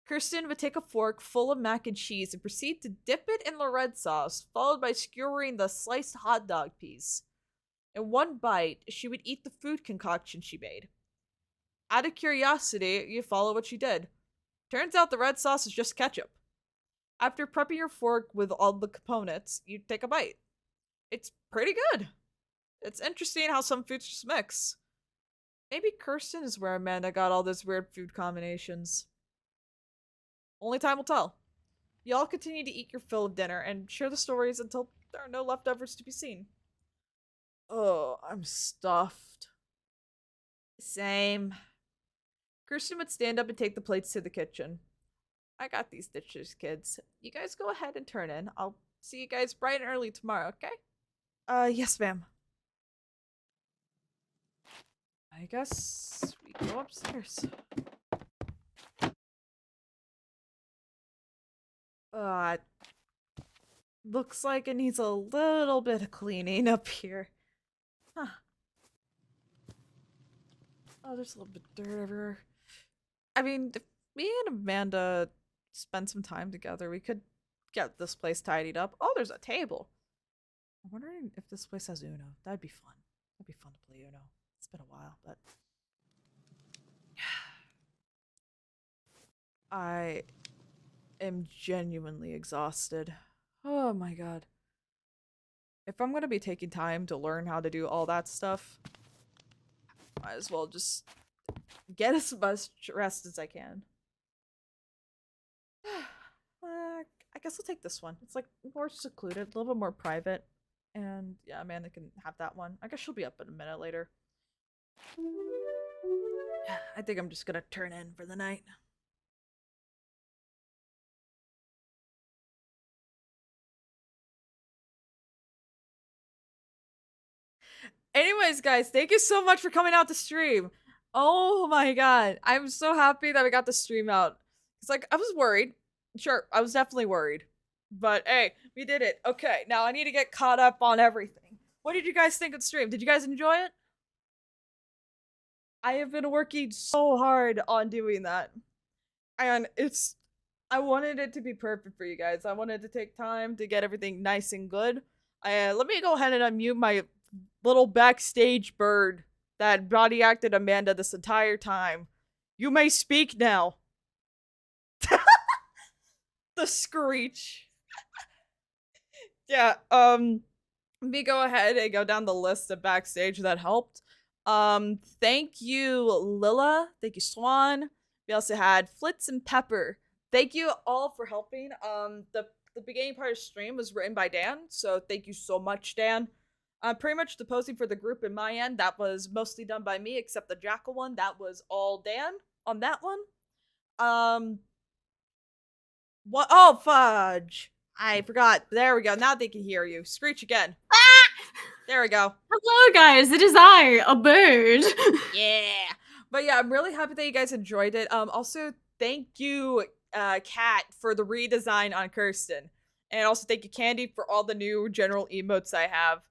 Kirsten would take a fork full of mac and cheese and proceed to dip it in the red sauce, followed by skewering the sliced hot dog piece. In one bite, she would eat the food concoction she made. Out of curiosity, you follow what she did. Turns out the red sauce is just ketchup. After prepping your fork with all the components, you take a bite. It's pretty good. It's interesting how some foods just mix. Maybe Kirsten is where Amanda got all those weird food combinations. Only time will tell. Y'all continue to eat your fill of dinner and share the stories until there are no leftovers to be seen. Oh, I'm stuffed. Same. Kirsten would stand up and take the plates to the kitchen. I got these dishes, kids. You guys go ahead and turn in. I'll see you guys bright and early tomorrow, okay? Yes, ma'am. I guess we go upstairs. Looks like it needs a little bit of cleaning up here. Huh. Oh, there's a little bit of dirt everywhere. I mean, if me and Amanda spend some time together, we could get this place tidied up. Oh, there's a table. I'm wondering if this place has Uno. That'd be fun. That'd be fun to play Uno. It's been a while, but... I am genuinely exhausted. Oh my god. If I'm gonna be taking time to learn how to do all that stuff, might as well just get as much rest as I can. I guess I'll take this one. It's like more secluded, a little bit more private. And yeah, Amanda can have that one. I guess she'll be up in a minute later. I think I'm just gonna turn in for the night. Anyways, guys, thank you so much for coming out to stream. Oh my god. I'm so happy that we got the stream out. It's like, I was worried. Sure, I was definitely worried. But hey, we did it. Okay, now I need to get caught up on everything. What did you guys think of the stream? Did you guys enjoy it? I have been working so hard on doing that. And I wanted it to be perfect for you guys. I wanted to take time to get everything nice and good. Let me go ahead and unmute my little backstage bird that body acted Amanda this entire time. You may speak now. The screech. Yeah, let me go ahead and go down the list of backstage that helped. Thank you, Lilla. Thank you, Swan. We also had Flitz and Pepper. Thank you all for helping. The beginning part of the stream was written by Dan, so thank you so much, Dan. Pretty much the posting for the group in my end, that was mostly done by me, except the Jackal one, that was all Dan on that one. What? Oh, fudge. I forgot. There we go. Now they can hear you. Screech again. There we go. Hello, guys. It is I, a bird. Yeah. But yeah, I'm really happy that you guys enjoyed it. Also, thank you, Kat, for the redesign on Kirsten. And also thank you, Candy, for all the new general emotes I have.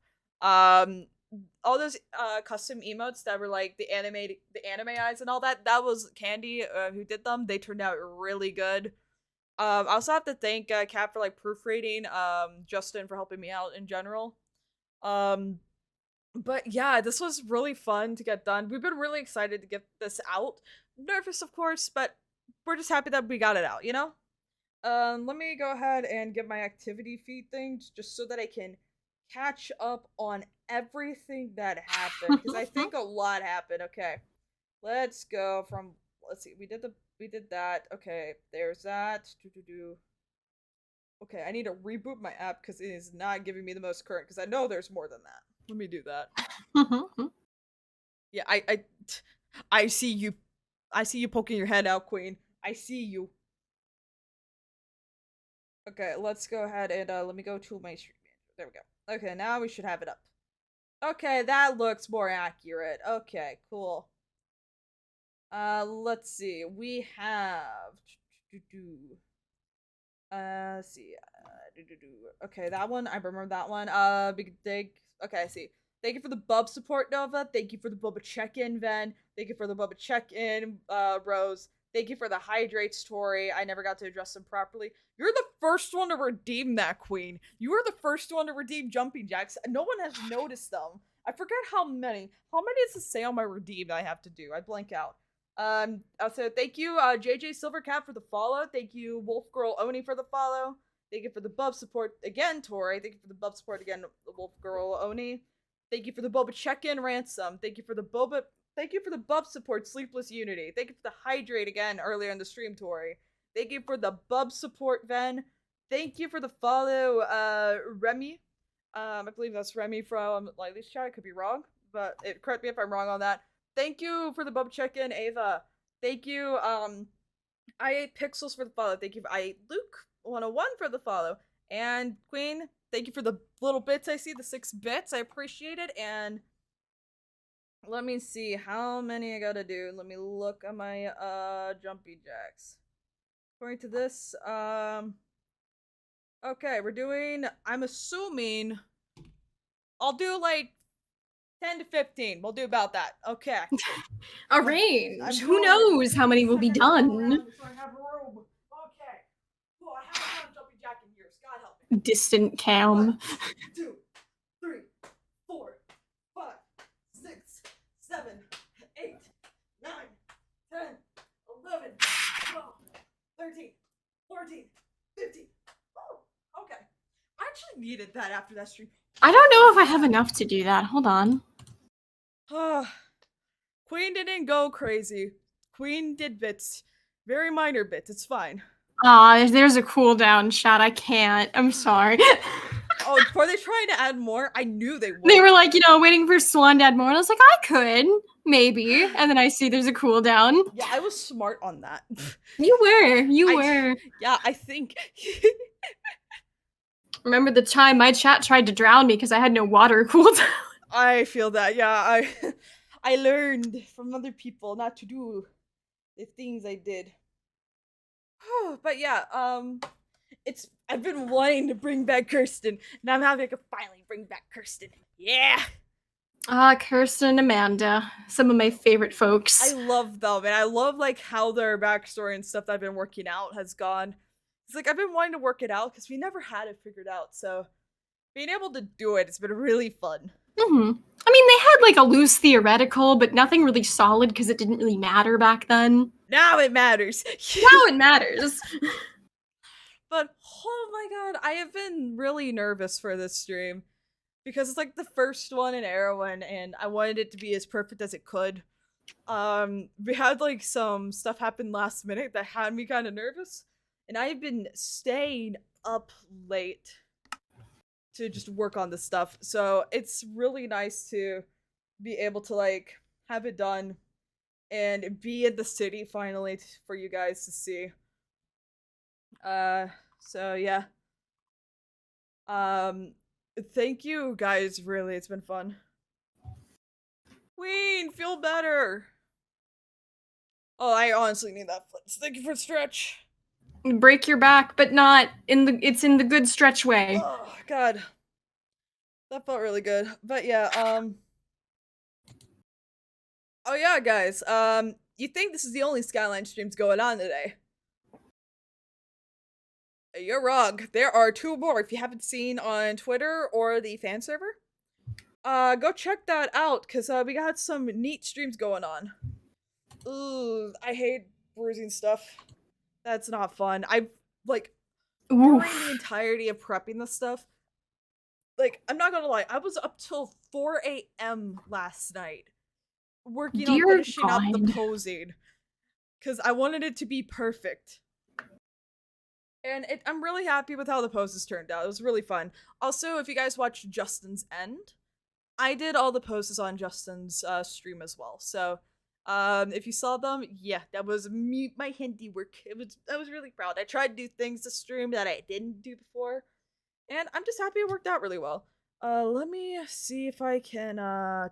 All those custom emotes that were like the anime eyes and all that, that was Candy who did them. They turned out really good. I also have to thank Kat for like proofreading, Justin for helping me out in general. But yeah, this was really fun to get done. We've been really excited to get this out. Nervous, of course, but we're just happy that we got it out, you know? Let me go ahead and get my activity feed things just so that I can catch up on everything that happened, because I think a lot happened. Okay, let's go from, let's see, we did that. Okay, there's that. Okay, I need to reboot my app because it is not giving me the most current, because I know there's more than that. Let me do that. Yeah, I see you. I see you poking your head out, Queen. I see you. Okay, let's go ahead and let me go to my stream manager. There we go. Okay, now we should have it up. Okay, that looks more accurate. Okay, cool. Let's see. We have let's see. Okay, that one, I remember that one. Big dig. Okay, I see. Thank you for the bub support, Nova. Thank you for the Bubba check-in, Ven. Thank you for the Bubba check-in, Rose. Thank you for the hydrates, Tori. I never got to address them properly. You're the first one to redeem that, Queen. You were the first one to redeem jumping jacks. No one has noticed them. I forget how many. How many does it say on my redeem I have to do? I blank out. Also, thank you, JJ Silvercat for the follow. Thank you, Wolf Girl Oni for the follow. Thank you for the bub support again, Tori. Thank you for the bub support again, Wolf Girl Oni. Thank you for the Boba check-in, Ransom. Thank you for the bub support, Sleepless Unity. Thank you for the hydrate again earlier in the stream, Tori. Thank you for the bub support, Ven. Thank you for the follow, Remy. I believe that's Remy from Lightly's chat. I could be wrong, but correct me if I'm wrong on that. Thank you for the bub check-in, Ava. Thank you, I ate Pixels for the follow. Thank you, I ate Luke 101 for the follow. And Queen, thank you for the little bits I see, the 6 bits. I appreciate it. And let me see how many I gotta do. Let me look at my jumpy jacks. According to this, okay, we're doing, I'm assuming I'll do like 10 to 15. We'll do about that. Okay. A range. Who knows how many will be done? So I have room. Okay. Well, I have a jumping jack in here. God help me. Distant cam. 1, 2, 3, 4, 5, 6, 7, 8, 9, 10, 11, 12, 13, 14, 15. Oh, okay. I actually needed that after that stream. I don't know if I have enough to do that. Hold on. Queen didn't go crazy. Queen did bits. Very minor bits. It's fine. There's a cooldown shot. I can't. I'm sorry. Oh, before they trying to add more, I knew they would. They were like, waiting for Swan to add more. And I was like, I could. Maybe. And then I see there's a cooldown. Yeah, I was smart on that. You were. Yeah, I think. Remember the time my chat tried to drown me because I had no water cooldown? I feel that, yeah. I learned from other people not to do the things I did. But yeah, I've been wanting to bring back Kirsten, and I'm happy I could finally bring back Kirsten. Yeah! Kirsten and Amanda. Some of my favorite folks. I love them, and I love, like, how their backstory and stuff that I've been working out has gone. It's like, I've been wanting to work it out, because we never had it figured out, so being able to do it, it's been really fun. Mm-hmm. I mean, they had, like, a loose theoretical, but nothing really solid, because it didn't really matter back then. Now it matters! Now it matters! But, oh my god, I have been really nervous for this stream. Because it's like the first one in heroin, and I wanted it to be as perfect as it could. We had like some stuff happen last minute that had me kind of nervous. And I've been staying up late to just work on this stuff. So it's really nice to be able to like have it done and be in the city finally for you guys to see. So yeah. Thank you guys, really, it's been fun. Queen, feel better. Oh, I honestly need that flex. Thank you for the stretch. Break your back, but not in the, it's in the good stretch way. Oh, God. That felt really good. But yeah, oh yeah, guys, you think this is the only Skyline streams going on today? You're wrong. There are 2 more if you haven't seen on Twitter or the fan server. Go check that out, because we got some neat streams going on. Ooh, I hate bruising stuff. That's not fun. I, like, during the entirety of prepping this stuff, like, I'm not gonna lie, I was up till 4 a.m. last night working on finishing up the posing, because I wanted it to be perfect. And I'm really happy with how the poses turned out. It was really fun. Also, if you guys watched Justin's End, I did all the poses on Justin's stream as well. So, if you saw them, yeah, that was me, my handiwork. I was really proud. I tried to do things to stream that I didn't do before, and I'm just happy it worked out really well. Let me see if I can, for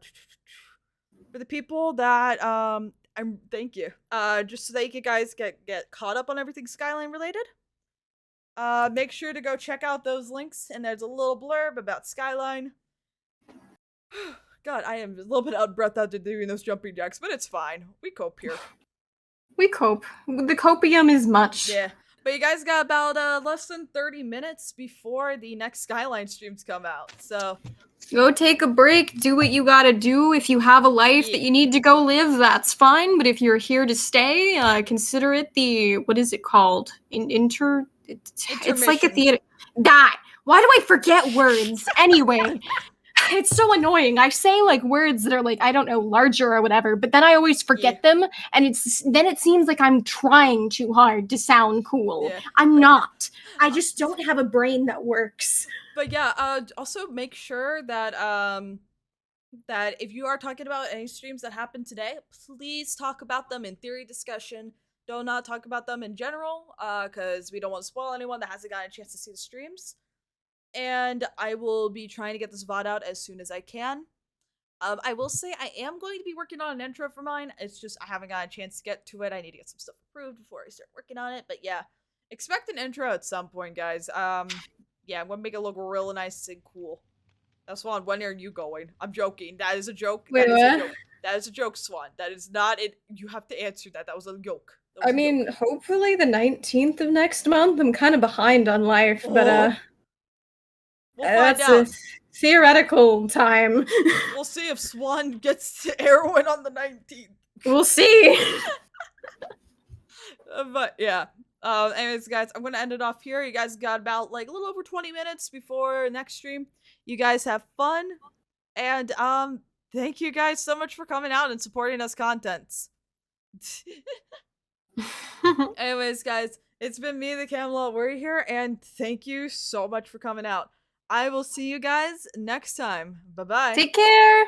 the people that, thank you. Just so that you guys get caught up on everything Skyline related. Make sure to go check out those links, and there's a little blurb about Skyline. God, I am a little bit out of breath after doing those jumping jacks, but it's fine. We cope here. We cope. The copium is much. Yeah. But you guys got about less than 30 minutes before the next Skyline streams come out. So Go take a break, do what you gotta do. If you have a life that you need to go live, that's fine. But if you're here to stay, consider it the, what is it called? It's like a Intermission. theater. That. Why do I forget words? Anyway, it's so annoying. I say like words that are like, I don't know, larger or whatever, but then I always forget them, and then it seems like I'm trying too hard to sound cool. Yeah. I'm not. I just don't have a brain that works. But yeah, also make sure that that if you are talking about any streams that happened today, please talk about them in theory discussion. Do not talk about them in general, because we don't want to spoil anyone that hasn't gotten a chance to see the streams. And I will be trying to get this VOD out as soon as I can. I will say I am going to be working on an intro for mine. It's just I haven't got a chance to get to it. I need to get some stuff approved before I start working on it. But yeah, expect an intro at some point, guys. Yeah, I'm gonna make it look real nice and cool. Now, Swan, when are you going? I'm joking. That is a joke. Wait, that is what? a joke. That is a joke, Swan. That is not it. You have to answer that. That was a joke. I mean, hopefully the 19th of next month. I'm kind of behind on life, but we'll find that's out. a theoretical time. We'll see if Swan gets to heroin on the 19th. We'll see. But yeah. Anyways, guys, I'm gonna end it off here. You guys got about like a little over 20 minutes before next stream. You guys have fun, and thank you guys so much for coming out and supporting us contents. Anyways, guys, it's been me, the Camelot Warrior here, and thank you so much for coming out. I will see you guys next time. Bye bye. Take care.